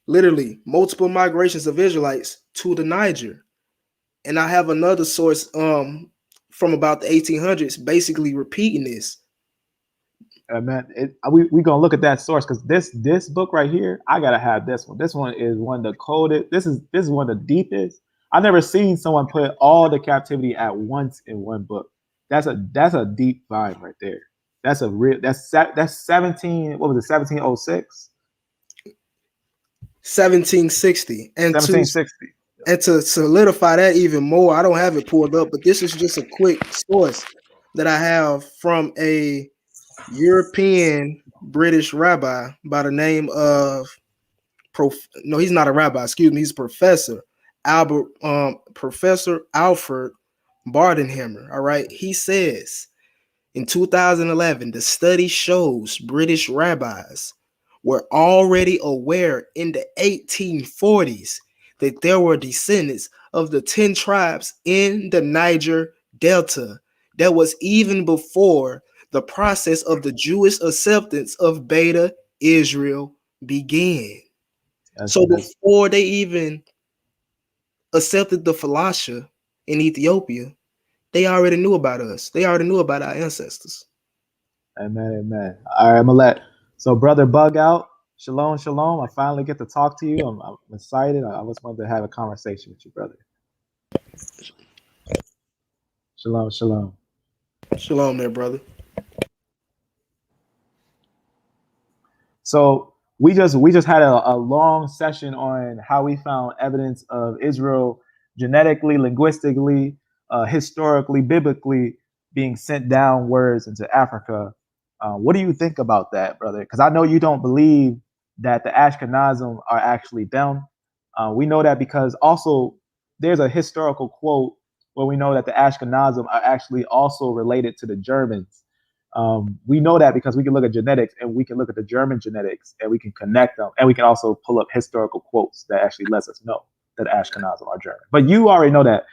literally multiple migrations of Israelites to the Niger. And I have another source from about the 1800s basically repeating this. Man, we gonna look at that source because this book right here, I gotta have this one. This one is one of the coldest. This is one of the deepest. I've never seen someone put all the captivity at once in one book. That's a deep find right there. That's a real. That's 17. What was it? 1706. 1760. And 1760. to solidify that even more, I don't have it pulled up, but this is just a quick source that I have from a European British rabbi by the name of no, he's not a rabbi, excuse me, he's Professor Professor Alfred Bardenhammer. All right, he says in 2011, the study shows British rabbis were already aware in the 1840s that there were descendants of the 10 tribes in the Niger Delta. That was even before the process of the Jewish acceptance of Beta Israel began. So before they even accepted the Phalasha in Ethiopia, they already knew about us. They already knew about our ancestors. Amen, amen. All right, I'm gonna let brother Bug out. Shalom, shalom. I finally get to talk to you. I'm excited. I just wanted to have a conversation with you, brother. Shalom, shalom. Shalom there, brother. So we just had a long session on how we found evidence of Israel genetically, linguistically, historically, biblically being sent downwards into Africa. What do you think about that, brother? Because I know you don't believe that the Ashkenazim are actually them. We know that because also there's a historical quote where we know that the Ashkenazim are actually also related to the Germans. We know that because we can look at genetics and we can look at the German genetics and we can connect them, and we can also pull up historical quotes that actually lets us know that Ashkenazim are German. But you already know that.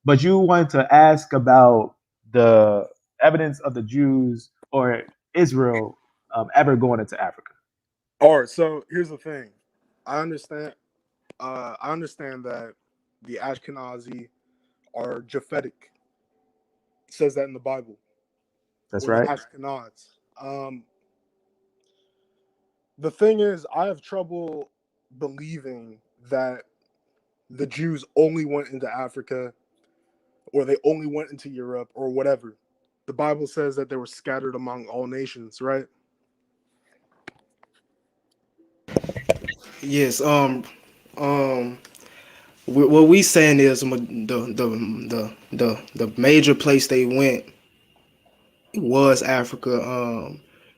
But you wanted to ask about the evidence of the Jews or Israel ever going into Africa. All right, so here's the thing. I understand that the Ashkenazi are Japhetic. It says that in the Bible. That's or right. The Ashkenaz. The thing is, I have trouble believing that the Jews only went into Africa, or they only went into Europe, or whatever. The Bible says that they were scattered among all nations, right? Yes. What we saying is the major place they went was Africa.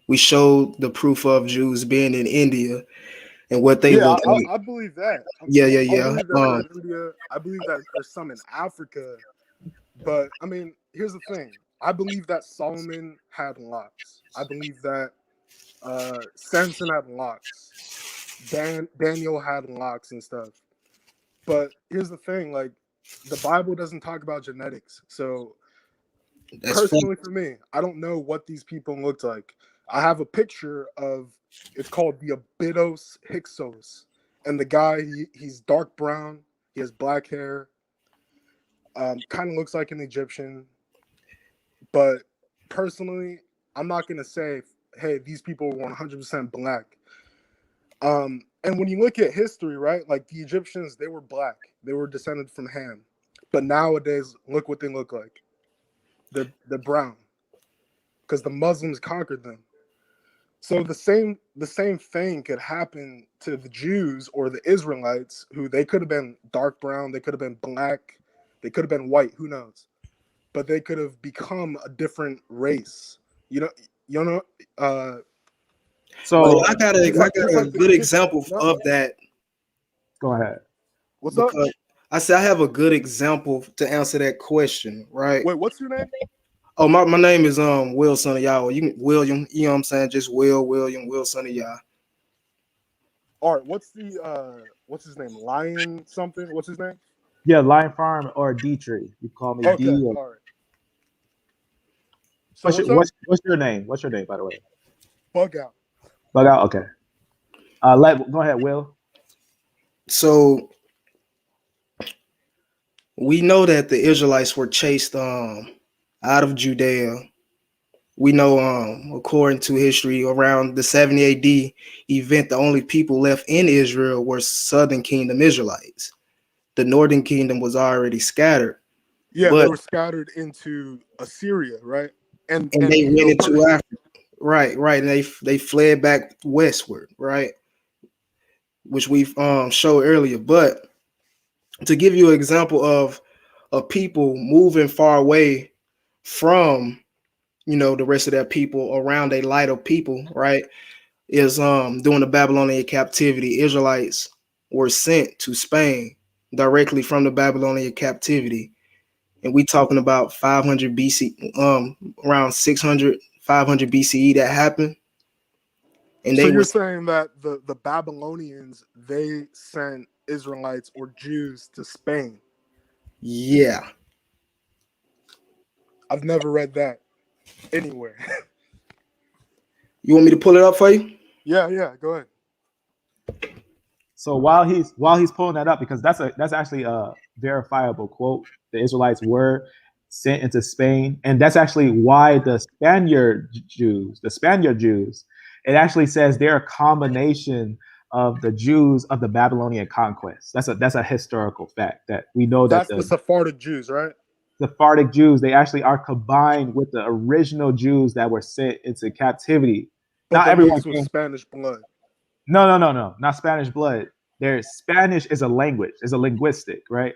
We showed the proof of Jews being in India and what they Yeah, look like. I believe that. Yeah. I believe that they're in India. I believe that there's some in Africa. But I mean, here's the thing. I believe that Solomon had locks. I believe that Samson had locks. Daniel had locks and stuff. But here's the thing, like, the Bible doesn't talk about genetics. So That's personally for me, I don't know what these people looked like. I have a picture of, it's called the Abydos Hyksos. And the guy, he's dark brown, he has black hair, kind of looks like an Egyptian. But personally, I'm not going to say, hey, these people were 100% black. And when you look at history, right, like the Egyptians, they were black. They were descended from Ham. But nowadays, look what they look like. They're brown because the Muslims conquered them. So the same thing could happen to the Jews or the Israelites, who they could have been dark brown, they could have been black, they could have been white, who knows? But they could have become a different race. So I got a good example of that. Go ahead. What's up? I said I have a good example to answer that question, right? Wait, what's your name? Oh, my name is Will Son of YAH. You can William, you know what I'm saying? Just Will Son of YAH. All right, what's his name? Lion something? What's his name? Yeah, Lion Farm or D-Tree. You call me Okay, D. all right. So What's your name? What's your name, by the way? Bug out. Bug out. Okay. Go ahead, Will. So we know that the Israelites were chased out of Judea. We know, according to history, around the 70 AD event, the only people left in Israel were Southern Kingdom Israelites. The Northern Kingdom was already scattered. Yeah, but they were scattered into Assyria, right? And they went into Africa. Right. And they fled back westward, right? Which we've showed earlier. But to give you an example of people moving far away from, the rest of their people around a light of people, right, is during the Babylonian captivity, Israelites were sent to Spain directly from the Babylonian captivity. And we talking about 500 BC, around 600, 500 BCE that happened. And so you're saying that the Babylonians, they sent Israelites or Jews to Spain? Yeah. I've never read that anywhere. You want me to pull it up for you? Yeah, go ahead. So while he's pulling that up, because that's actually a verifiable quote. The Israelites were sent into Spain, and that's actually why the Spaniard Jews, it actually says they're a combination of the Jews of the Babylonian conquest. That's a historical fact that we know that That's the the Sephardic Jews, right? Sephardic Jews, they actually are combined with the original Jews that were sent into captivity. But Not they're everyone mixed with came. Spanish blood. No, not Spanish blood. There's Spanish is a language, is a linguistic, right?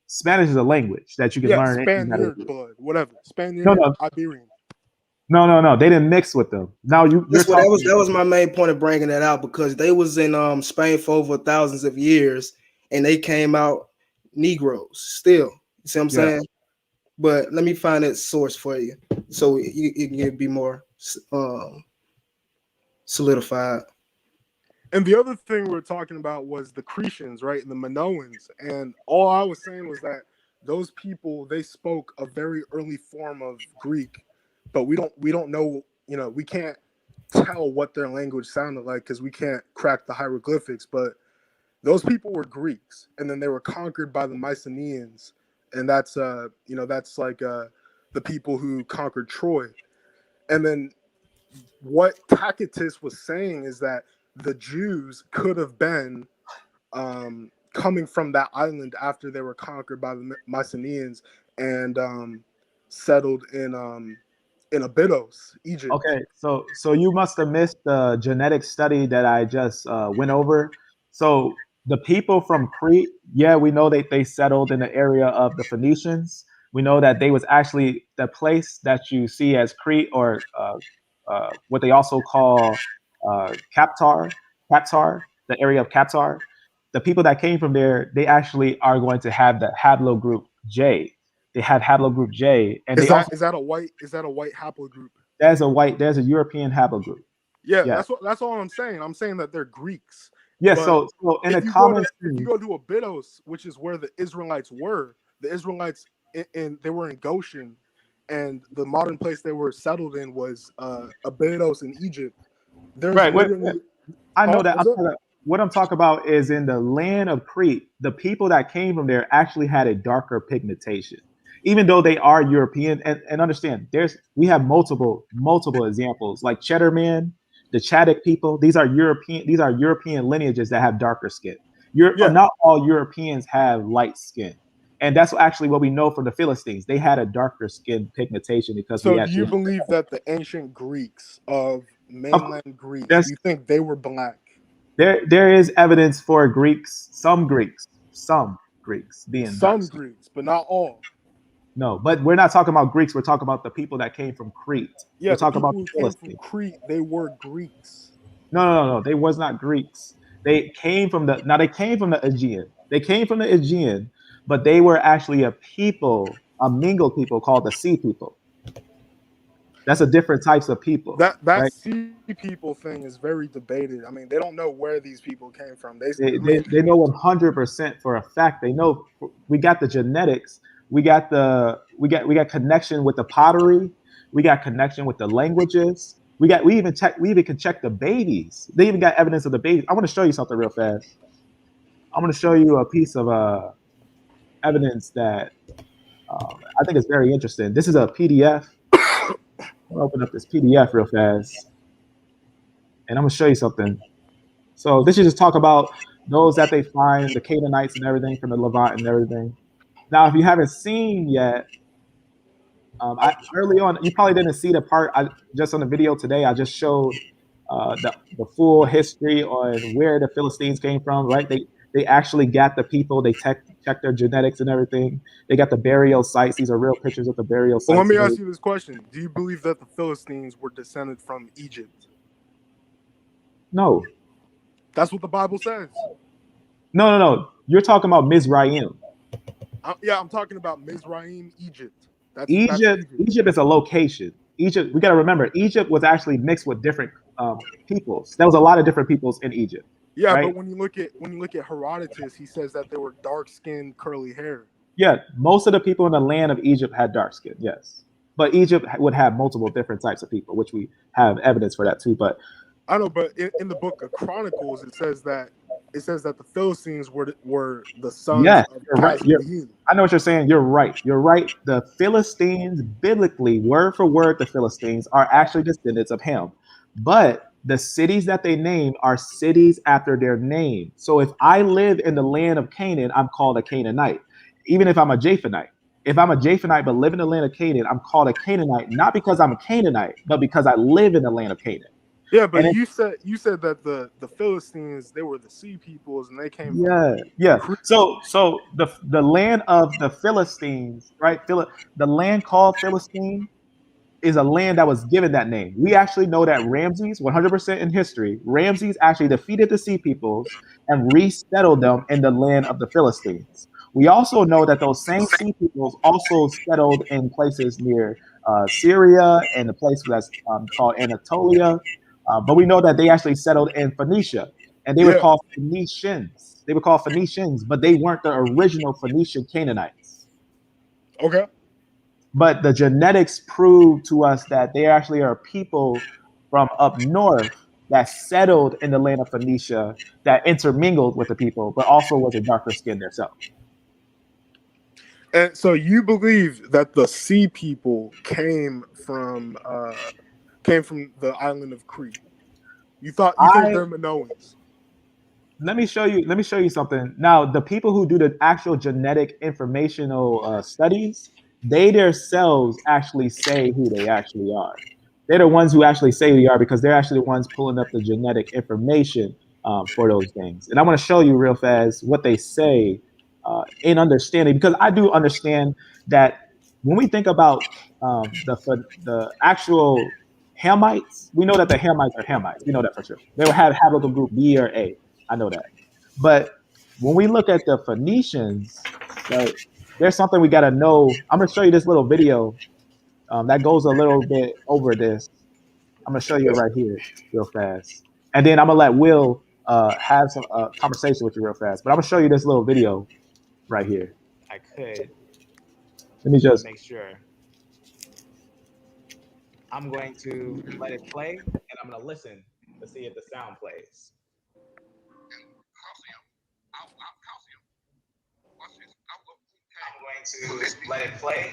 Spanish is a language that you can Yeah, learn. Spaniard blood, whatever. No, Spaniard, no, Iberian. no. They didn't mix with them. Now you're That's what that was. talking. That was my main point of bringing that out, because they was in Spain for over thousands of years, and they came out Negroes still. You see what I'm Yeah. saying? But let me find that source for you, so it can be more solidified. And the other thing we were talking about was the Cretians, right? And the Minoans. And all I was saying was that those people, they spoke a very early form of Greek, but we don't know, we can't tell what their language sounded like because we can't crack the hieroglyphics. But those people were Greeks, and then they were conquered by the Mycenaeans, and that's like the people who conquered Troy. And then what Tacitus was saying is that the Jews could have been coming from that island after they were conquered by the Mycenaeans and settled in Abydos, Egypt. Okay, so you must have missed the genetic study that I just went over. So the people from Crete, yeah, we know they settled in the area of the Phoenicians. We know that they was actually the place that you see as Crete, or what they also call Captar, the area of Captar. The people that came from there, they actually are going to have the haplogroup J. They have haplogroup J, and Is they also that a white haplogroup? there's a European haplogroup. Yeah, Yeah. that's all I'm saying. I'm saying that they're Greeks. Yeah, But so in a if you go common to sense, Abydos, which is where the Israelites were, the Israelites they were in Goshen, and the modern place they were settled in was Abydos in Egypt. There's right? literally I know that. what's up? What I'm talking about is in the land of Crete, the people that came from there actually had a darker pigmentation, even though they are European. And understand, we have multiple examples like Cheddar Man, the Chadic people. These are European lineages that have darker skin. Yeah. Not all Europeans have light skin, and that's actually what we know from the Philistines. They had a darker skin pigmentation because we So do you actually believe that the ancient Greeks of of- mainland Greece, do there's you think they were black? there is evidence for some Greeks being dark Some skinned. Greeks, but not all. No, but we're not talking about Greeks. We're talking about the people that came from Crete. We're Yeah, the talking about people the who came from Philistines. Crete, they were Greeks. No. They was not Greeks. They came from the Aegean. They came from the Aegean, but they were actually a mingled people called the Sea people. That's a different types of people, That right? sea people thing is very debated. I mean, they don't know where these people came from. They know 100% for a fact. They know we got the genetics. We got connection with the pottery. We got connection with the languages. We even can check the babies. They even got evidence of the babies. I want to show you something real fast. I'm going to show you a piece of evidence that I think is very interesting. This is a PDF. I'm going to open up this PDF real fast, and I'm going to show you something. So this is just talk about those that they find, the Canaanites and everything from the Levant and everything. Now, if you haven't seen yet, early on, you probably didn't see the part just on the video today. I just showed the full history on where the Philistines came from. Right? They actually got the people. They checked their genetics and everything. They got the burial sites. These are real pictures of the burial Well, let sites. me ask you this question: do you believe that the Philistines were descended from Egypt? No, That's what the Bible says. no. You're talking about Mizraim. I'm talking about Mizraim, Egypt. That's Egypt, Egypt. Egypt is a location. Egypt, we got to remember, Egypt was actually mixed with different peoples. There was a lot of different peoples in Egypt. Yeah, right? but when you look at Herodotus, he says that they were dark-skinned, curly hair. Yeah, most of the people in the land of Egypt had dark skin. Yes, but Egypt would have multiple different types of people, which we have evidence for that too. But I know, but in the book of Chronicles, it says that it says that the Philistines were the sons Yes, of you're right. Casluhim. I know what you're saying. You're right. You're right. The Philistines, biblically, word for word, the Philistines are actually descendants of Ham. But the cities that they name are cities after their name. So if I live in the land of Canaan, I'm called a Canaanite. Even if I'm a Japhanite. If I'm a Japhanite but live in the land of Canaan, I'm called a Canaanite, not because I'm a Canaanite, but because I live in the land of Canaan. Yeah, but And you said that the Philistines, they were the sea peoples and they came from yeah. Crete. So the land of the Philistines, right? The land called Philistine is a land that was given that name. We actually know that Ramses, 100% in history, Ramses actually defeated the Sea Peoples and resettled them in the land of the Philistines. We also know that those same Sea Peoples also settled in places near Syria and the place that's called Anatolia. But we know that they actually settled in Phoenicia, and they were Yeah. called Phoenicians. They were called Phoenicians, but they weren't the original Phoenician Canaanites. Okay. But the genetics prove to us that they actually are people from up north that settled in the land of Phoenicia that intermingled with the people, but also was a darker skin themselves. And so you believe that the sea people came from the island of Crete. You think I they're Minoans. Let me show you something. Now, the people who do the actual genetic informational studies, they themselves actually say who they actually are. They're the ones who actually say who they are because they're actually the ones pulling up the genetic information for those things. And I want to show you real fast what they say in understanding, because I do understand that when we think about the actual Hamites, we know that the Hamites are Hamites. We know that for sure. They will have haplogroup group B or A. I know that. But when we look at the Phoenicians, right, there's something we got to know. I'm going to show you this little video that goes a little bit over this. I'm going to show you it right here real fast. And then I'm going to let Will have some conversation with you real fast. But I'm going to show you this little video right here. I could. Let me just make sure. I'm going to let it play, and I'm going to listen to see if the sound plays. I'm going to let it play.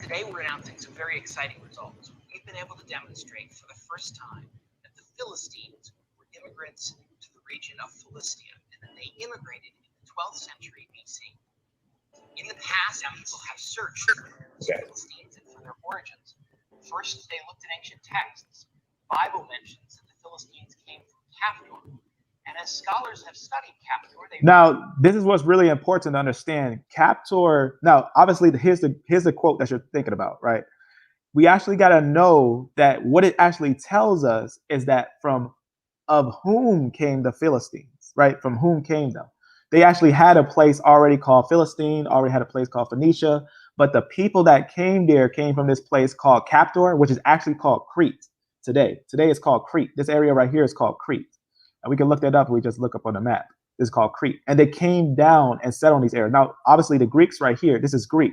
Today we're announcing some very exciting results. We've been able to demonstrate for the first time that the Philistines were immigrants to the region of Philistia, and that they immigrated in the 12th century BC. In the past, people have searched for the Philistines and for their origins. First, they looked at ancient texts. The Bible mentions that the Philistines came from Captor. And as scholars have studied Captor, now this is what's really important to understand. Captor. Now, obviously, here's the quote that you're thinking about, right? We actually got to know that what it actually tells us is that from of whom came the Philistines, right? From whom came them? They actually had a place already called Philistine, already had a place called Phoenicia, but the people that came there came from this place called Captor, which is actually called Crete today. Today it's called Crete. This area right here is called Crete. And we can look that up. We just look up on the map. It's called Crete. And they came down and settled on these areas. Now, obviously, the Greeks right here, this is Greek.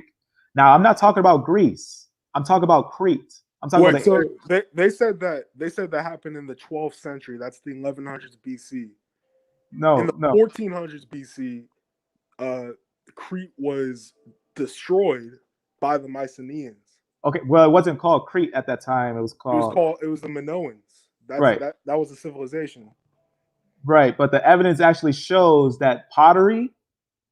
Now, I'm not talking about Greece. I'm talking about Crete. I'm talking Wait, about the so area. they said that happened in the 12th century. That's the 1100s BC. In the No, no. 1400s BC, Crete was destroyed by the Mycenaeans. Okay, well, it wasn't called Crete at that time. It was called It was the Minoans. right, That was a civilization. right. But the evidence actually shows that pottery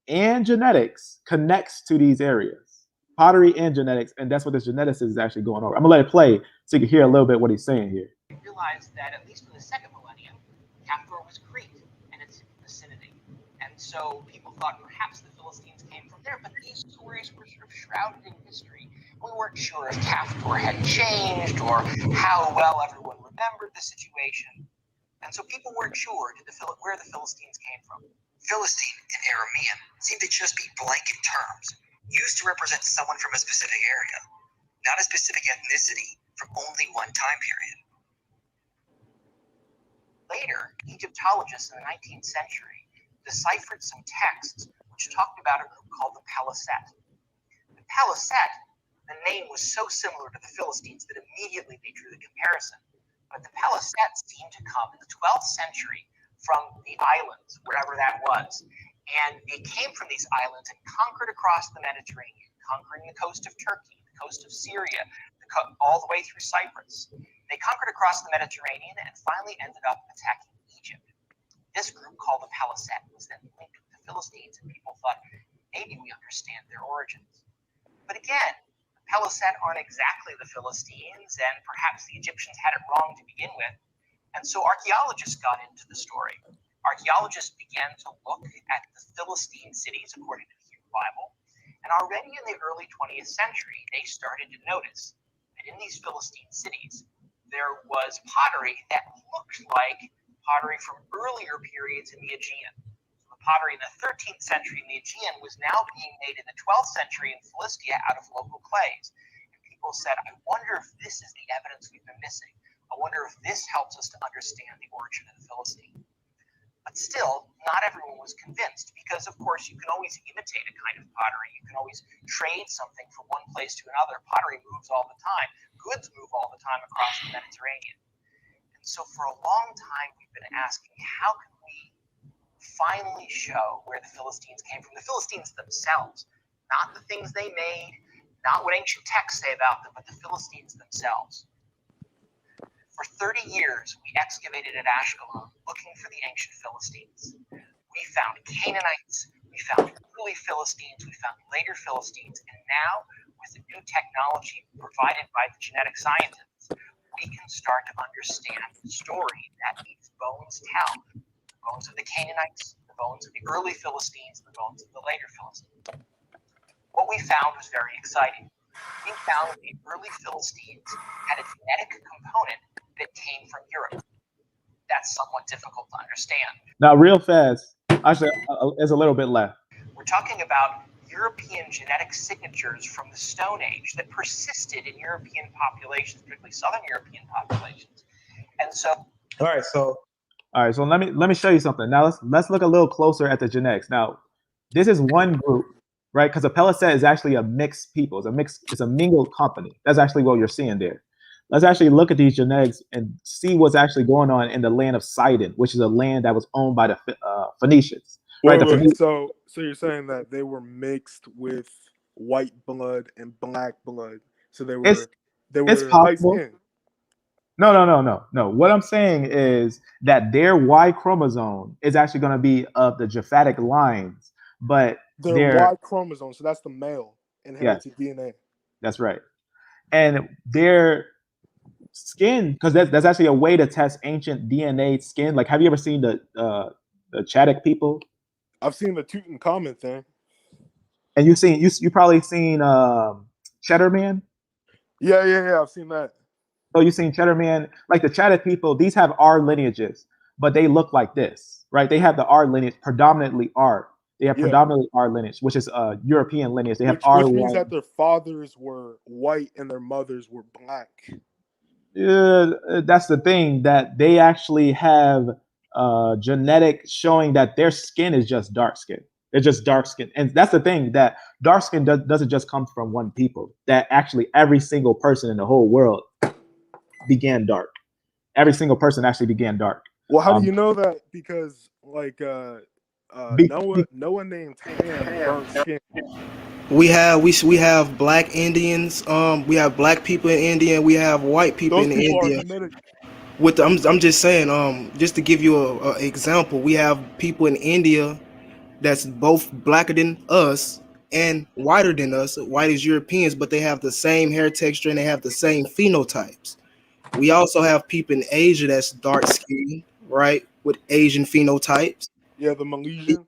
and genetics connects to these areas. Pottery and genetics, and that's what this geneticist is actually going over. I'm gonna let it play so you can hear a little bit what he's saying here. we realized that at least in the second millennium, Captor was Crete and its vicinity. And so people thought perhaps the Philistines came from there, but these stories were sort of shrouded in mystery. We weren't sure if Captor had changed or how well everyone remembered the situation. And so people weren't sure where the Philistines came from. Philistine in Aramean seem to just be blanket terms used to represent someone from a specific area, not a specific ethnicity from only one time period. Later, Egyptologists in the 19th century deciphered some texts which talked about a group called the Paliset. The Paliset, the name was so similar to the Philistines that immediately they drew the comparison. But the Paliset seemed to come in the 12th century from the islands, wherever that was. And they came from these islands and conquered across the Mediterranean, conquering the coast of Turkey, the coast of Syria, all the way through Cyprus. They conquered across the Mediterranean and finally ended up attacking Egypt. This group, called the Palisade, was then linked with the Philistines, and people thought, maybe we understand their origins. But again, the Palisade aren't exactly the Philistines, and perhaps the Egyptians had it wrong to begin with. And so archaeologists got into the story. Archaeologists began to look at the Philistine cities according to the Hebrew Bible, and already in the early 20th century, they started to notice that in these Philistine cities, there was pottery that looked like pottery from earlier periods in the Aegean. So the pottery in the 13th century in the Aegean was now being made in the 12th century in Philistia out of local clays. And people said, I wonder if this is the evidence we've been missing. I wonder if this helps us to understand the origin of the Philistine. But still, not everyone was convinced because, of course, you can always imitate a kind of pottery. You can always trade something from one place to another. Pottery moves all the time. Goods move all the time across the Mediterranean. And so for a long time, we've been asking, how can we finally show where the Philistines came from? The Philistines themselves, not the things they made, not what ancient texts say about them, but the Philistines themselves. For 30 years, we excavated at Ashkelon looking for the ancient Philistines. We found Canaanites, we found early Philistines, we found later Philistines, and now, with the new technology provided by the genetic scientists, we can start to understand the story that these bones tell. The bones of the Canaanites, the bones of the early Philistines, the bones of the later Philistines. What we found was very exciting. We found the early Philistines had a genetic component that came from Europe. That's somewhat difficult to understand. Now, real fast, actually, there's a little bit left. We're talking about European genetic signatures from the Stone Age that persisted in European populations, particularly Southern European populations. And so, all right, so let me show you something. Now let's look a little closer at the genetics. Now, this is one group, right? Because a Palisade is actually a mixed people. It's a mingled company. That's actually what you're seeing there. Let's actually look at these genetics and see what's actually going on in the land of Sidon, which is a land that was owned by the Phoenicians. Right? Wait. So you're saying that they were mixed with white blood and black blood, so they were light skinned. No. What I'm saying is that their Y chromosome is actually going to be of the Japhetic lines, but their Y chromosome, so that's the male inherited DNA. That's right. And their skin, because that's actually a way to test ancient DNA skin. Like, have you ever seen the Chadic people? I've seen the Tutankhamun thing. And you probably seen Cheddar Man? Yeah, I've seen that. So you've seen Cheddar Man, like the Chadic people, these have R lineages, but they look like this, right? They have the R lineage, predominantly R. They have predominantly R lineage, which is European lineage. They have R. Which means that their fathers were white and their mothers were black. That's the thing, that they actually have genetic showing that their skin is just dark skin. They're just dark skin. And that's the thing, that dark skin doesn't just come from one people. That actually every single person in the whole world began dark. Every single person actually began dark. Well, how do you know that? Because like Noah named Ham burnt skin. We have black Indians. We have black people in India. And we have white people in India. I'm just saying. Just to give you a example, we have people in India that's both blacker than us and whiter than us, white as Europeans, but they have the same hair texture and they have the same phenotypes. We also have people in Asia that's dark skinned, right, with Asian phenotypes. Yeah, the Malaysians.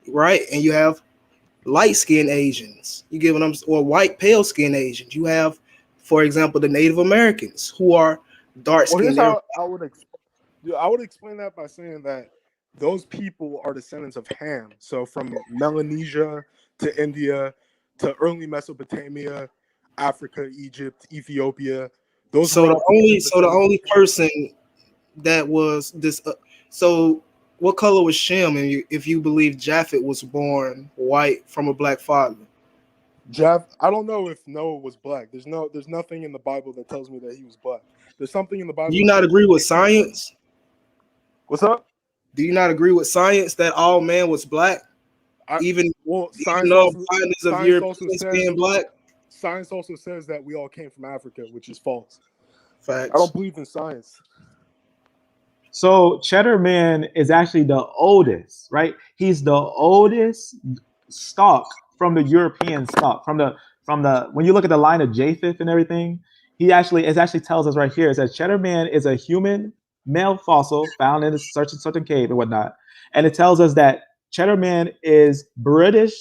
Right, and you have light-skinned Asians. You get what I'm saying? Or white, pale-skinned Asians. You have, for example, the Native Americans who are dark-skinned. Well, I would explain that by saying that those people are descendants of Ham. So from Melanesia to India to early Mesopotamia, Africa, Egypt, Ethiopia. The only person that was this. So what color was Shem? And if you believe Japhet was born white from a black father? I don't know if Noah was black. There's nothing in the Bible that tells me that he was black. There's something in the Bible. Do you not agree with science? What's up? Do you not agree with science that all man was black? Even Science though also, blindness of science also Europeans says being black? science also says that we all came from Africa, which is false. I Facts. don't believe in science. So Cheddar Man is actually the oldest, right? He's the oldest stock from the European stock. From the when you look at the line of Japheth and everything, it actually tells us right here. It says Cheddar Man is a human male fossil found in a certain cave and whatnot. And it tells us that Cheddar Man is British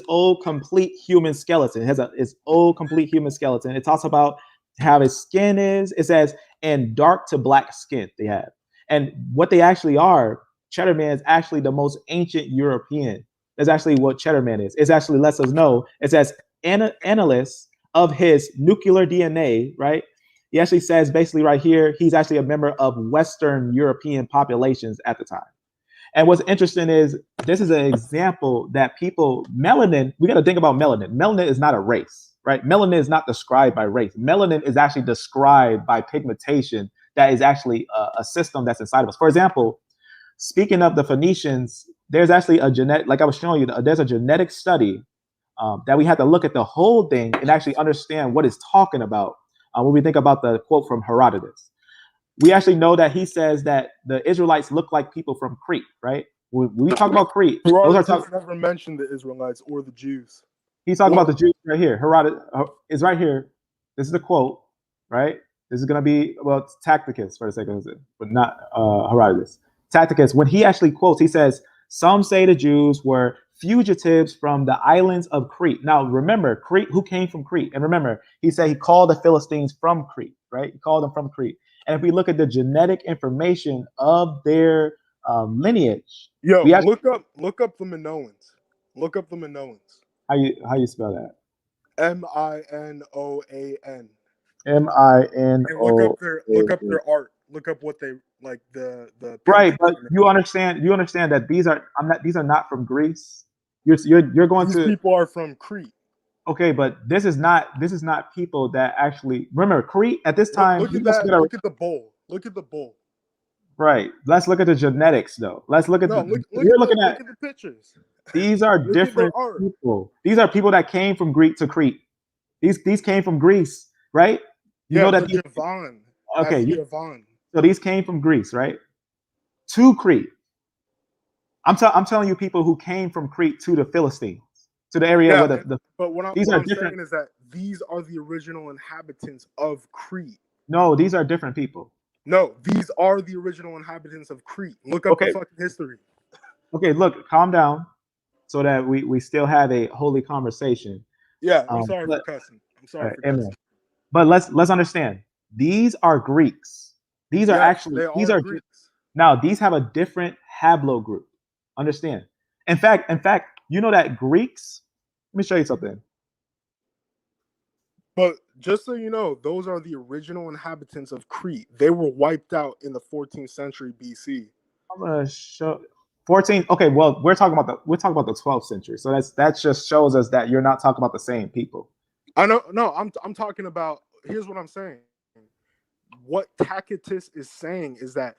old complete human skeleton. It has its old complete human skeleton. It talks about how his skin is. It says and dark to black skin they have. And what they actually are, Cheddar Man is actually the most ancient European. That's actually what Cheddar Man is. It actually lets us know. It says analysts of his nuclear DNA, right? He actually says basically right here, he's actually a member of Western European populations at the time. And what's interesting is this is an example that melanin, we got to think about melanin. Melanin is not a race, right? Melanin is not described by race. Melanin is actually described by pigmentation that is actually a system that's inside of us. For example, speaking of the Phoenicians, there's actually a genetic, like I was showing you, there's a genetic study that we had to look at the whole thing and actually understand what it's talking about when we think about the quote from Herodotus. We actually know that he says that the Israelites look like people from Crete, right? When we talk about Crete, Herodotus never mentioned the Israelites or the Jews. He's talking about the Jews right here. Herodotus is right here. This is the quote, right? This is going to be, well, Tacitus for a second, but not Herodotus. Tacitus, when he actually quotes, he says, some say the Jews were fugitives from the islands of Crete. Now, remember, Crete, who came from Crete? And remember, he said he called the Philistines from Crete, right? He called them from Crete. And if we look at the genetic information of their lineage, look up the Minoans. Look up the Minoans. How you spell that? Minoan. Mino. Look up their art. Look up what they like the right. But you understand that these are not from Greece. You're going these to people are from Crete. Okay, but this is not people that actually remember Crete at this time. Look at that. Look at the bowl. Look at the bowl. Right. Let's look at the genetics, though. Let's look at look at the pictures. These are different people. These are people that came from Crete to Crete. These came from Greece, right? You know that Javon. Okay. So these came from Greece, right? To Crete. I'm telling you, people who came from Crete to the Philistines. To the area where but what I'm saying is that these are the original inhabitants of Crete. No, these are different people. No, these are the original inhabitants of Crete. Look up the fucking history. Okay, look, calm down, so that we still have a holy conversation. Yeah, I'm sorry for cussing. I'm sorry for cussing. But let's understand. These are Greeks. These are Greeks. Now these have a different haplogroup. Understand? In fact, you know that Greeks. Let me show you something. But just so you know, those are the original inhabitants of Crete. They were wiped out in the 14th century BC. I'm gonna show 14. Okay, well, we're talking about the 12th century. So that just shows us that you're not talking about the same people. I know. No, I'm talking about. Here's what I'm saying. What Tacitus is saying is that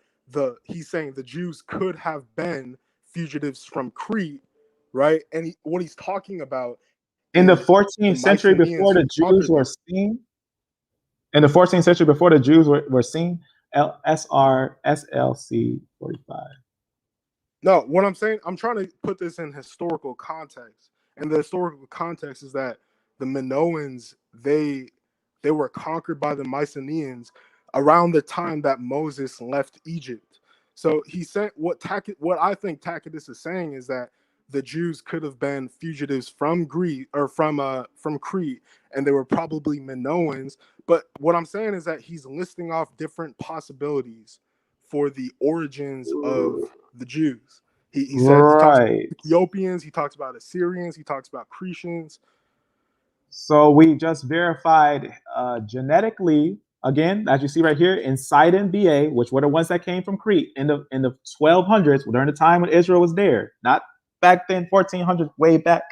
he's saying the Jews could have been fugitives from Crete, right? And what he's talking about in the 14th century before the Jews were seen. In the 14th century before the Jews were seen, SLC 45. No, what I'm saying, I'm trying to put this in historical context. And the historical context is that the Minoans, they were conquered by the Mycenaeans around the time that Moses left Egypt. So he said what I think Tacitus is saying is that the Jews could have been fugitives from Crete, and they were probably Minoans. But what I'm saying is that he's listing off different possibilities for the origins of the Jews. He says he talks about Ethiopians, he talks about Assyrians, he talks about Cretians. So we just verified genetically, again, as you see right here, in Sidon, BA, which were the ones that came from Crete in the 1200s, during the time when Israel was there, not back then 1400, way back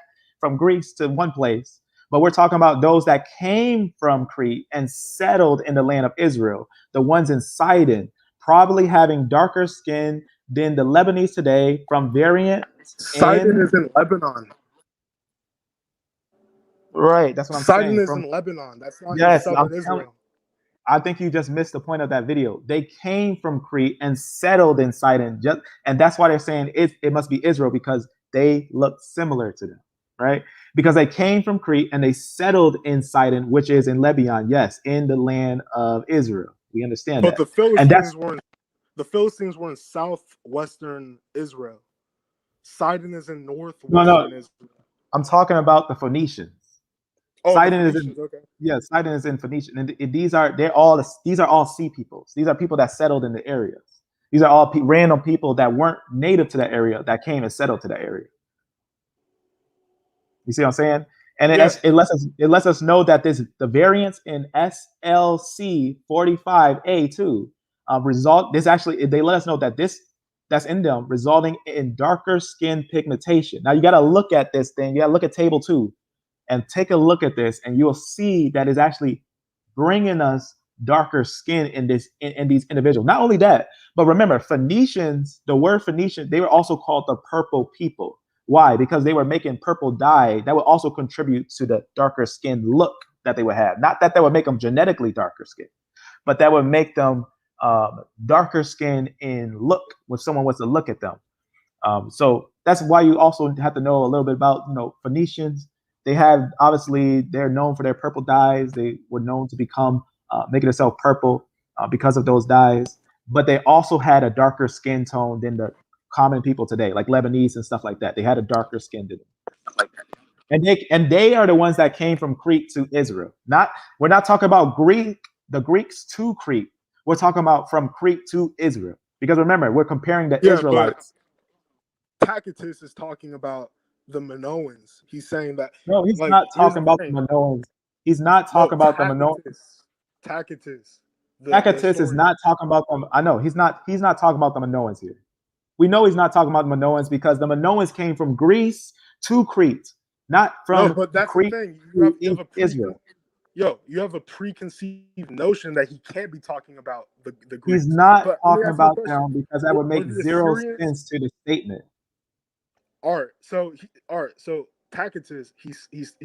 from Greece to one place. But we're talking about those that came from Crete and settled in the land of Israel, the ones in Sidon, probably having darker skin, Then the Lebanese today from variants Sidon in is in Lebanon. right. That's what I'm Sidon saying. is From in Lebanon. That's not in yes, I'm southern telling. Israel. I think you just missed the point of that video. They came from Crete and settled in Sidon, and that's why they're saying it must be Israel because they look similar to them, right? Because they came from Crete and they settled in Sidon, which is in Lebanon, yes, in the land of Israel. We understand But that, and that's the Philistines were in southwestern Israel. Sidon is in no. northwestern Israel. I'm talking about the Phoenicians. Oh, the Sidon is in Phoenicians. Okay. yeah, Sidon is in Phoenician, and these are all sea peoples. These are people that settled in the areas. These are all random people that weren't native to that area that came and settled to that area. You see what I'm saying? And Yeah. it lets us know that the variance in SLC 45A2 result. This actually they let us know that that's in them resulting in darker skin pigmentation. Now you got to look at this thing. You got to look at table 2 and take a look at this, and you'll see that is actually bringing us darker skin in these individuals. Not only that, but remember, Phoenicians, the word Phoenician, they were also called the purple people. Why? Because they were making purple dye that would also contribute to the darker skin look that they would have. Not that would make them genetically darker skin, but that would make them darker skin in look when someone was to look at them. So that's why you also have to know a little bit about Phoenicians. They're known for their purple dyes. They were known to become making themselves purple because of those dyes. But they also had a darker skin tone than the common people today, like Lebanese and stuff like that. They had a darker skin than them. And they are the ones that came from Crete to Israel. We're not talking about the Greeks to Crete. We're talking about from Crete to Israel. Because remember, we're comparing the Israelites. Tacitus is talking about the Minoans. He's saying that. No, he's Like, not here's talking the about thing. the Minoans. He's not talking about the Minoans. Tacitus. Tacitus is not talking about them. I know he's not talking about the Minoans here. We know he's not talking about the Minoans because the Minoans came from Greece to Crete, not from No, but that's Crete the thing. to Israel. You have a preconceived notion that he can't be talking about the Greeks. He's not but talking about them because that would make zero Assyrians sense to the statement. All right, so Tacitus he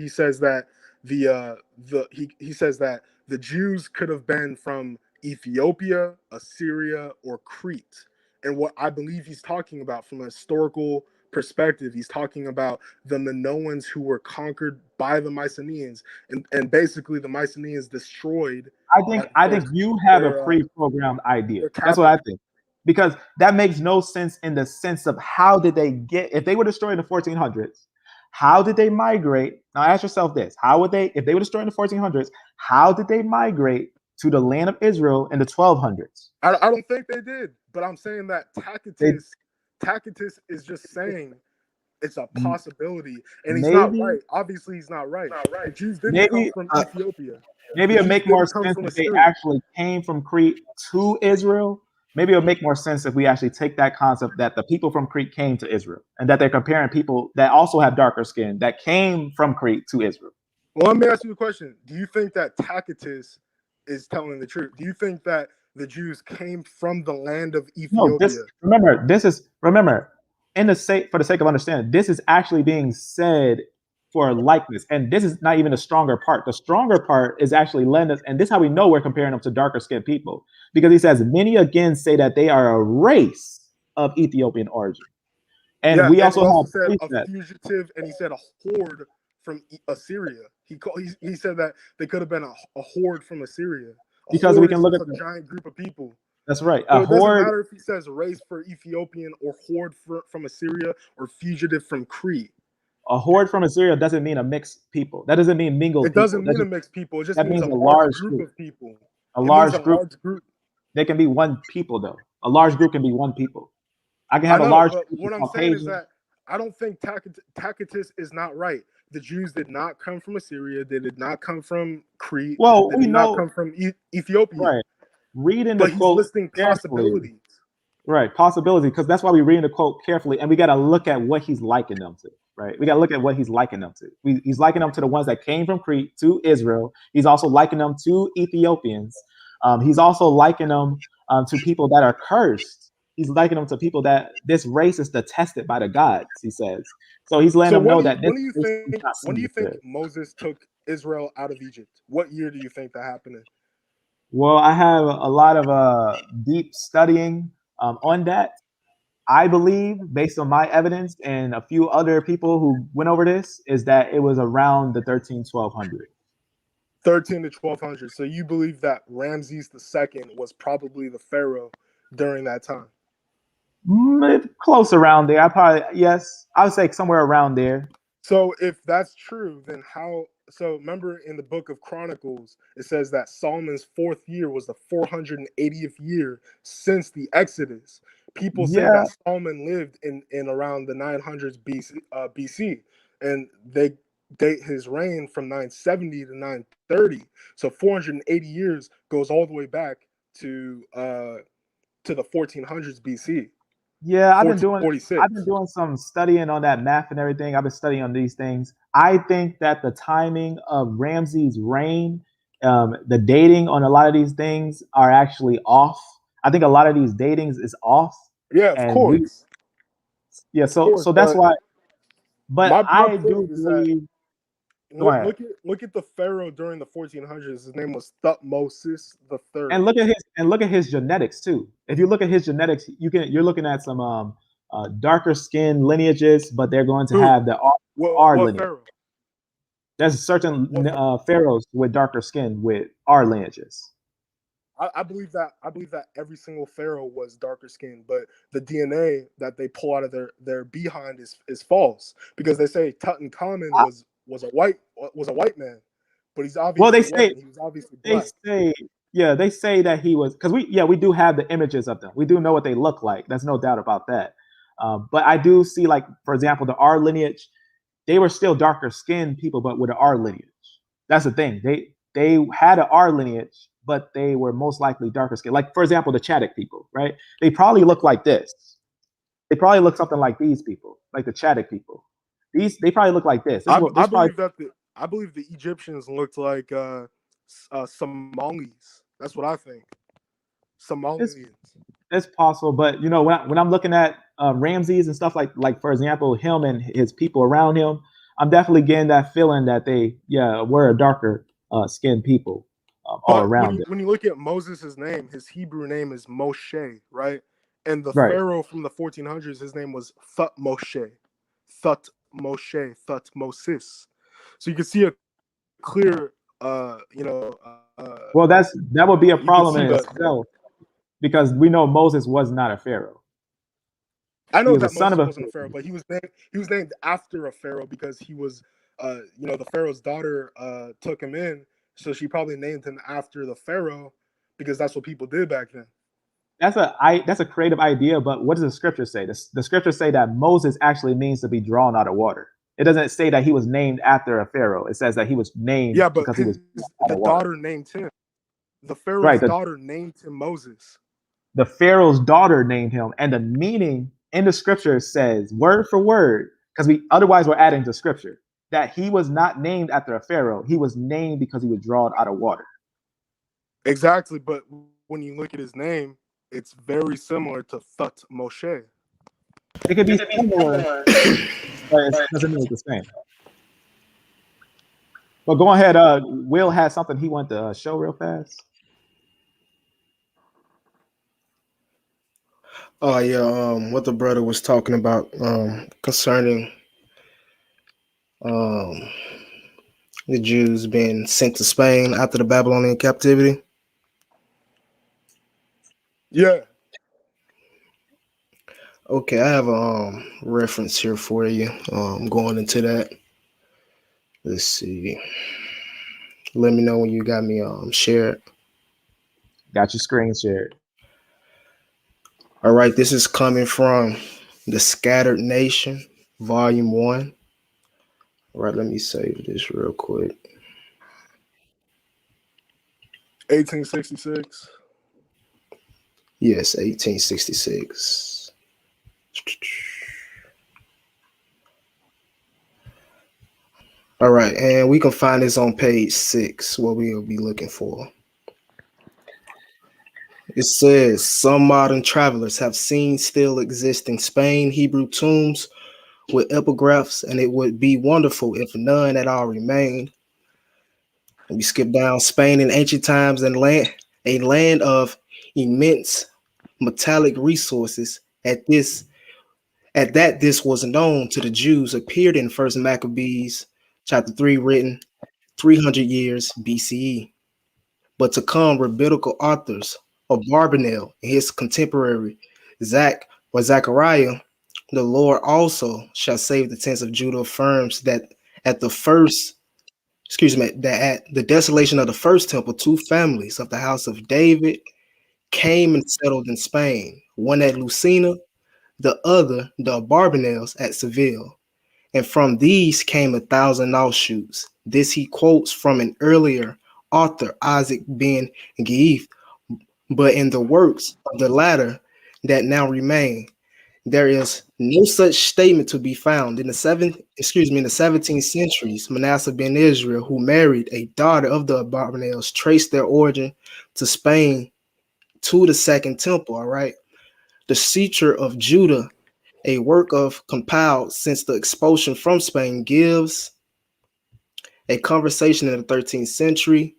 says that he says that the Jews could have been from Ethiopia, Assyria, or Crete. And what I believe he's talking about from a historical perspective, he's talking about the Minoans who were conquered by the Mycenaeans, and basically the Mycenaeans destroyed. I think you have a pre-programmed idea. That's what I think. Because that makes no sense in the sense of how did they get, if they were destroyed in the 1400s, how did they migrate? Now ask yourself this, if they were destroyed in the 1400s, how did they migrate to the land of Israel in the 1200s? I don't think they did, but I'm saying that Tacitus is just saying it's a possibility, and he's not right. Obviously, he's not right. The Jews didn't come from Ethiopia. Maybe it'll make more sense if they actually came from Crete to Israel. Maybe it'll make more sense if we actually take that concept that the people from Crete came to Israel and that they're comparing people that also have darker skin that came from Crete to Israel. Well, let me ask you a question. Do you think that Tacitus is telling the truth? Do you think that the Jews came from the land of Ethiopia? No, remember, for the sake of understanding, this is actually being said for likeness, and this is not even the stronger part. The stronger part is actually lenders, and this is how we know we're comparing them to darker skinned people, because he says many again say that they are a race of Ethiopian origin, and we also have said a fugitive, and he said a horde from Assyria. He said that they could have been a horde from Assyria. Because we can look at a giant group of people. That's right. So it doesn't matter if he says race for Ethiopian or horde from Assyria or fugitive from Crete. A horde from Assyria doesn't mean a mixed people. That doesn't mean mingled people. It doesn't mean a mixed people. It just means a large group of people. A large group. They can be one people, though. A large group can be one people. I can have a large group. What I'm saying is that I don't think Tacitus is not right. The Jews did not come from Assyria. They did not come from Crete. Well, they did not come from Ethiopia. Right. Reading the quote, listing possibilities. Right, possibilities, because that's why we read the quote carefully, and we got to look at what he's liking them to. Right, we got to look at what he's liking them to. He's liking them to the ones that came from Crete to Israel. He's also liking them to Ethiopians. He's also liking them to people that are cursed he's likening them to people that this race is detested by the gods. He says so. He's letting So them know that this when do you race is think not when do you seen think good. Moses took Israel out of Egypt? What year do you think that happened in? Well, I have a lot of deep studying on that. I believe, based on my evidence and a few other people who went over this, is that it was around the 1300. 13 to 1200. So you believe that Ramses II was probably the pharaoh during that time? Close around there. I probably, yes, I would say somewhere around there. So if that's true, then how? So remember in the book of Chronicles, it says that Solomon's 4th year was the 480th year since the Exodus. People say Yeah, that Solomon lived in around the 900s BC, and they date his reign from 970 to 930. So 480 years goes all the way back to the 1400s BC, yeah. I've 1446. been doing some studying on that math and everything. I've been studying on these things. I think that the timing of Ramses' reign, the dating on a lot of these things are actually off. I think a lot of these datings is off, Yeah, and we, yeah. of So course, that's but why. But my I do point is that believe. Go ahead. look at the pharaoh during the 1400s. His name was Thutmose the And Third. look at his genetics too. If you look at his genetics, you're looking at some darker skin lineages, but they're going to Who? have the R What lineage. pharaoh? There's certain What pharaoh? pharaohs with darker skin with R lineages. I believe that every single pharaoh was darker skinned, but the DNA that they pull out of their behind is false because they say Tutankhamun Uh, was a white man, but he's Well, obviously wasn't. He was obviously they black. say yeah they say that he was because we do have the images of them. We do know what they look like. There's no doubt about that. But I do see like for example the R lineage. They were still darker skinned people, but with an R lineage. That's the thing. They had an R lineage, but they were most likely darker skinned. Like for example, the Chadic people, right? They probably look like this. They probably look something like these people, like the Chadic people. They probably look like this. I This probably believe that I believe the Egyptians looked like Somalis. That's what I think. it's Somalians. it's possible, but you know when I'm looking at Ramses and stuff like for example him and his people around him, I'm definitely getting that feeling that they were a darker skinned people all But around them. when you look at Moses' name, his Hebrew name is Moshe, right? And the Right. pharaoh from the 1400s, his name was Thutmose, Thutmose, Thutmosis. So you can see a clear, Well, that would be a you can problem see in the. itself because we know Moses was not a pharaoh. I He know was a that son of Moses a wasn't a pharaoh, but he was named after a pharaoh because he was, the pharaoh's daughter took him in, so she probably named him after the pharaoh because that's what people did back then. that's a creative idea, but what does the scripture say? The scriptures say that Moses actually means to be drawn out of water. It doesn't say that he was named after a pharaoh. It says that he was named Yeah, but because he was drawn out the of water. daughter named him. The Right. pharaoh's daughter named him Moses. The Pharaoh's daughter named him, and the meaning in the scripture says word for word, because we otherwise we're adding to scripture that he was not named after a pharaoh. He was named because he was drawn out of water. Exactly, but when you look at his name, it's very similar to Thut Moshe. It could be similar, but it doesn't mean it's the same. But go ahead. Will has something he wanted to show real fast. Oh yeah, what the brother was talking about concerning um the Jews being sent to Spain after the Babylonian captivity. Yeah. Okay, I have a reference here for you. Going into that. Let's see. Let me know when you got me shared. Got your screen shared. All right, this is coming from The Scattered Nation, Volume 1. All right, let me save this real quick. 1866. Yes, 1866. All right, and we can find this on page 6, what we'll be looking for. It says some modern travelers have seen still existing Spain Hebrew tombs with epigraphs, and it would be wonderful if none at all remained. And we skip down. Spain in ancient times and a land of immense metallic resources. At that this was known to the Jews, appeared in First Maccabees chapter 3, written 300 years BCE. But to come rabbinical authors of Barbanel and his contemporary Zachariah, the Lord also shall save the tents of Judah, affirms that at the first, that at the desolation of the first temple, two families of the house of David came and settled in Spain, one at Lucina, the other, the Barbanels, at Seville. And from these came 1,000 offshoots. This he quotes from an earlier author, Isaac ben Geith, but in the works of the latter that now remain, there is no such statement to be found. In the 17th centuries, Manasseh ben Israel, who married a daughter of the Barbanels, traced their origin to Spain to the Second Temple. All right, the Seacher of Judah, a work of compiled since the expulsion from Spain, gives a conversation in the 13th century.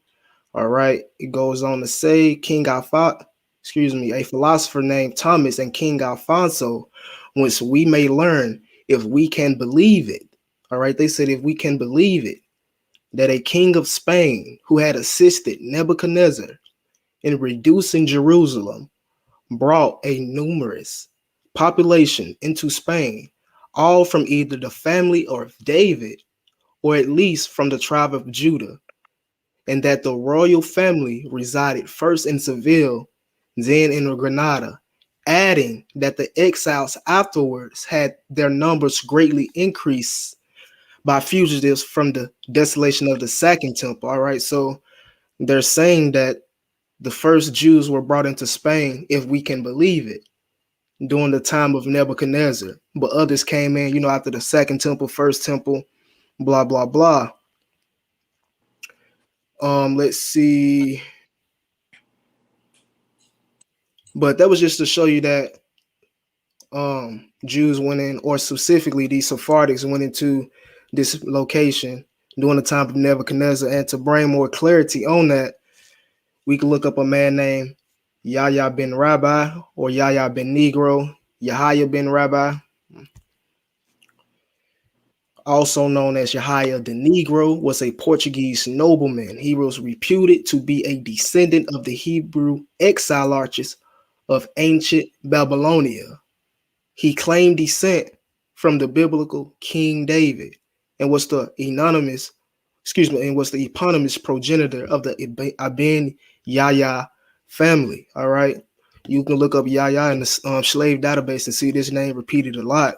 All right, it goes on to say a philosopher named Thomas and King Alfonso, whence we may learn, if we can believe it. All right, they said if we can believe it, that a king of Spain who had assisted Nebuchadnezzar in reducing Jerusalem brought a numerous population into Spain, all from either the family of David or at least from the tribe of Judah, and that the royal family resided first in Seville, then in Granada, adding that the exiles afterwards had their numbers greatly increased by fugitives from the desolation of the Second Temple. All right, so they're saying that the first Jews were brought into Spain, if we can believe it, during the time of Nebuchadnezzar, but others came in, after the Second Temple, First Temple, blah, blah, blah. Let's see. But that was just to show you that Jews went in, or specifically these Sephardics went into this location during the time of Nebuchadnezzar. And to bring more clarity on that, we can look up a man named YAH ben Rabbi, or YAH ben Negro, Yahiah ben Rabbi, also known as Yahiah the Negro, was a Portuguese nobleman. He was reputed to be a descendant of the Hebrew exilarchs of ancient Babylonia. He claimed descent from the biblical King David and was the eponymous progenitor of the Ibn YAH family. All right, you can look up YAH in the slave database and see this name repeated a lot.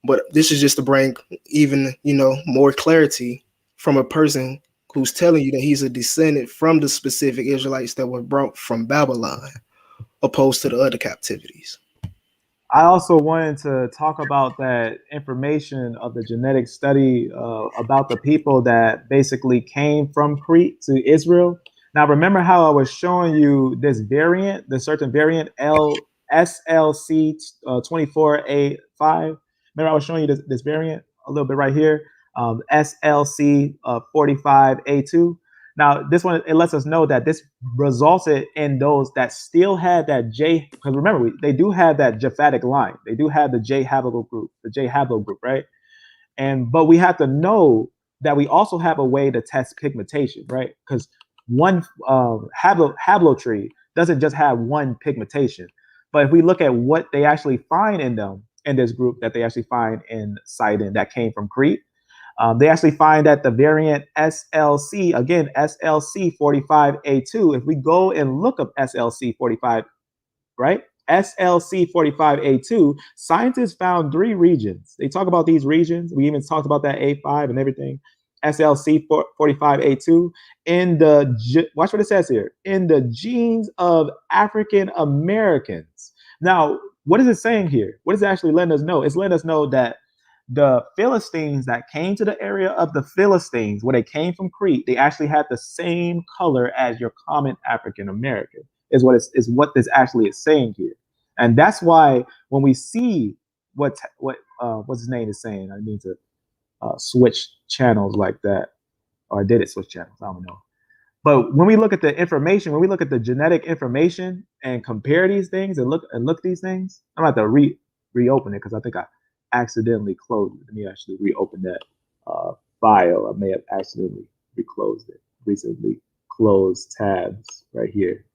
But this is just to bring even, more clarity from a person who's telling you that he's a descendant from the specific Israelites that were brought from Babylon, opposed to the other captivities. I also wanted to talk about that information of the genetic study about the people that basically came from Crete to Israel. Now, remember how I was showing you this variant, the certain variant SLC 24A5? Remember I was showing you this variant a little bit right here, SLC 45A2. Now, this one, it lets us know that this resulted in those that still had that J, because remember, they do have that Japhetic line. They do have the J haplo group, right? But we have to know that we also have a way to test pigmentation, right? Because one haplotree doesn't just have one pigmentation. But if we look at what they actually find in them, in this group that they actually find in Sidon that came from Crete, they actually find that the variant SLC, again, SLC 45A2, if we go and look up SLC 45, right? SLC 45A2, scientists found 3 regions. They talk about these regions. We even talked about that A5 and everything. SLC 45A2 in watch what it says here, in the genes of African Americans. Now, what is it saying here? What is it actually letting us know? It's letting us know that the Philistines that came to the area of the Philistines, where they came from Crete, they actually had the same color as your common African American. is what this actually is saying here. And that's why when we see what's his name is saying, I mean to switch channels like that, or did it switch channels? I don't know. But when we look at the information, when we look at the genetic information and compare these things and look these things, I'm about to reopen it because I think I accidentally closed it. Let me actually reopen that file. I may have accidentally reclosed it. Recently closed tabs right here.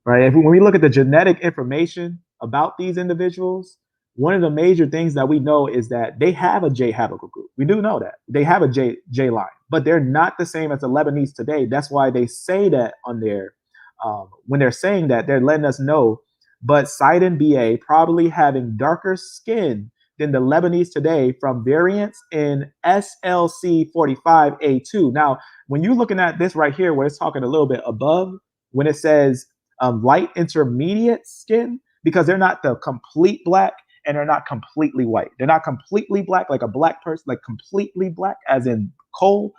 Right. When we look at the genetic information about these individuals, one of the major things that we know is that they have a J haplotype group. We do know that they have a J line, but they're not the same as the Lebanese today. That's why they say that on their when they're saying that, they're letting us know. But Sidon BA probably having darker skin than the Lebanese today from variants in SLC45A2. Now, when you're looking at this right here, where it's talking a little bit above, when it says light intermediate skin, because they're not the complete black and they're not completely white. They're not completely black like a black person, like completely black as in coal,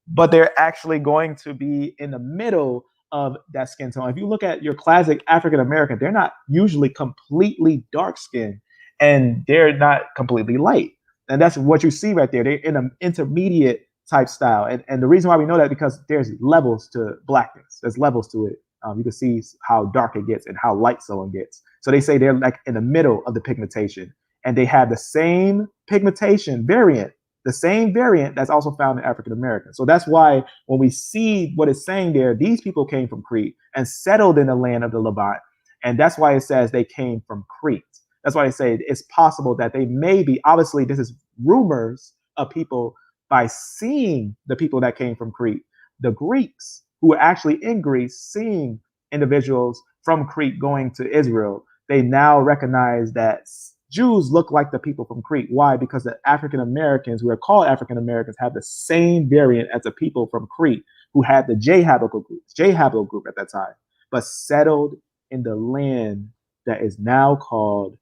but they're actually going to be in the middle of that skin tone. If you look at your classic African American, they're not usually completely dark skinned and they're not completely light. And that's what you see right there. They're in an intermediate type style. And the reason why we know that because there's levels to blackness. There's levels to it. You can see how dark it gets and how light someone gets. So they say they're like in the middle of the pigmentation and they have the same pigmentation variant, the same variant that's also found in African Americans. So that's why when we see what it's saying there, these people came from Crete and settled in the land of the Levant. And that's why it says they came from Crete. That's why I say it's possible that they may be, obviously this is rumors of people by seeing the people that came from Crete, the Greeks who were actually in Greece, seeing individuals from Crete going to Israel, they now recognize that Jews look like the people from Crete. Why? Because the African Americans, who are called African Americans, have the same variant as the people from Crete who had the J haplo group at that time, but settled in the land that is now called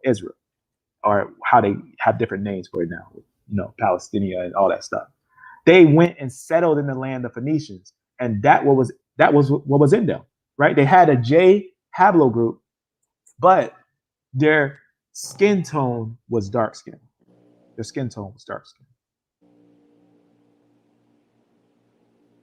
Israel, or how they have different names for it now, Palestinian and all that stuff. They went and settled in the land of Phoenicians, and that was what was in them, right? They had a J haplogroup, but their skin tone was dark skin. Their skin tone was dark skin.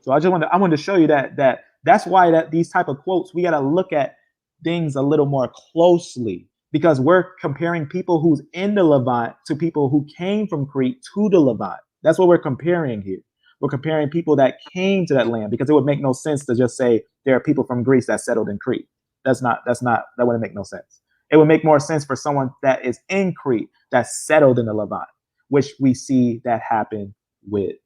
So I wanted to show you that's why that these type of quotes, we got to look at things a little more closely, because we're comparing people who's in the Levant to people who came from Crete to the Levant. That's what we're comparing here. We're comparing people that came to that land, because it would make no sense to just say there are people from Greece that settled in Crete. That wouldn't make no sense. It would make more sense for someone that is in Crete that settled in the Levant, which we see that happen with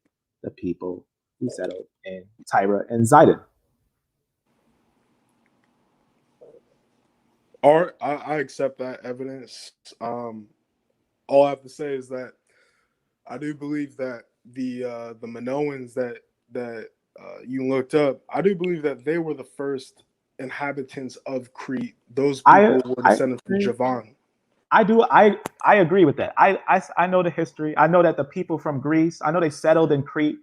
the people who settled in Tyre and Zidon. I accept that evidence. All I have to say is that I do believe that the Minoans that you looked up, I do believe that they were the first inhabitants of Crete. Those people were descended from Javan. I agree with that. I know the history. I know that the people from Greece, I know they settled in Crete.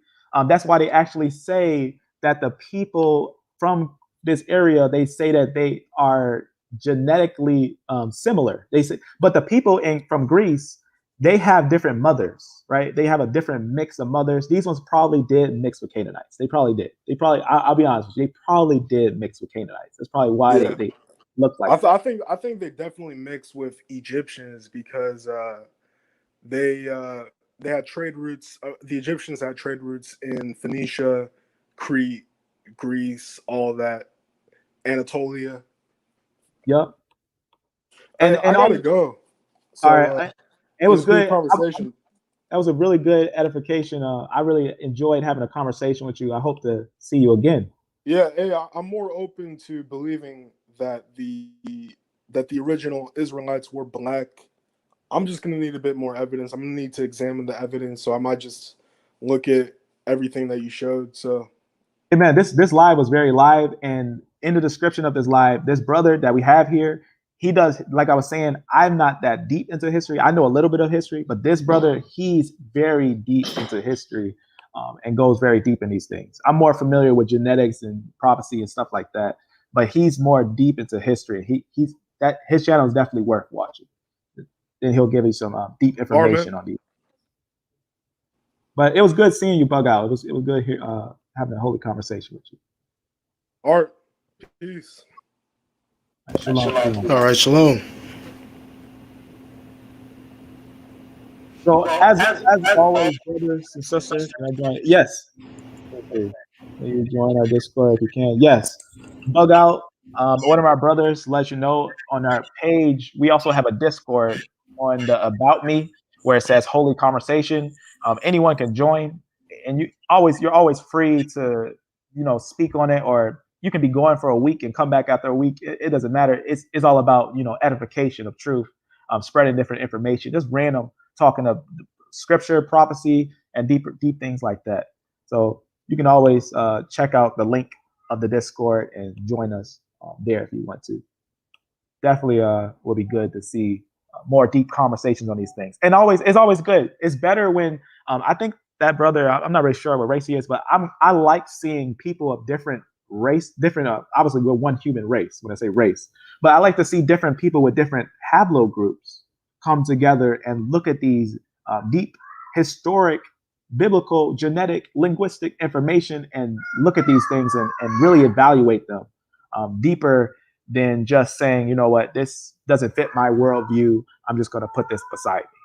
That's why they actually say that the people from this area, they say that they are genetically similar. They say, but the people from Greece, they have different mothers, right? They have a different mix of mothers. These ones probably did mix with Canaanites. They probably did. I'll be honest with you, they probably did mix with Canaanites. That's probably why they look like I think they definitely mixed with Egyptians, because they had trade routes. The Egyptians had trade routes in Phoenicia, Crete, Greece, all that, Anatolia. Yep. And I gotta go. So, all right. It was good conversation. That was a really good edification. I really enjoyed having a conversation with you. I hope to see you again. Yeah, hey, I'm more open to believing that the original Israelites were black. I'm just gonna need a bit more evidence. I'm gonna need to examine the evidence, so I might just look at everything that you showed. So, hey man, this live was very live, and in the description of this live, this brother that we have here, he does, like I was saying, I'm not that deep into history. I know a little bit of history, but this brother, he's very deep into history. and goes very deep in these things. I'm more familiar with genetics and prophecy and stuff like that, but he's more deep into history. His channel is definitely worth watching. Then he'll give you some deep All right, information man. on these. But it was good seeing you, Bug Out. It was good here having a holy conversation with you. All right, peace. Shalom, shalom. All right, shalom. So as always, brothers and sisters, yes. Okay. You join our Discord if you can. Yes. Bug Out. One of our brothers let you know on our page. We also have a Discord on the About Me where it says Holy Conversation. Anyone can join, and you're always free to speak on it, or you can be going for a week and come back after a week. It doesn't matter. It's all about edification of truth, spreading different information, just random talking of scripture, prophecy, and deep things like that. So you can always check out the link of the Discord and join us there if you want to. Definitely will be good to see more deep conversations on these things. And it's always good. It's better when I think that brother, I'm not really sure what race he is, but I like seeing people of different race, obviously we're one human race when I say race, but I like to see different people with different haplogroups come together and look at these deep historic, biblical, genetic, linguistic information and look at these things and really evaluate them deeper than just saying, you know what, this doesn't fit my worldview. I'm just going to put this beside me.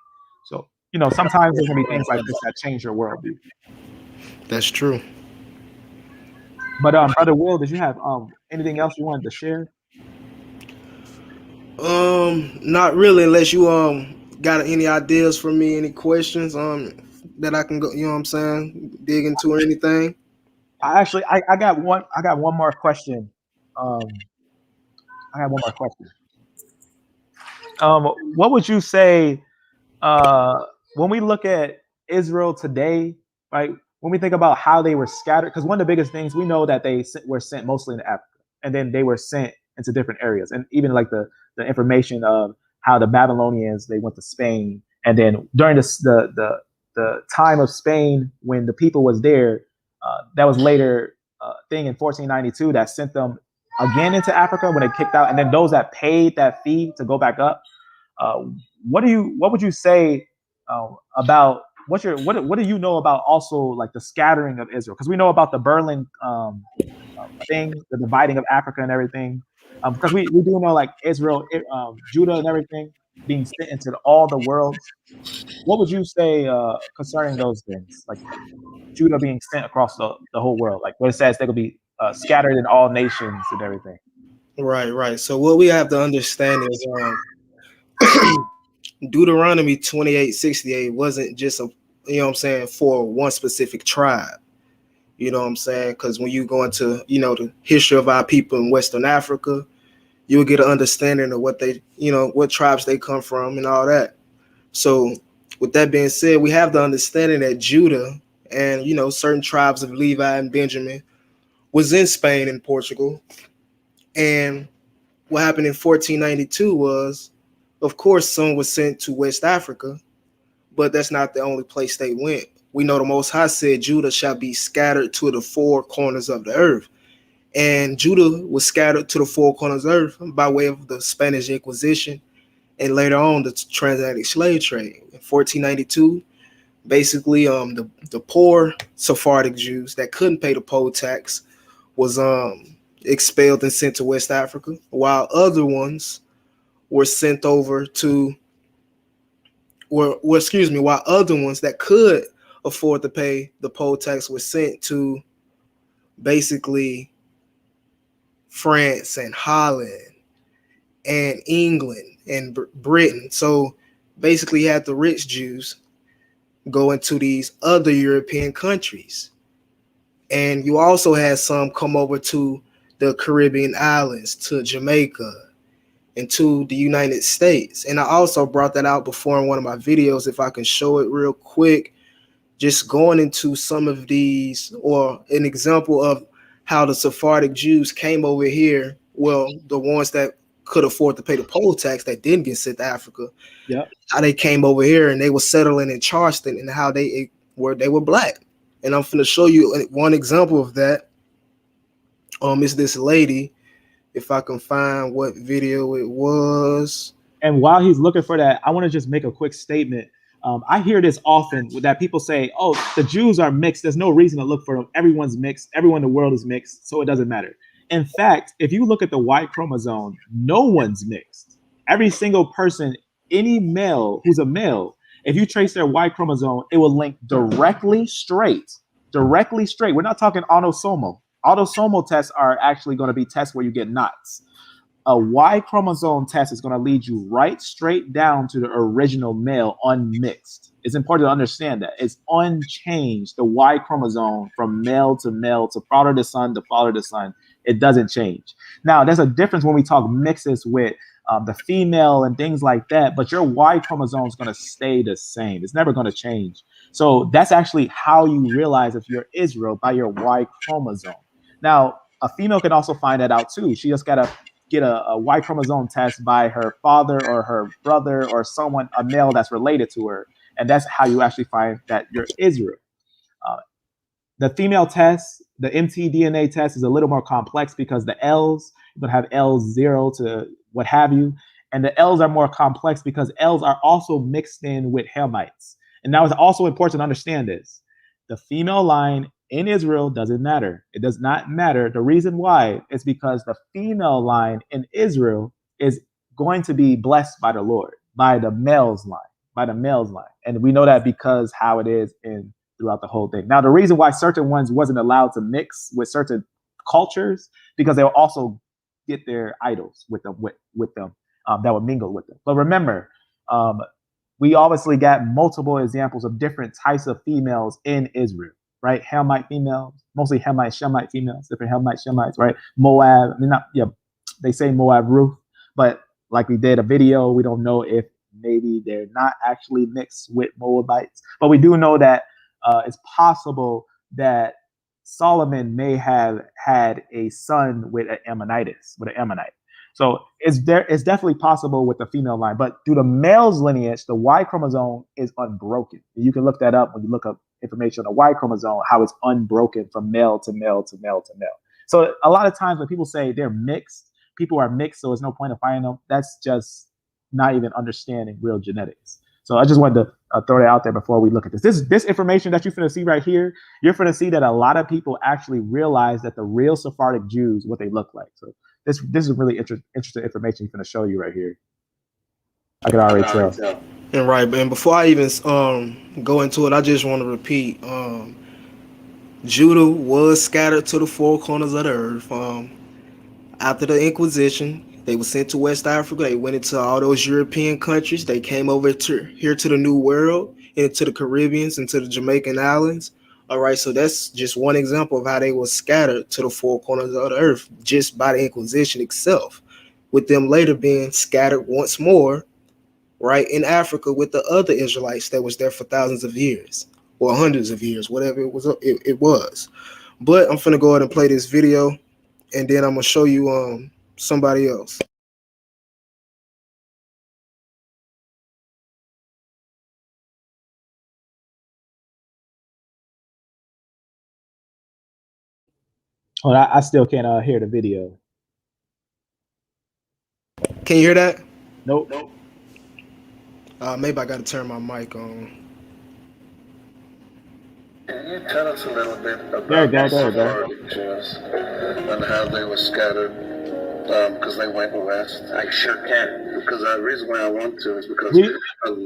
So, sometimes there's going to be things like this that change your worldview. That's true. But Brother Will, did you have anything else you wanted to share? Not really, unless you got any ideas for me, any questions that I can go, you know what I'm saying, dig into or anything. I got one more question. I have one more question. What would you say when we look at Israel today, right? When we think about how they were scattered, because one of the biggest things we know that they were sent mostly into Africa, and then they were sent into different areas, and even like the information of how the Babylonians they went to Spain, and then during the time of Spain when the people was there, that was later thing in 1492 that sent them again into Africa when they kicked out, and then those that paid that fee to go back up. What would you say about what do you know about also like the scattering of Israel? Because we know about the Berlin thing, the dividing of Africa and everything. Because we do know like Israel, Judah and everything being sent into all the worlds. What would you say concerning those things, like Judah being sent across the whole world, like what it says they will be scattered in all nations and everything? Right. So what we have to understand is Deuteronomy 28:68 wasn't just for one specific tribe. You know what I'm saying? Because when you go into, the history of our people in Western Africa, you'll get an understanding of what they, what tribes they come from and all that. So with that being said, we have the understanding that Judah and, certain tribes of Levi and Benjamin was in Spain and Portugal. And what happened in 1492 was, of course, some was sent to West Africa, but that's not the only place they went. We know the Most High said Judah shall be scattered to the four corners of the earth. And Judah was scattered to the four corners of the earth by way of the Spanish Inquisition and later on the transatlantic slave trade. In 1492, basically the poor Sephardic Jews that couldn't pay the poll tax was expelled and sent to West Africa, while other ones were sent over to while other ones that could afford to pay the poll tax were sent to basically France and Holland and England and Britain. So basically you had the rich Jews go into these other European countries. And you also had some come over to the Caribbean islands, to Jamaica, and to the United States. And I also brought that out before in one of my videos, if I can show it real quick, just going into some of these, or an example of how the Sephardic Jews came over here. Well, the ones that could afford to pay the poll tax that didn't get sent to Africa. Yeah. How they came over here and they were settling in Charleston, and how they were black. And I'm going to show you one example of that. It's this lady. If I can find what video it was. And while he's looking for that, I want to just make a quick statement. I hear this often that people say, oh, the Jews are mixed. There's no reason to look for them. Everyone's mixed. Everyone in the world is mixed. So it doesn't matter. In fact, if you look at the Y chromosome, no one's mixed. Every single person, any male who's a male, if you trace their Y chromosome, it will link directly straight. Directly straight. We're not talking autosomal. Autosomal tests are actually going to be tests where you get knots. A Y chromosome test is going to lead you right straight down to the original male unmixed. It's important to understand that. It's unchanged, the Y chromosome from male to father to son to father to son. It doesn't change. Now, there's a difference when we talk mixes with the female and things like that, but your Y chromosome is going to stay the same. It's never going to change. So that's actually how you realize if you're Israel, by your Y chromosome. Now, a female can also find that out too. She just got to get a Y chromosome test by her father or her brother or someone, a male that's related to her. And that's how you actually find that you're Israel. The female test, the mtDNA test, is a little more complex because the L's, you can have L's 0 to what have you. And the L's are more complex because L's are also mixed in with Hamites. And now it's also important to understand this. The female line in Israel doesn't matter. It does not matter. The reason why is because the female line in Israel is going to be blessed by the Lord, by the male's line, And we know that because how it is throughout the whole thing. Now, the reason why certain ones wasn't allowed to mix with certain cultures, because they'll also get their idols with them, that would mingle with them. But remember, we obviously got multiple examples of different types of females in Israel, right? Hamite females, mostly Hamite, Shemite females, different Hamite, Shemites, right? Moab, they say Moab Ruth, but like we did a video, we don't know if maybe they're not actually mixed with Moabites, but we do know that it's possible that Solomon may have had a son with an Ammonite. So it's definitely possible with the female line, but through the male's lineage, the Y chromosome is unbroken. You can look that up when you look up information on the Y chromosome, how it's unbroken from male to male to male to male. So a lot of times when people say they're mixed, people are mixed, so there's no point in finding them. That's just not even understanding real genetics. So I just wanted to throw that out there before we look at this. This information that you're going to see right here, you're going to see that a lot of people actually realize that the real Sephardic Jews, what they look like. So this is really interesting information going to show you right here. I can already tell. And right, and before I even go into it, I just want to repeat, Judah was scattered to the four corners of the earth. After the Inquisition, they were sent to West Africa. They went into all those European countries. They came over here to the New World, into the Caribbeans, into the Jamaican islands. All right, so that's just one example of how they were scattered to the four corners of the earth just by the Inquisition itself, with them later being scattered once more, right, in Africa with the other Israelites that was there for thousands of years or hundreds of years, whatever it was. But I'm finna go ahead and play this video, and then I'm gonna show you somebody else. Oh, I still can't hear the video. Can you hear that? Nope. Maybe I gotta turn my mic on. Can you tell us a little bit about the Sephardic Jews and how they were scattered because they went west? I sure can. Because the reason why I want to is because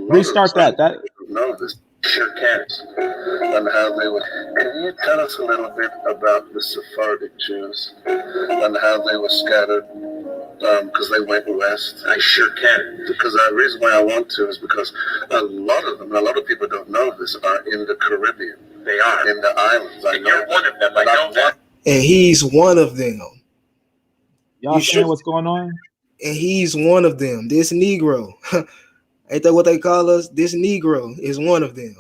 restart that. Know this. Sure can. And how they were. Can you tell us a little bit about the Sephardic Jews and how they were scattered because they went west? I sure can. Because the reason why I want to is because a lot of people don't know this, are in the Caribbean. They are in the islands. And you're one of them. I know that. And he's one of them. Y'all seeing what's going on? And he's one of them. This Negro. Ain't that what they call us? This Negro is one of them.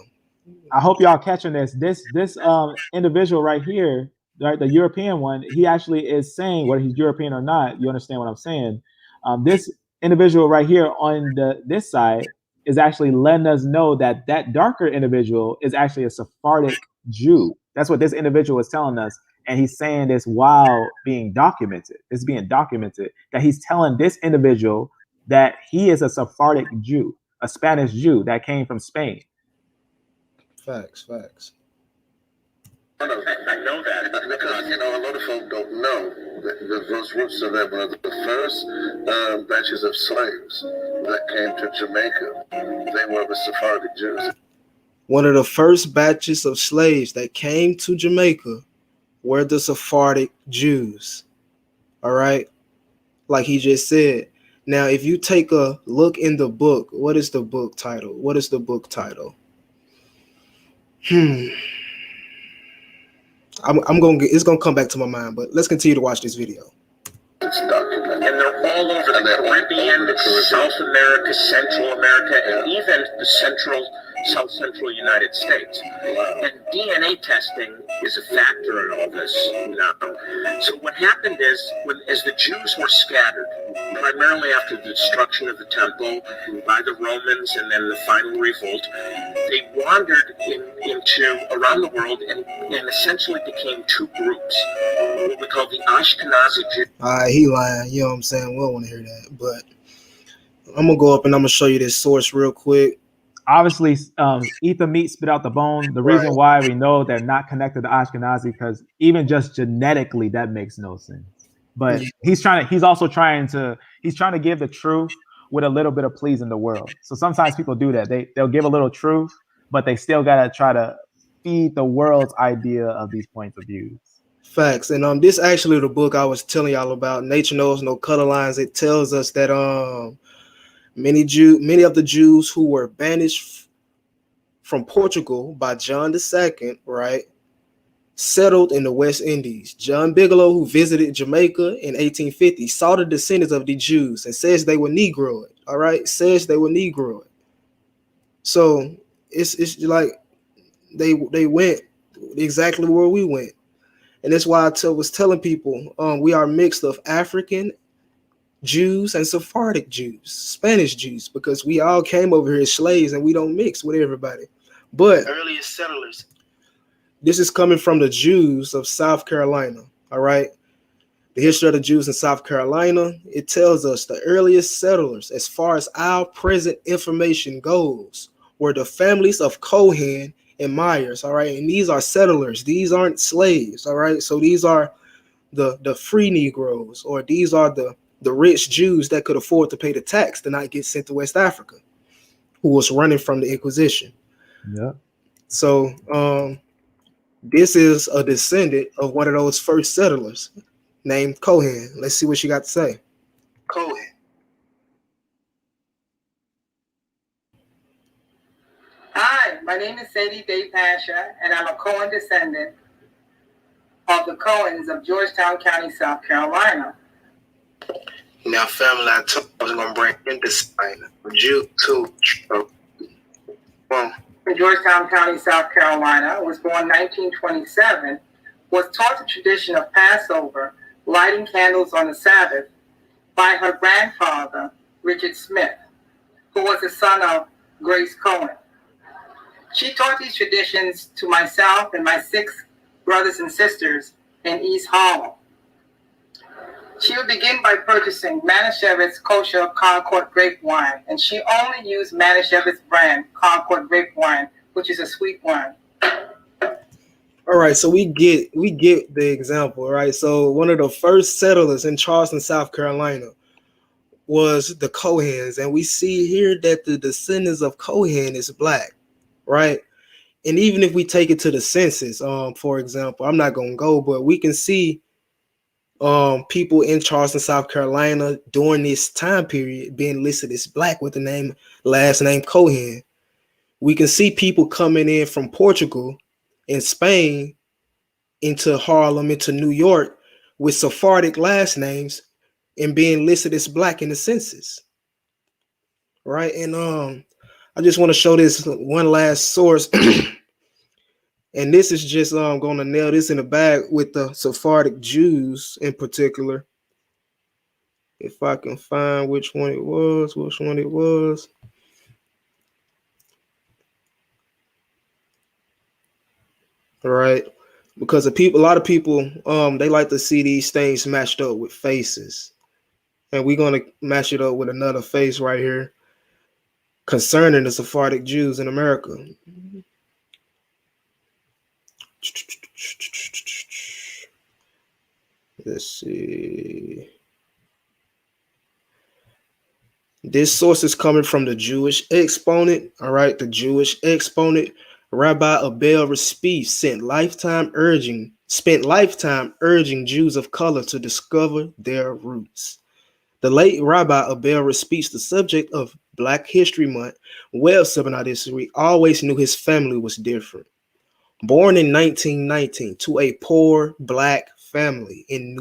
I hope y'all catching this. This individual right here, right, the European one, he actually is saying, whether he's European or not, you understand what I'm saying. This individual right here on this side is actually letting us know that that darker individual is actually a Sephardic Jew. That's what this individual is telling us. And he's saying this while being documented. It's being documented that he's telling this individual that he is a Sephardic Jew, a Spanish Jew that came from Spain. Facts. I know that because a lot of folk don't know that those roots of them were the first batches of slaves that came to Jamaica. They were the Sephardic Jews. One of the first batches of slaves that came to Jamaica were the Sephardic Jews. All right, like he just said. Now, if you take a look in the book, what is the book title? It's gonna come back to my mind, but let's continue to watch this video. It's documented. And they're all over the Caribbean, South America, Central America, and even the South Central United States. Wow. And DNA testing is a factor in all this now. So what happened is, as the Jews were scattered, primarily after the destruction of the temple by the Romans and then the final revolt, they wandered into around the world and essentially became two groups, what we call the Ashkenazi Jews. He lying, you know what I'm saying? We don't want to hear that, but I'm gonna go up and I'm gonna show you this source real quick. Obviously, eat the meat, spit out the bone. The reason why we know they're not connected to Ashkenazi, because even just genetically, that makes no sense. But he's also trying to give the truth with a little bit of pleasing the world. So sometimes people do that. They'll give a little truth, but they still gotta try to feed the world's idea of these points of views. Facts. And this actually the book I was telling y'all about, Nature Knows No Color Lines. It tells us that many of the Jews who were banished from Portugal by John II, right, settled in the West Indies. John Bigelow, who visited Jamaica in 1850, saw the descendants of the Jews and says they were Negroid. All right, says they were Negroid. So it's like they went exactly where we went, and that's why I was telling people we are mixed of African Jews and Sephardic Jews, Spanish Jews, because we all came over here as slaves and we don't mix with everybody. But earliest settlers. This is coming from the Jews of South Carolina. All right. The history of the Jews in South Carolina, it tells us the earliest settlers, as far as our present information goes, were the families of Cohen and Myers. All right. And these are settlers. These aren't slaves. All right. So these are the free Negroes, or these are the rich Jews that could afford to pay the tax to not get sent to West Africa, who was running from the Inquisition. Yeah. So this is a descendant of one of those first settlers named Cohen. Let's see what she got to say. Cohen. Hi, my name is Sadie Day Pasha, and I'm a Cohen descendant of the Cohens of Georgetown County, South Carolina. Now, family, I told I was going to bring in this Jew too. In Georgetown County, South Carolina, was born 1927, was taught the tradition of Passover, lighting candles on the Sabbath, by her grandfather, Richard Smith, who was the son of Grace Cohen. She taught these traditions to myself and my 6 brothers and sisters in East Harlem. She would begin by purchasing Manischewitz kosher Concord grape wine, and she only used Manischewitz brand Concord grape wine, which is a sweet wine. All right, so we get the example, right? So one of the first settlers in Charleston, South Carolina, was the Cohens, and we see here that the descendants of Cohen is black, right? And even if we take it to the census, for example, I'm not gonna go, but we can see people in Charleston, South Carolina during this time period being listed as black with the last name Cohen. We can see people coming in from Portugal and Spain into Harlem, into New York with Sephardic last names and being listed as black in the census. Right. And I just want to show this one last source. And this is just going to nail this in the bag with the Sephardic Jews in particular. If I can find which one it was. All right. because a lot of people, they like to see these things matched up with faces, and we're gonna match it up with another face right here concerning the Sephardic Jews in America. Let's see. This source is coming from the Jewish exponent. All right, the Jewish exponent. Rabbi Abel Raspi spent lifetime urging Jews of color to discover their roots. The late Rabbi Abel Raspi, the subject of Black History Month, Web Seminar this week, always knew his family was different. Born in 1919 to a poor Black family in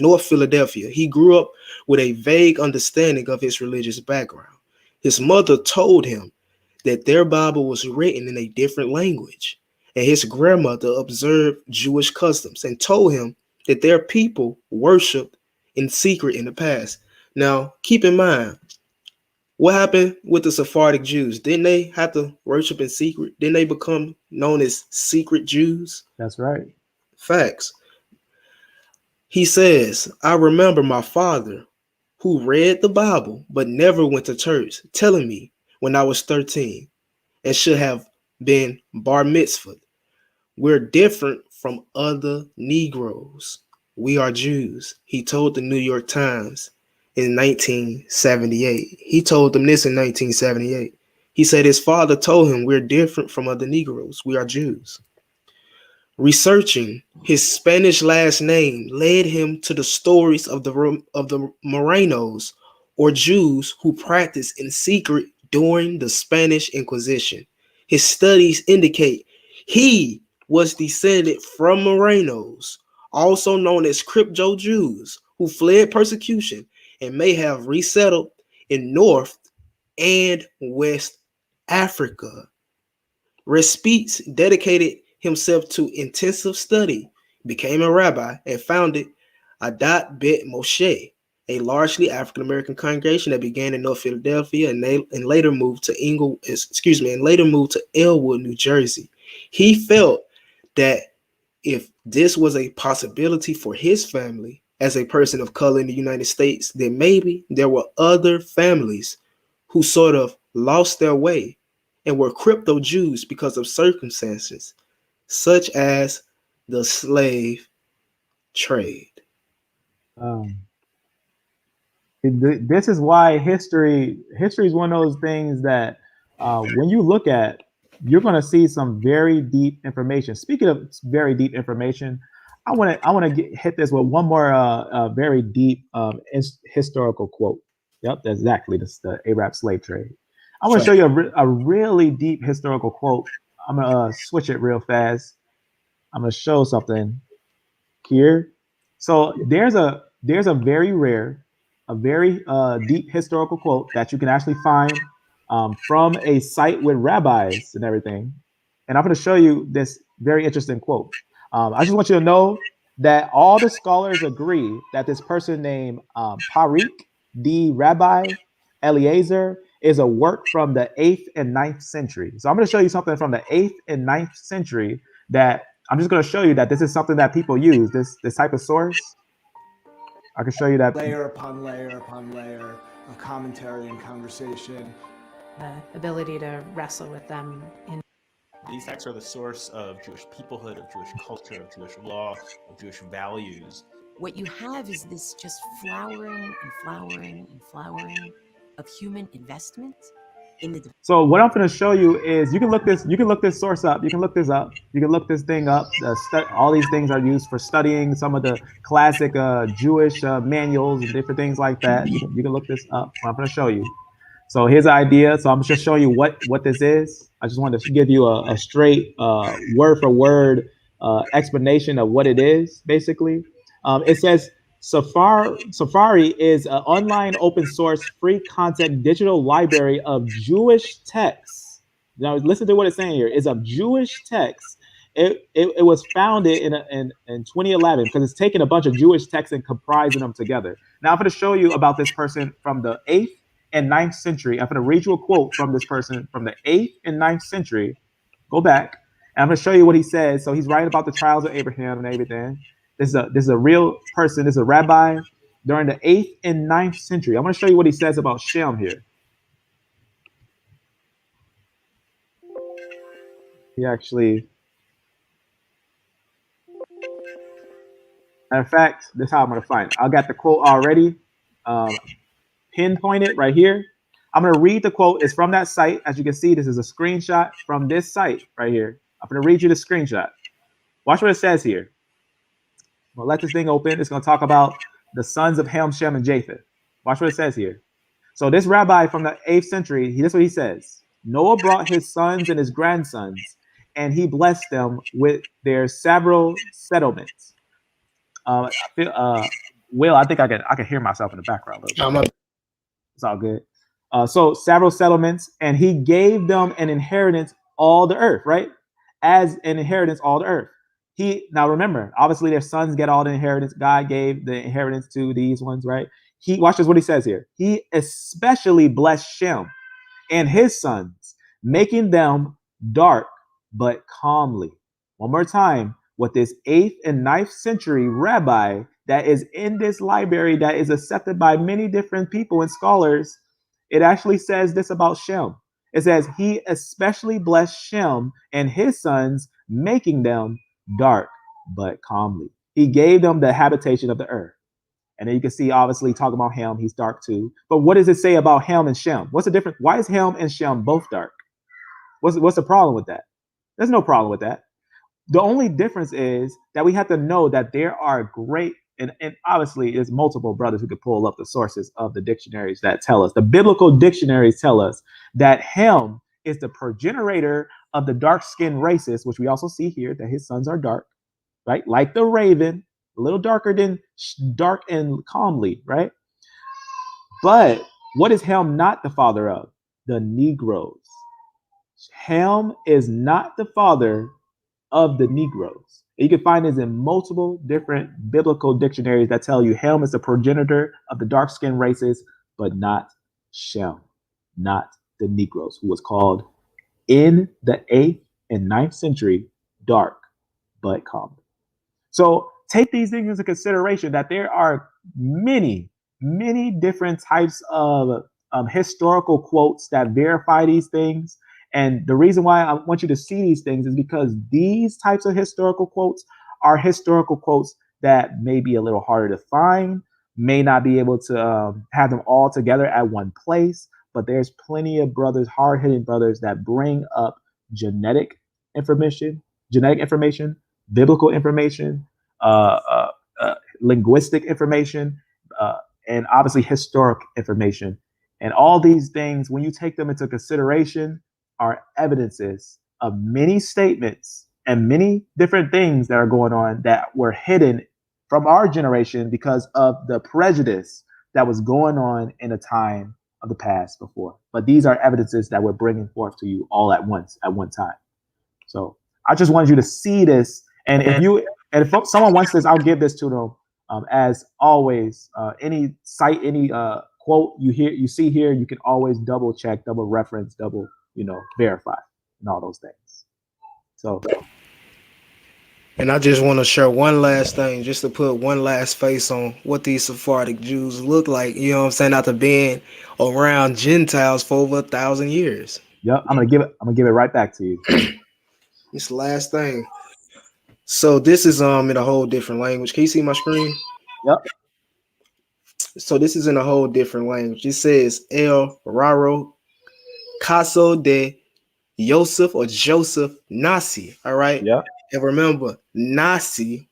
North Philadelphia, he grew up with a vague understanding of his religious background. His mother told him that their Bible was written in a different language, and his grandmother observed Jewish customs and told him that their people worshiped in secret in the past. Now, keep in mind, what happened with the Sephardic Jews? Didn't they have to worship in secret? Didn't they become known as secret Jews? That's right. Facts. He says, I remember my father, who read the Bible but never went to church, telling me when I was 13 and should have been bar mitzvahed, we're different from other Negroes. We are Jews, he told the New York Times in 1978. He told them this in 1978. He said his father told him we're different from other Negroes. We are Jews. Researching his Spanish last name led him to the stories of the Morenos, or Jews who practiced in secret during the Spanish Inquisition. His studies indicate he was descended from Morenos, also known as Crypto Jews, who fled persecution and may have resettled in North and West Africa. Respite dedicated himself to intensive study, became a rabbi, and founded Adat Bet Moshe, a largely African-American congregation that began in North Philadelphia and later moved to Elwood, New Jersey. He felt that if this was a possibility for his family as a person of color in the United States, then maybe there were other families who sort of lost their way and were crypto Jews because of circumstances such as the slave trade. This is why history is one of those things that when you look at, you're going to see some very deep information. Speaking of very deep information, I want to hit this with one more very deep historical quote. Yep, that's exactly the Arab slave trade. I want to show you a really deep historical quote. I'm gonna switch it real fast. I'm gonna show something here. So there's a very rare, a very deep historical quote that you can actually find from a site with rabbis and everything. And I'm going to show you this very interesting quote. I just want you to know that all the scholars agree that this person named Parik the Rabbi Eliezer is a work from the 8th and 9th century. So I'm going to show you something from the 8th and 9th century that I'm just going to show you that this is something that people use, this type of source. I can show you that. Layer upon layer upon layer of commentary and conversation. The ability to wrestle with them. These texts are the source of Jewish peoplehood, of Jewish culture, of Jewish law, of Jewish values. What you have is this just flowering and flowering and flowering of human investment in the. So what I'm going to show you is you can look this source up. You can look this up. You can look this thing up. All these things are used for studying some of the classic Jewish manuals and different things like that. You can look this up. I'm going to show you. So here's the idea. So I'm just showing you what this is. I just wanted to give you a straight word for word explanation of what it is. Basically, it says Safari is an online open source free content digital library of Jewish texts. Now listen to what it's saying here. It's of Jewish texts. It was founded in 2011 because it's taking a bunch of Jewish texts and comprising them together. Now I'm going to show you about this person from the 8th and 9th century. I'm going to read you a quote from this person from the 8th and 9th century. Go back. And I'm going to show you what he says. So he's writing about the trials of Abraham and everything. This is a real person. This is a rabbi during the 8th and 9th century. I'm going to show you what he says about Shem here. He actually, matter of fact, this is how I'm going to find it. I got the quote already pinpointed right here. I'm going to read the quote. It's from that site. As you can see, this is a screenshot from this site right here. I'm going to read you the screenshot. Watch what it says here. We'll let this thing open. It's going to talk about the sons of Ham, Shem, and Japheth. Watch what it says here. So this rabbi from the 8th century, this is what he says. Noah brought his sons and his grandsons, and he blessed them with their several settlements. Will, I think I can hear myself in the background a little bit. It's all good. So several settlements, and he gave them an inheritance all the earth, right? As an inheritance all the earth. Now remember, obviously their sons get all the inheritance. God gave the inheritance to these ones, right? Watch this what he says here. He especially blessed Shem and his sons, making them dark but calmly. One more time, what this 8th and 9th century rabbi that is in this library that is accepted by many different people and scholars, it actually says this about Shem. It says he especially blessed Shem and his sons, making them dark but calmly. He gave them the habitation of the earth. And then you can see, obviously, talking about Ham, he's dark too. But what does it say about Ham and Shem? What's the difference? Why is Ham and Shem both dark? What's the problem with that? There's no problem with that. The only difference is that we have to know that there are great, and obviously there's multiple brothers who could pull up the sources of the dictionaries that tell us, the biblical dictionaries tell us that Ham is the progenitor of the dark-skinned races, which we also see here, that his sons are dark, right? Like the raven, a little darker than dark and calmly, right? But what is Ham not the father of? The Negroes. Ham is not the father of the Negroes. You can find this in multiple different biblical dictionaries that tell you Ham is the progenitor of the dark-skinned races, but not Shem, not the Negroes, who was called in the 8th and 9th century dark but calm. So take these things into consideration, that there are many, many different types of historical quotes that verify these things. And the reason why I want you to see these things is because these types of historical quotes are historical quotes that may be a little harder to find, may not be able to have them all together at one place, but there's plenty of brothers, hard-hitting brothers, that bring up genetic information, biblical information, linguistic information, and obviously historic information. And all these things, when you take them into consideration, are evidences of many statements and many different things that are going on that were hidden from our generation because of the prejudice that was going on in a time of the past before. But these are evidences that we're bringing forth to you all at once, at one time. So I just wanted you to see this. And if someone wants this, I'll give this to them. As always, any site, any quote you see here, you can always double check, double reference, double verify, and all those things. So, and I just want to share one last thing, just to put one last face on what these Sephardic Jews look like. You know what I'm saying? After being around Gentiles for over 1,000 years. Yep, I'm gonna give it right back to you. This last thing. So this is in a whole different language. Can you see my screen? Yep. So this is in a whole different language. It says El Raro Caso de Joseph or Joseph Nasi. All right. Yeah. And remember, Nasi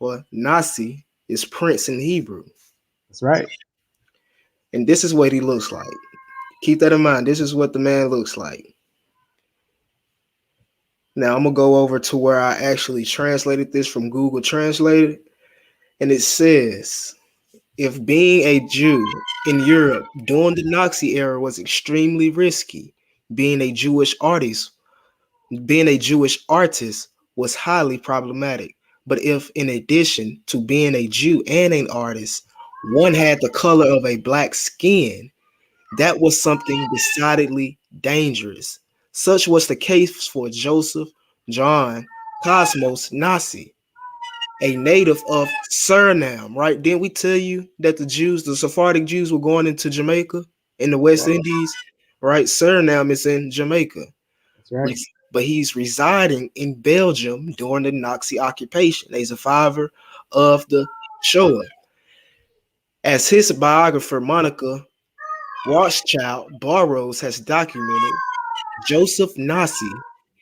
is prince in Hebrew. That's right. And this is what he looks like. Keep that in mind. This is what the man looks like. Now I'm gonna go over to where I actually translated this from Google Translate, and it says, if being a Jew in Europe during the Nazi era was extremely risky, being a Jewish artist was highly problematic. But if in addition to being a Jew and an artist, one had the color of a black skin, that was something decidedly dangerous. Such was the case for Joseph, John, Cosmos Nasi, a native of Suriname, right? Didn't we tell you that the Jews, the Sephardic Jews, were going into Jamaica in the West Indies, right? Suriname is in Jamaica. That's right. But he's residing in Belgium during the Nazi occupation, a survivor of the Shoah. As his biographer, Monica Rothschild Burroughs, has documented, Joseph Nasi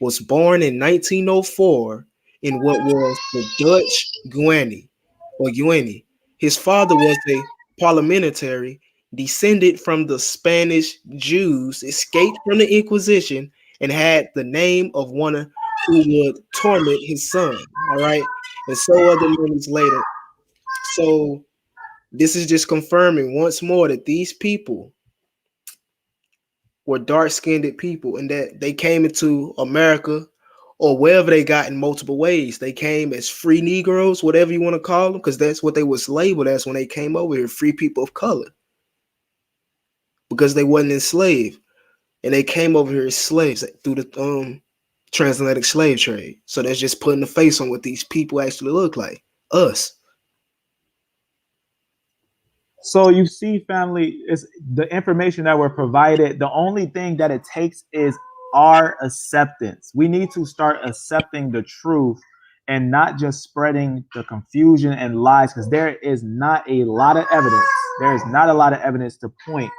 was born in 1904 in what was the Dutch Guiana. His father was a parliamentary descended from the Spanish Jews, escaped from the Inquisition, and had the name of one who would torment his son. All right. And so other names later. So this is just confirming once more that these people were dark-skinned people and that they came into America or wherever they got in multiple ways. They came as free Negroes, whatever you want to call them, because that's what they was labeled as when they came over here, free people of color, because they wasn't enslaved. And they came over here as slaves through the transatlantic slave trade. So that's just putting the face on what these people actually look like, us. So you see, family, is the information that we're provided. The only thing that it takes is our acceptance. We need to start accepting the truth and not just spreading the confusion and lies, because there is not a lot of evidence. There is not a lot of evidence to point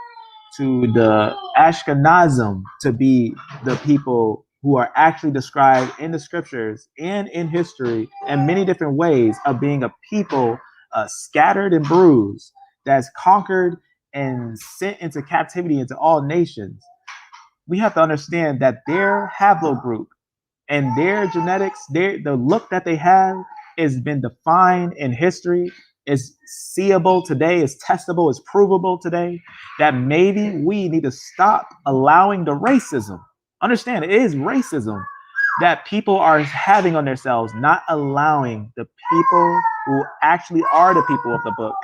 to the Ashkenazim to be the people who are actually described in the scriptures and in history in many different ways of being a people scattered and bruised, that's conquered and sent into captivity into all nations. We have to understand that their haplogroup and their genetics, the look that they have has been defined in history, is seeable today, is testable, is provable today, that maybe we need to stop allowing the racism. Understand, it is racism that people are having on themselves, not allowing the people who actually are the people of the book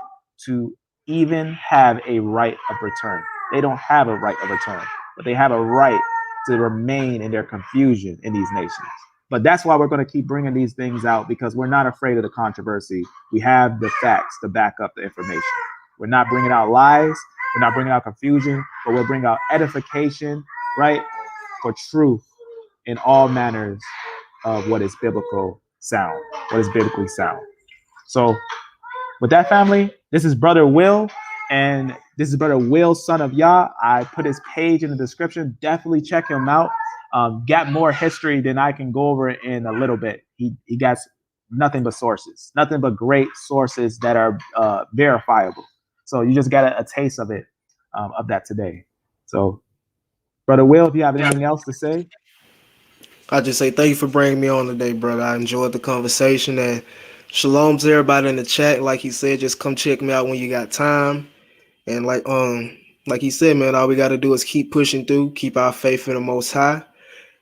to even have a right of return. They don't have a right of return, but they have a right to remain in their confusion in these nations. But that's why we're going to keep bringing these things out, because we're not afraid of the controversy. We have the facts to back up the information. We're not bringing out lies. We're not bringing out confusion, but we'll bring out edification, right? For truth in all manners of what is biblical sound, what is biblically sound. So with that, family, this is Brother Will, and this is Brother Will, son of YAH. I put his page in the description. Definitely check him out. Got more history than I can go over in a little bit. He got nothing but sources, nothing but great sources that are verifiable. So you just got a taste of it, of that today. So, Brother Will, if you have anything else to say. I just say thank you for bringing me on today, brother. I enjoyed the conversation, and shalom to everybody in the chat. Like he said, just come check me out when you got time. And like he said, man, all we got to do is keep pushing through, keep our faith in the Most High,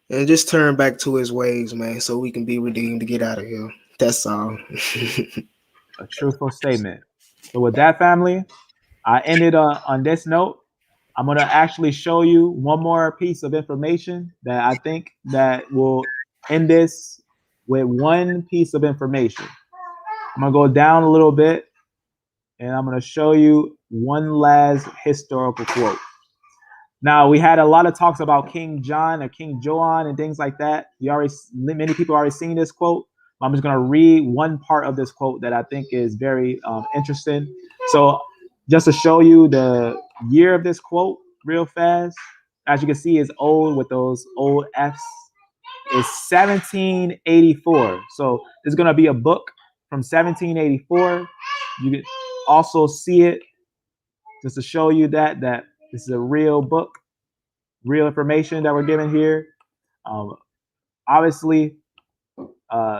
and just turn back to His ways, man, so we can be redeemed to get out of here. That's all. A truthful statement. So with that, family, I ended on this note. I'm going to actually show you one more piece of information that I think that will end this with one piece of information. I'm going to go down a little bit, and I'm going to show you one last historical quote. Now, we had a lot of talks about King John or King Joan and things like that. Many people already seen this quote. I'm just going to read one part of this quote that I think is very interesting. So just to show you the year of this quote real fast, as you can see, it's old with those old Fs. It's 1784. So there's going to be a book from 1784. You can also see it just to show you that this is a real book, real information that we're given here. Obviously,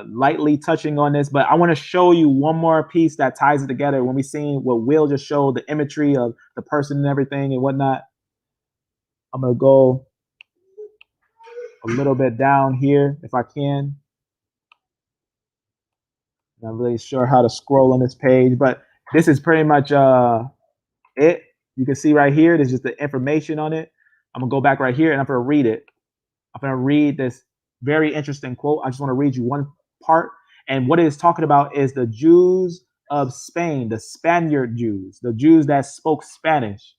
lightly touching on this, but I want to show you one more piece that ties it together. When we seen what Will just showed, the imagery of the person and everything and whatnot, I'm going to go a little bit down here if I can. I'm not really sure how to scroll on this page, but this is pretty much it. You can see right here, there's just the information on it. I'm going to go back right here and I'm going to read it. I'm going to read this very interesting quote. I just want to read you one part. And what it is talking about is the Jews of Spain, the Spaniard Jews, the Jews that spoke Spanish,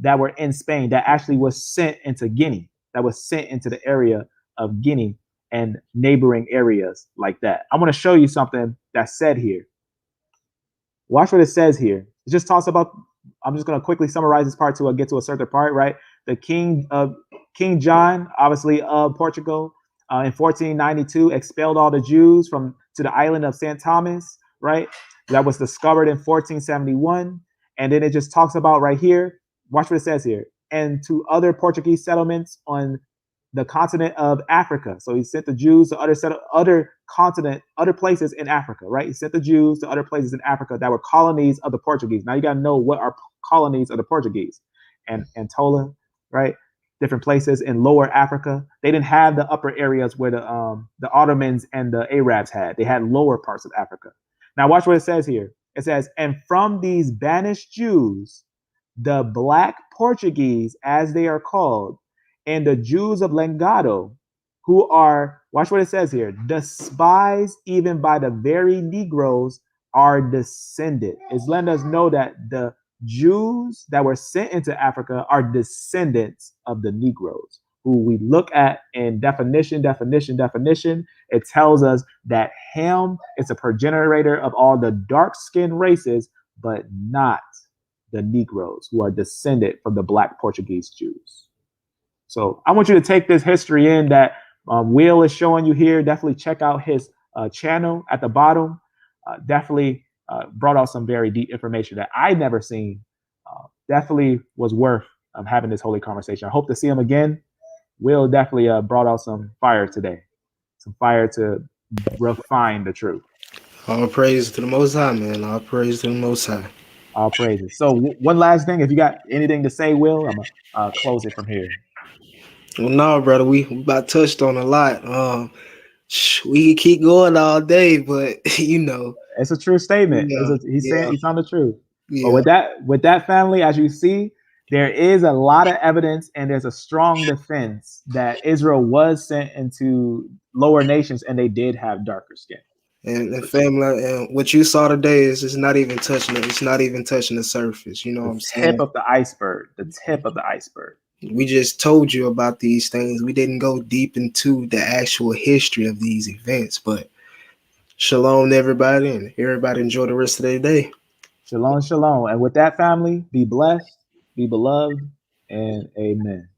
that were in Spain, that actually was sent into Guinea, that was sent into the area of Guinea and neighboring areas like that. I want to show you something that's said here. Watch what it says here. It just talks about, I'm just going to quickly summarize this part to get to a certain part, right? The King John, obviously of Portugal, in 1492 expelled all the Jews to the island of St. Thomas, right? That was discovered in 1471. And then it just talks about right here, watch what it says here, and to other Portuguese settlements on the continent of Africa. So he sent the Jews to other places in Africa, right? He sent the Jews to other places in Africa that were colonies of the Portuguese. Now you got to know what are colonies of the Portuguese. And Antola, right? Different places in lower Africa. They didn't have the upper areas where the Ottomans and the Arabs had. They had lower parts of Africa. Now watch what it says here. It says, and from these banished Jews, the Black Portuguese, as they are called, and the Jews of Lengado, who are, watch what it says here, despised even by the very Negroes, are descended. It's letting us know that the Jews that were sent into Africa are descendants of the Negroes, who we look at in definition. It tells us that Ham is a progenitor of all the dark-skinned races, but not the Negroes, who are descended from the Black Portuguese Jews. So I want you to take this history in that Will is showing you here. Definitely check out his channel at the bottom. Definitely brought out some very deep information that I never seen. Definitely was worth having this holy conversation. I hope to see him again. Will definitely brought out some fire today. Some fire to refine the truth. All praise to the Most High, man. All praise to the Most High. All praises. So one last thing, if you got anything to say, Will, I'm gonna close it from here. Well, no, brother, we about touched on a lot. We keep going all day, but you know, it's a true statement. Yeah, He's saying he's on the truth. Yeah. But with that family, as you see, there is a lot of evidence and there's a strong defense that Israel was sent into lower nations and they did have darker skin. And family, and what you saw today is just not even touching it. It's not even touching the surface. You know what I'm saying? Tip of the iceberg. The tip of the iceberg. We just told you about these things. We didn't go deep into the actual history of these events. But shalom to everybody, and everybody enjoy the rest of their day. Shalom, shalom. And with that, family, be blessed, be beloved, and amen.